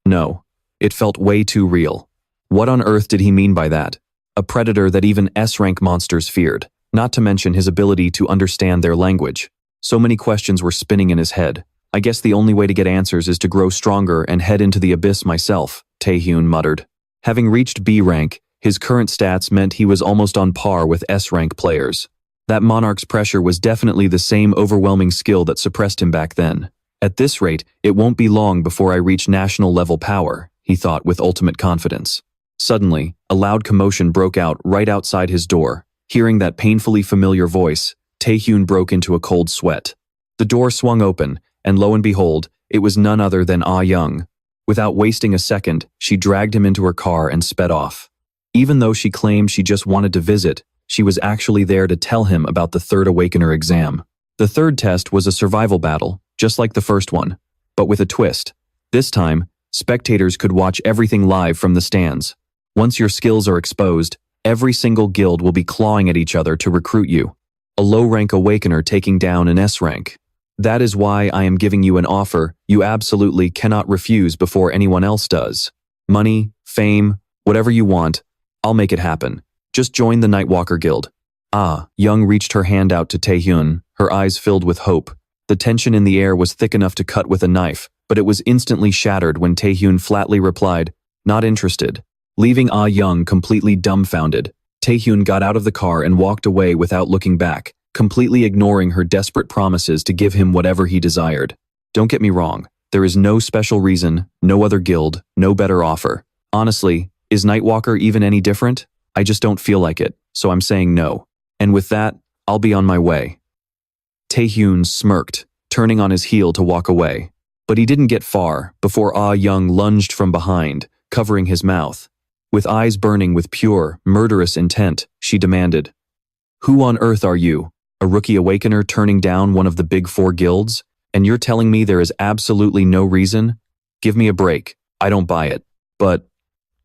No. It felt way too real. What on earth did he mean by that? A predator that even S-rank monsters feared, not to mention his ability to understand their language. So many questions were spinning in his head. I guess the only way to get answers is to grow stronger and head into the abyss myself, Tae-hyun muttered. Having reached B rank, his current stats meant he was almost on par with S-rank players. That monarch's pressure was definitely the same overwhelming skill that suppressed him back then. At this rate, it won't be long before I reach national-level power, he thought with ultimate confidence. Suddenly, a loud commotion broke out right outside his door. Hearing that painfully familiar voice, Tae-hyun broke into a cold sweat. The door swung open, and lo and behold, it was none other than Ah Young. Without wasting a second, she dragged him into her car and sped off. Even though she claimed she just wanted to visit, she was actually there to tell him about the third Awakener exam. The third test was a survival battle, just like the first one, but with a twist. This time, spectators could watch everything live from the stands. Once your skills are exposed, every single guild will be clawing at each other to recruit you. A low-rank Awakener taking down an S-rank. That is why I am giving you an offer you absolutely cannot refuse before anyone else does. Money, fame, whatever you want, I'll make it happen. Just join the Nightwalker Guild. Ah, Young reached her hand out to Tae-hyun, her eyes filled with hope. The tension in the air was thick enough to cut with a knife, but it was instantly shattered when Tae-hyun flatly replied, "Not interested." Leaving Ah Young completely dumbfounded, Tae-hyun got out of the car and walked away without looking back, completely ignoring her desperate promises to give him whatever he desired. Don't get me wrong, there is no special reason, no other guild, no better offer. Honestly, is Nightwalker even any different? I just don't feel like it, so I'm saying no. And with that, I'll be on my way. Tae-hyun smirked, turning on his heel to walk away. But he didn't get far before Ah Young lunged from behind, covering his mouth. With eyes burning with pure, murderous intent, she demanded, "Who on earth are you? A rookie Awakener turning down one of the big 4 guilds? And you're telling me there is absolutely no reason? Give me a break. I don't buy it. But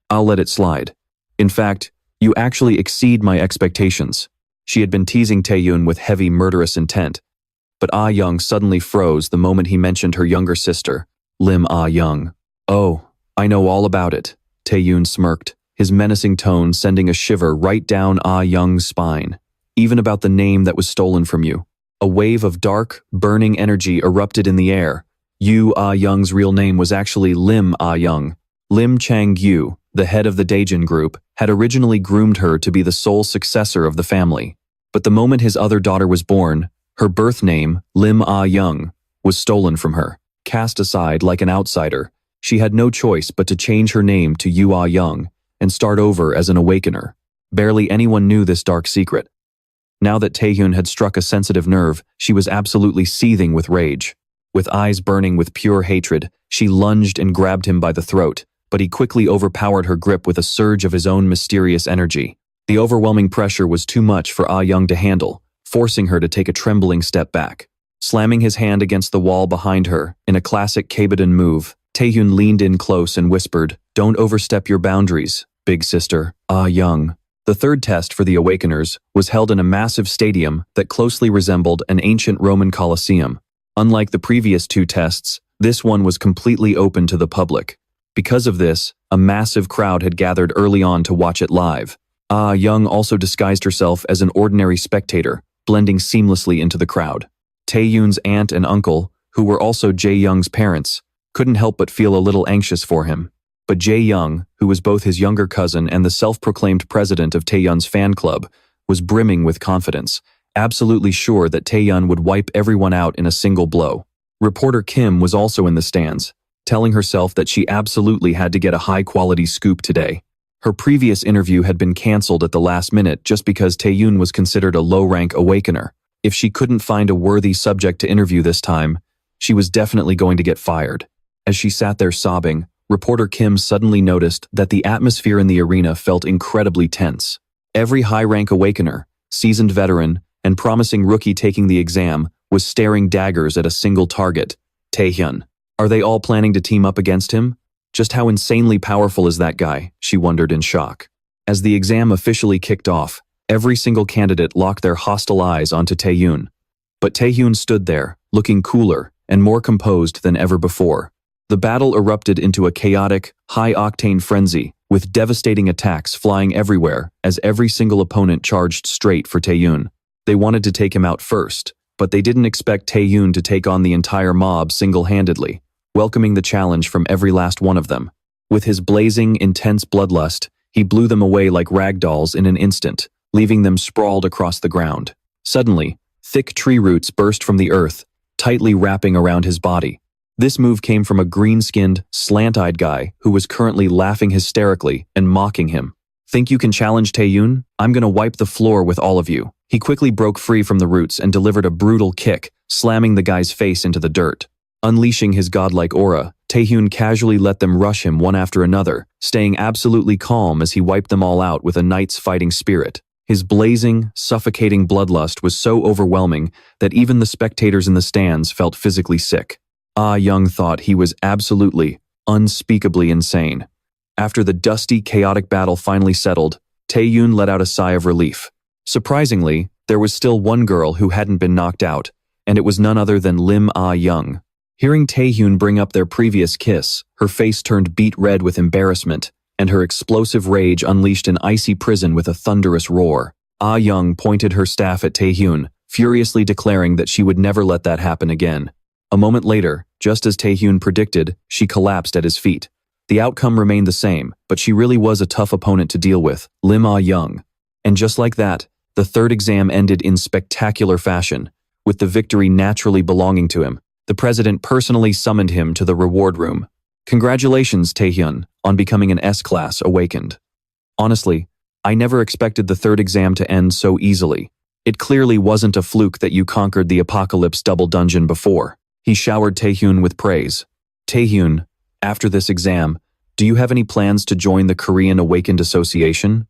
I'll let it slide. In fact, you actually exceed my expectations." She had been teasing Tae-hyun with heavy, murderous intent. But Ah Young suddenly froze the moment he mentioned her younger sister, Lim Ah Young. "Oh, I know all about it," Tae-hyun smirked, his menacing tone sending a shiver right down Ah Young's spine. "Even about the name that was stolen from you." A wave of dark, burning energy erupted in the air. Ah Young's real name was actually Lim Ah Young. Lim Chang-yu, the head of the Daejin group, had originally groomed her to be the sole successor of the family. But the moment his other daughter was born, her birth name, Lim Ah Young, was stolen from her. Cast aside like an outsider, she had no choice but to change her name to Ah Young and start over as an Awakener. Barely anyone knew this dark secret. Now that Tae-hyun had struck a sensitive nerve, she was absolutely seething with rage. With eyes burning with pure hatred, she lunged and grabbed him by the throat, but he quickly overpowered her grip with a surge of his own mysterious energy. The overwhelming pressure was too much for Ah Young to handle, forcing her to take a trembling step back. Slamming his hand against the wall behind her, in a classic Kabadan move, Tae-hyun leaned in close and whispered, "Don't overstep your boundaries, big sister, Ah Young." The third test for the Awakeners was held in a massive stadium that closely resembled an ancient Roman Colosseum. Unlike the previous two tests, this one was completely open to the public. Because of this, a massive crowd had gathered early on to watch it live. Ah Young also disguised herself as an ordinary spectator, blending seamlessly into the crowd. Tae-hyun's aunt and uncle, who were also Jae Young's parents, couldn't help but feel a little anxious for him. But Jae Young, who was both his younger cousin and the self-proclaimed president of Taehyun's fan club, was brimming with confidence, absolutely sure that Taehyun would wipe everyone out in a single blow. Reporter Kim was also in the stands, telling herself that she absolutely had to get a high-quality scoop today. Her previous interview had been cancelled at the last minute just because Taehyun was considered a low-rank Awakener. If she couldn't find a worthy subject to interview this time, she was definitely going to get fired. As she sat there sobbing, reporter Kim suddenly noticed that the atmosphere in the arena felt incredibly tense. Every high-rank Awakener, seasoned veteran, and promising rookie taking the exam was staring daggers at a single target, Taehyun. Are they all planning to team up against him? Just how insanely powerful is that guy, she wondered in shock. As the exam officially kicked off, every single candidate locked their hostile eyes onto Taehyun. But Taehyun stood there, looking cooler and more composed than ever before. The battle erupted into a chaotic, high-octane frenzy, with devastating attacks flying everywhere as every single opponent charged straight for Taehyun. They wanted to take him out first, but they didn't expect Taehyun to take on the entire mob single-handedly, welcoming the challenge from every last one of them. With his blazing, intense bloodlust, he blew them away like ragdolls in an instant, leaving them sprawled across the ground. Suddenly, thick tree roots burst from the earth, tightly wrapping around his body. This move came from a green-skinned, slant-eyed guy who was currently laughing hysterically and mocking him. "Think you can challenge Taehyun? I'm gonna wipe the floor with all of you." He quickly broke free from the roots and delivered a brutal kick, slamming the guy's face into the dirt. Unleashing his godlike aura, Taehyun casually let them rush him one after another, staying absolutely calm as he wiped them all out with a knight's fighting spirit. His blazing, suffocating bloodlust was so overwhelming that even the spectators in the stands felt physically sick. Ah Young thought he was absolutely, unspeakably insane. After the dusty, chaotic battle finally settled, Taehyun let out a sigh of relief. Surprisingly, there was still one girl who hadn't been knocked out, and it was none other than Lim Ah Young. Hearing Taehyun bring up their previous kiss, her face turned beet red with embarrassment, and her explosive rage unleashed an icy prison with a thunderous roar. Ah Young pointed her staff at Taehyun, furiously declaring that she would never let that happen again. A moment later, just as Taehyun predicted, she collapsed at his feet. The outcome remained the same, but she really was a tough opponent to deal with, Lim Ah Young. And just like that, the third exam ended in spectacular fashion, with the victory naturally belonging to him. The president personally summoned him to the reward room. "Congratulations, Taehyun, on becoming an S-class Awakened. Honestly, I never expected the third exam to end so easily. It clearly wasn't a fluke that you conquered the Apocalypse Double Dungeon before." He showered Taehyun with praise. "Taehyun, after this exam, do you have any plans to join the Korean Awakened Association?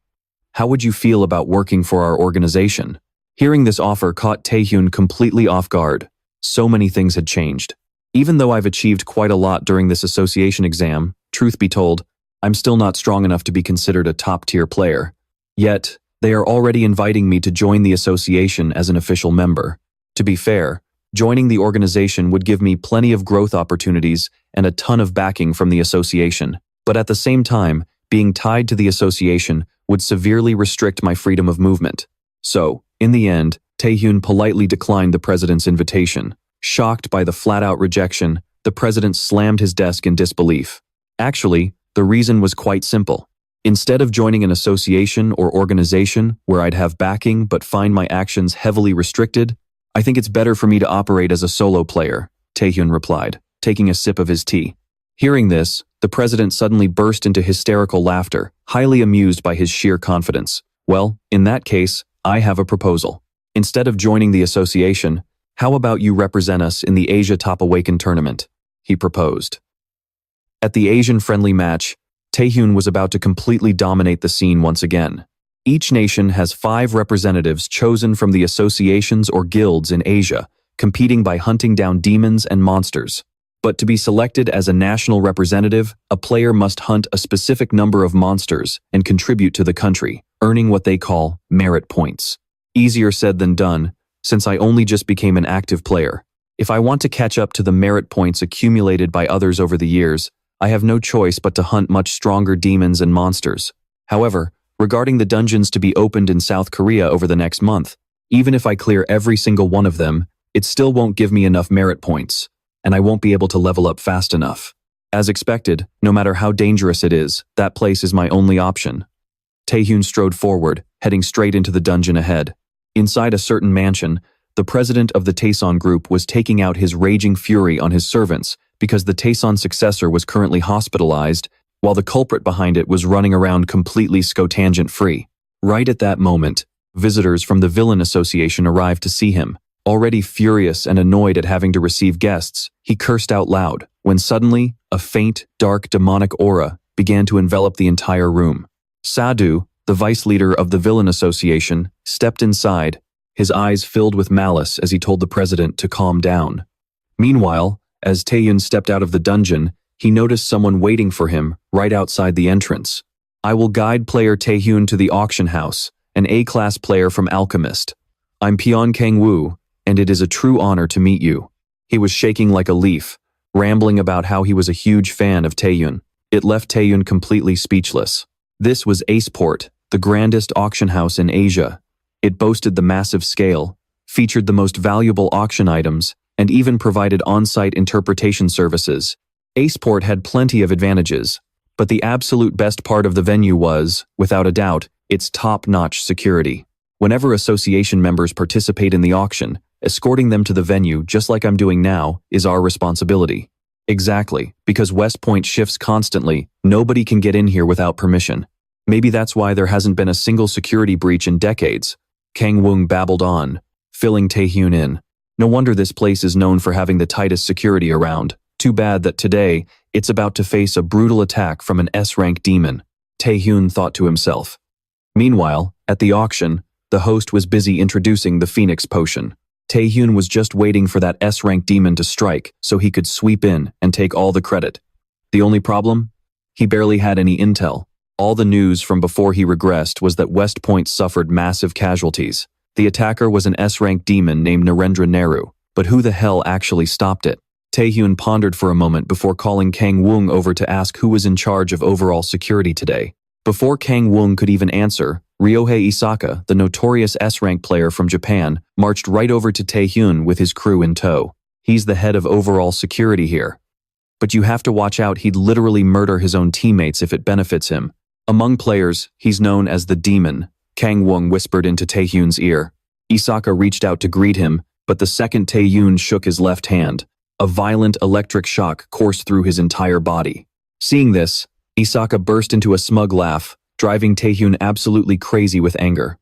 How would you feel about working for our organization?" Hearing this offer caught Taehyun completely off guard. So many things had changed. Even though I've achieved quite a lot during this association exam, truth be told, I'm still not strong enough to be considered a top-tier player. Yet, they are already inviting me to join the association as an official member. To be fair, joining the organization would give me plenty of growth opportunities and a ton of backing from the association. But at the same time, being tied to the association would severely restrict my freedom of movement. So, in the end, Taehyun politely declined the president's invitation. Shocked by the flat-out rejection, the president slammed his desk in disbelief. Actually, the reason was quite simple. Instead of joining an association or organization where I'd have backing but find my actions heavily restricted, I think it's better for me to operate as a solo player, Taehyun replied, taking a sip of his tea. Hearing this, the president suddenly burst into hysterical laughter, highly amused by his sheer confidence. "Well, in that case, I have a proposal. Instead of joining the association, how about you represent us in the Asia Top Awakened tournament?" he proposed. At the Asian-friendly match, Tae-hyun was about to completely dominate the scene once again. Each nation has 5 representatives chosen from the associations or guilds in Asia, competing by hunting down demons and monsters. But to be selected as a national representative, a player must hunt a specific number of monsters and contribute to the country, earning what they call merit points. Easier said than done, since I only just became an active player. If I want to catch up to the merit points accumulated by others over the years, I have no choice but to hunt much stronger demons and monsters. However, regarding the dungeons to be opened in South Korea over the next month, even if I clear every single one of them, it still won't give me enough merit points, and I won't be able to level up fast enough. As expected, no matter how dangerous it is, that place is my only option. Tae-hyun strode forward, heading straight into the dungeon ahead. Inside a certain mansion, the president of the Taeson group was taking out his raging fury on his servants because the Taeson successor was currently hospitalized, while the culprit behind it was running around completely scotangent-free. Right at that moment, visitors from the Villain Association arrived to see him. Already furious and annoyed at having to receive guests, he cursed out loud, when suddenly, a faint, dark, demonic aura began to envelop the entire room. Sadu, the vice leader of the Villain Association, stepped inside, his eyes filled with malice as he told the president to calm down. Meanwhile, as Tae-hyun stepped out of the dungeon, he noticed someone waiting for him right outside the entrance. I will guide player Tae-hyun to the auction house, an A-class player from Alchemist. I'm Pyeon Kang-woo, and it is a true honor to meet you. He was shaking like a leaf, rambling about how he was a huge fan of Tae-hyun. It left Tae-hyun completely speechless. This was Aceport, the grandest auction house in Asia. It boasted the massive scale, featured the most valuable auction items, and even provided on-site interpretation services. Aceport had plenty of advantages, but the absolute best part of the venue was, without a doubt, its top-notch security. Whenever association members participate in the auction, escorting them to the venue, just like I'm doing now, is our responsibility. Exactly, because West Point shifts constantly, nobody can get in here without permission. Maybe that's why there hasn't been a single security breach in decades. Kang-woong babbled on, filling Tae-hyun in. No wonder this place is known for having the tightest security around. Too bad that today, it's about to face a brutal attack from an S-rank demon, Tae-hyun thought to himself. Meanwhile, at the auction, the host was busy introducing the Phoenix Potion. Tae-hyun was just waiting for that S-rank demon to strike so he could sweep in and take all the credit. The only problem? He barely had any intel. All the news from before he regressed was that West Point suffered massive casualties. The attacker was an S-rank demon named Narendra Nehru, but who the hell actually stopped it? Tae-hyun pondered for a moment before calling Kang-woong over to ask who was in charge of overall security today. Before Kang-woong could even answer, Ryohei Isaka, the notorious S-rank player from Japan, marched right over to Tae-hyun with his crew in tow. He's the head of overall security here. But you have to watch out, he'd literally murder his own teammates if it benefits him. Among players, he's known as the Demon, Kang-woong whispered into Tae-hyun's ear. Isaka reached out to greet him, but the second Tae-hyun shook his left hand, a violent electric shock coursed through his entire body. Seeing this, Isaka burst into a smug laugh, driving Tae-hyun absolutely crazy with anger.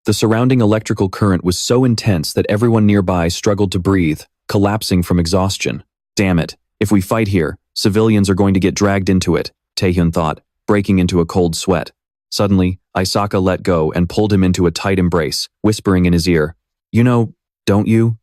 The surrounding electrical current was so intense that everyone nearby struggled to breathe, collapsing from exhaustion. Damn it, if we fight here, civilians are going to get dragged into it, Tae-hyun thought, breaking into a cold sweat. Suddenly, Isaka let go and pulled him into a tight embrace, whispering in his ear, "You know, don't you?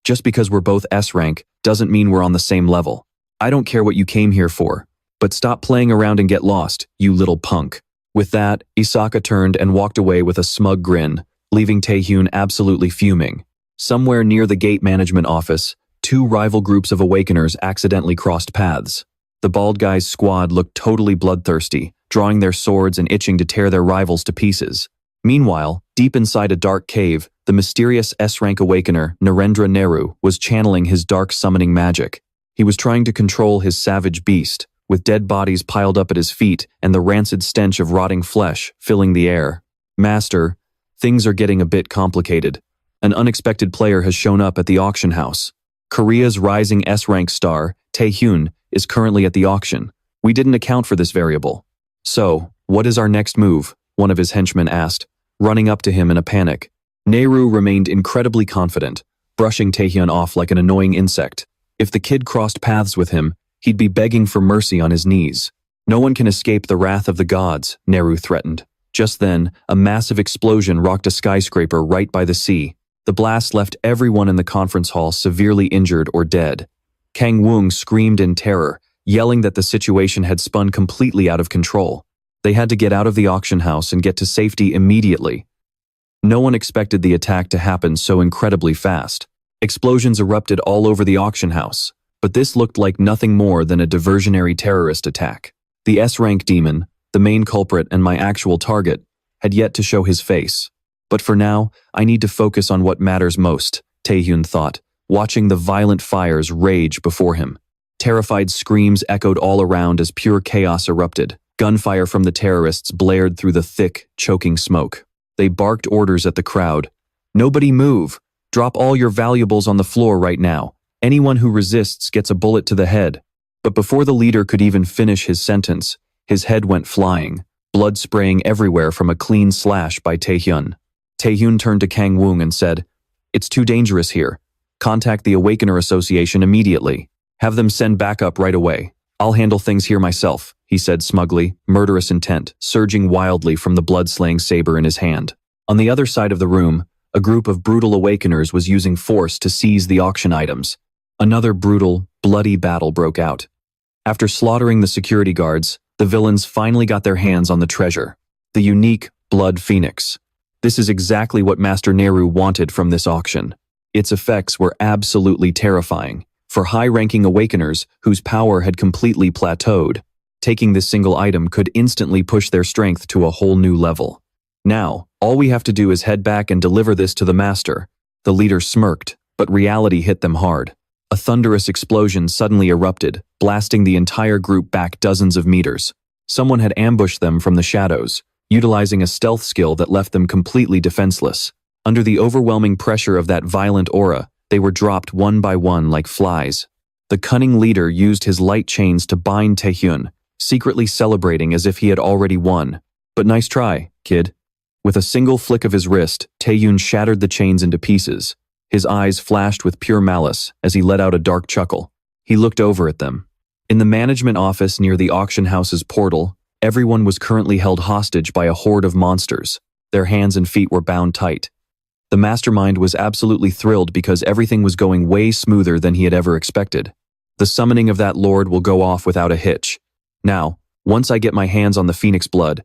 Just because we're both S-rank doesn't mean we're on the same level. I don't care what you came here for, but stop playing around and get lost, you little punk." With that, Isaka turned and walked away with a smug grin, leaving Tae-hyun absolutely fuming. Somewhere near the gate management office, 2 rival groups of Awakeners accidentally crossed paths. The bald guy's squad looked totally bloodthirsty, drawing their swords and itching to tear their rivals to pieces. Meanwhile, deep inside a dark cave, the mysterious S-rank Awakener, Narendra Nehru, was channeling his dark summoning magic. He was trying to control his savage beast, with dead bodies piled up at his feet and the rancid stench of rotting flesh filling the air. "Master, things are getting a bit complicated. An unexpected player has shown up at the auction house. Korea's rising S-rank star, Tae-hyun, is currently at the auction. We didn't account for this variable." "So, what is our next move?" one of his henchmen asked, running up to him in a panic. Nehru remained incredibly confident, brushing Tae-hyun off like an annoying insect. If the kid crossed paths with him, he'd be begging for mercy on his knees. No one can escape the wrath of the gods, Nehru threatened. Just then, a massive explosion rocked a skyscraper right by the sea. The blast left everyone in the conference hall severely injured or dead. Kang Woong screamed in terror, yelling that the situation had spun completely out of control. They had to get out of the auction house and get to safety immediately. No one expected the attack to happen so incredibly fast. Explosions erupted all over the auction house, but this looked like nothing more than a diversionary terrorist attack. The S-rank demon, the main culprit and my actual target, had yet to show his face. But for now, I need to focus on what matters most, Tae-hyun thought, watching the violent fires rage before him. Terrified screams echoed all around as pure chaos erupted. Gunfire from the terrorists blared through the thick, choking smoke. They barked orders at the crowd. "Nobody move! Drop all your valuables on the floor right now. Anyone who resists gets a bullet to the head." But before the leader could even finish his sentence, his head went flying, blood spraying everywhere from a clean slash by Tae-hyun. Tae-hyun turned to Kang Woong and said, "It's too dangerous here. Contact the Awakener Association immediately. Have them send backup right away. I'll handle things here myself," he said smugly, murderous intent surging wildly from the blood-slaying saber in his hand. On the other side of the room, a group of brutal Awakeners was using force to seize the auction items. Another brutal, bloody battle broke out. After slaughtering the security guards, the villains finally got their hands on the treasure, the unique Blood Phoenix. This is exactly what Master Nehru wanted from this auction. Its effects were absolutely terrifying. For high-ranking Awakeners whose power had completely plateaued, taking this single item could instantly push their strength to a whole new level. Now, all we have to do is head back and deliver this to the master. The leader smirked, but reality hit them hard. A thunderous explosion suddenly erupted, blasting the entire group back dozens of meters. Someone had ambushed them from the shadows, utilizing a stealth skill that left them completely defenseless. Under the overwhelming pressure of that violent aura, they were dropped one by one like flies. The cunning leader used his light chains to bind Tae-hyun, secretly celebrating as if he had already won. "But nice try, kid." With a single flick of his wrist, Tae-hyun shattered the chains into pieces. His eyes flashed with pure malice as he let out a dark chuckle. He looked over at them. In the management office near the auction house's portal, everyone was currently held hostage by a horde of monsters. Their hands and feet were bound tight. The mastermind was absolutely thrilled because everything was going way smoother than he had ever expected. The summoning of that lord will go off without a hitch. Now, once I get my hands on the Phoenix blood,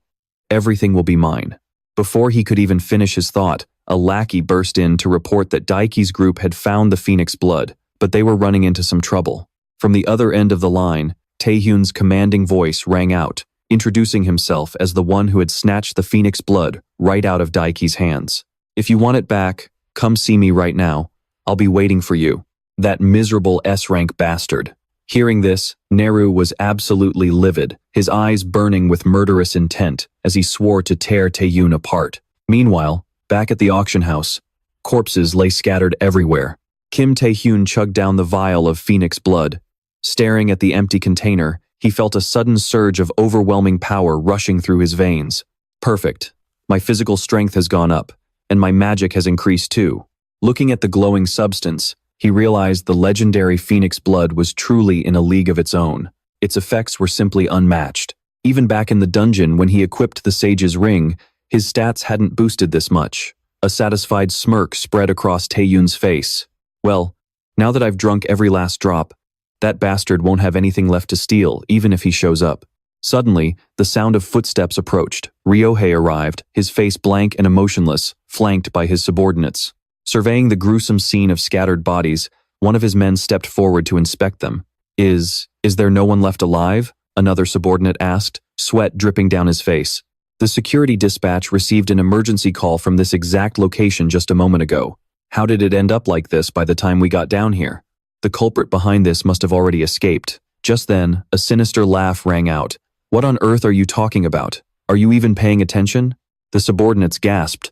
everything will be mine. Before he could even finish his thought, a lackey burst in to report that Daiki's group had found the Phoenix blood, but they were running into some trouble. From the other end of the line, Tae-hyun's commanding voice rang out, introducing himself as the one who had snatched the Phoenix blood right out of Daiki's hands. "If you want it back, come see me right now. I'll be waiting for you." That miserable S-rank bastard. Hearing this, Nehru was absolutely livid, his eyes burning with murderous intent as he swore to tear Tae-hyun apart. Meanwhile, back at the auction house, corpses lay scattered everywhere. Kim Tae-hyun chugged down the vial of Phoenix blood. Staring at the empty container, he felt a sudden surge of overwhelming power rushing through his veins. "Perfect. My physical strength has gone up, and my magic has increased too." Looking at the glowing substance, he realized the legendary Phoenix blood was truly in a league of its own. Its effects were simply unmatched. Even back in the dungeon when he equipped the Sage's Ring, his stats hadn't boosted this much. A satisfied smirk spread across Tae-hyun's face. "Well, now that I've drunk every last drop, that bastard won't have anything left to steal, even if he shows up." Suddenly, the sound of footsteps approached. Ryohei arrived, his face blank and emotionless, flanked by his subordinates. Surveying the gruesome scene of scattered bodies, one of his men stepped forward to inspect them. Is there no one left alive?" another subordinate asked, sweat dripping down his face. "The security dispatch received an emergency call from this exact location just a moment ago. How did it end up like this by the time we got down here? The culprit behind this must have already escaped." Just then, a sinister laugh rang out. "What on earth are you talking about? Are you even paying attention?" The subordinates gasped.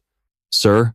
"Sir?"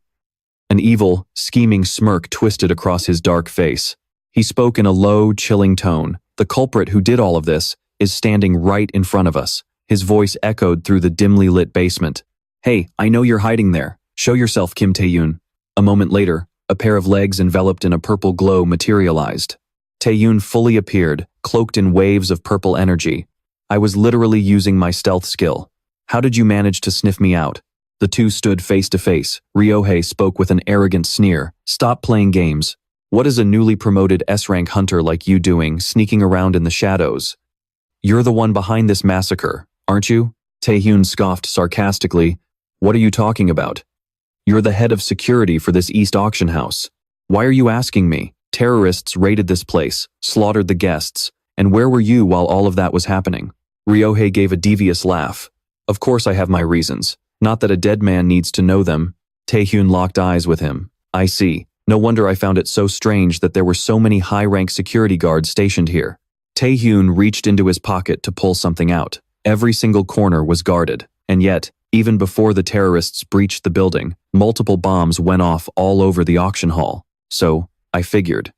An evil, scheming smirk twisted across his dark face. He spoke in a low, chilling tone. "The culprit who did all of this is standing right in front of us." His voice echoed through the dimly lit basement. "Hey, I know you're hiding there. Show yourself, Kim Tae-hyun." A moment later, a pair of legs enveloped in a purple glow materialized. Tae-hyun fully appeared, cloaked in waves of purple energy. I was literally using my stealth skill. How did you manage to sniff me out? The two stood face to face. Ryohei spoke with an arrogant sneer. Stop playing games. What is a newly promoted S-rank hunter like you doing, sneaking around in the shadows? You're the one behind this massacre, aren't you? Tae-hyun scoffed sarcastically. What are you talking about? You're the head of security for this East auction house. Why are you asking me? Terrorists raided this place, slaughtered the guests, and where were you while all of that was happening? Ryohei gave a devious laugh. Of course I have my reasons. Not that a dead man needs to know them. Tae-hyun locked eyes with him. I see. No wonder I found it so strange that there were so many high-rank security guards stationed here. Tae-hyun reached into his pocket to pull something out. Every single corner was guarded. And yet, even before the terrorists breached the building, multiple bombs went off all over the auction hall. So, I figured.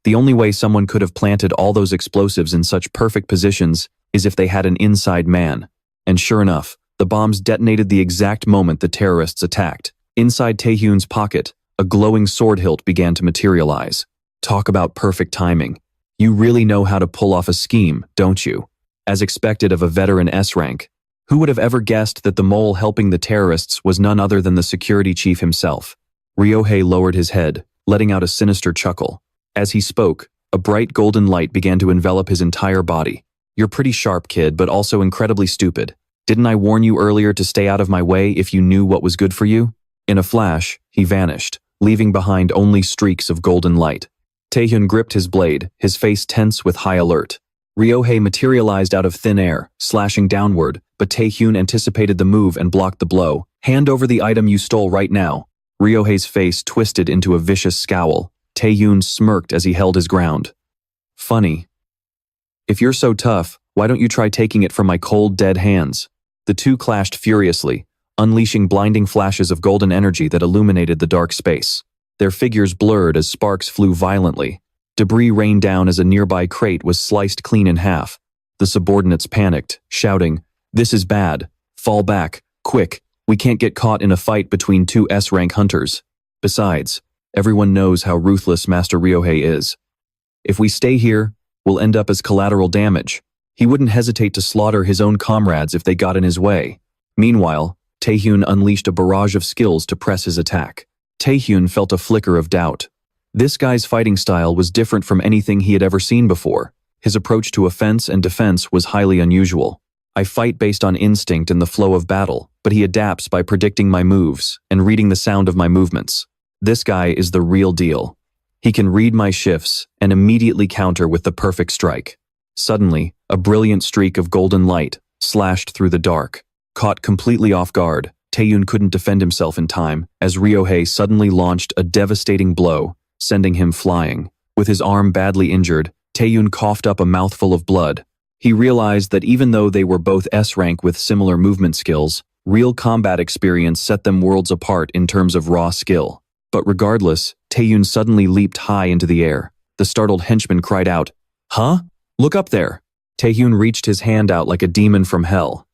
The only way someone could have planted all those explosives in such perfect positions is if they had an inside man. And sure enough, the bombs detonated the exact moment the terrorists attacked. Inside Tae-hyun's pocket, a glowing sword hilt began to materialize. Talk about perfect timing. You really know how to pull off a scheme, don't you? As expected of a veteran S-rank. Who would have ever guessed that the mole helping the terrorists was none other than the security chief himself? Ryohei lowered his head, letting out a sinister chuckle. As he spoke, a bright golden light began to envelop his entire body. You're pretty sharp, kid, but also incredibly stupid. Didn't I warn you earlier to stay out of my way if you knew what was good for you? In a flash, he vanished, leaving behind only streaks of golden light. Tae-hyun gripped his blade, his face tense with high alert. Ryohei materialized out of thin air, slashing downward, but Tae-hyun anticipated the move and blocked the blow. Hand over the item you stole right now. Ryohei's face twisted into a vicious scowl. Tae-hyun smirked as he held his ground. Funny. If you're so tough, why don't you try taking it from my cold, dead hands? The two clashed furiously, unleashing blinding flashes of golden energy that illuminated the dark space. Their figures blurred as sparks flew violently. Debris rained down as a nearby crate was sliced clean in half. The subordinates panicked, shouting, "This is bad. Fall back, quick. We can't get caught in a fight between two S-rank hunters. Besides, everyone knows how ruthless Master Ryohei is. If we stay here, we'll end up as collateral damage. He wouldn't hesitate to slaughter his own comrades if they got in his way." Meanwhile, Tae-hyun unleashed a barrage of skills to press his attack. Tae-hyun felt a flicker of doubt. This guy's fighting style was different from anything he had ever seen before. His approach to offense and defense was highly unusual. I fight based on instinct and the flow of battle, but he adapts by predicting my moves and reading the sound of my movements. This guy is the real deal. He can read my shifts and immediately counter with the perfect strike. Suddenly, a brilliant streak of golden light slashed through the dark. Caught completely off guard, Tae-hyun couldn't defend himself in time as Ryohei suddenly launched a devastating blow, sending him flying. With his arm badly injured, Tae-hyun coughed up a mouthful of blood. He realized that even though they were both S-rank with similar movement skills, real combat experience set them worlds apart in terms of raw skill. But regardless, Tae-hyun suddenly leaped high into the air. The startled henchman cried out, "Huh? Look up there." Tae-hyun reached his hand out like a demon from hell.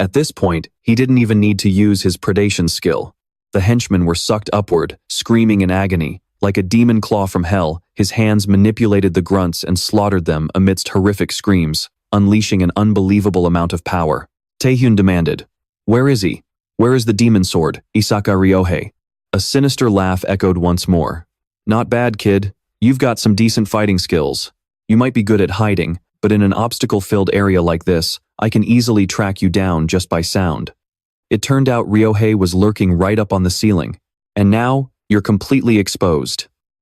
At this point, he didn't even need to use his predation skill. The henchmen were sucked upward, screaming in agony. Like a demon claw from hell, his hands manipulated the grunts and slaughtered them amidst horrific screams, unleashing an unbelievable amount of power. Tae-hyun demanded, "Where is he? Where is the demon sword, Isaka Ryohei?" A sinister laugh echoed once more. "Not bad, kid. You've got some decent fighting skills. You might be good at hiding, but in an obstacle-filled area like this, I can easily track you down just by sound." It turned out Ryohei was lurking right up on the ceiling. And now, you're completely exposed.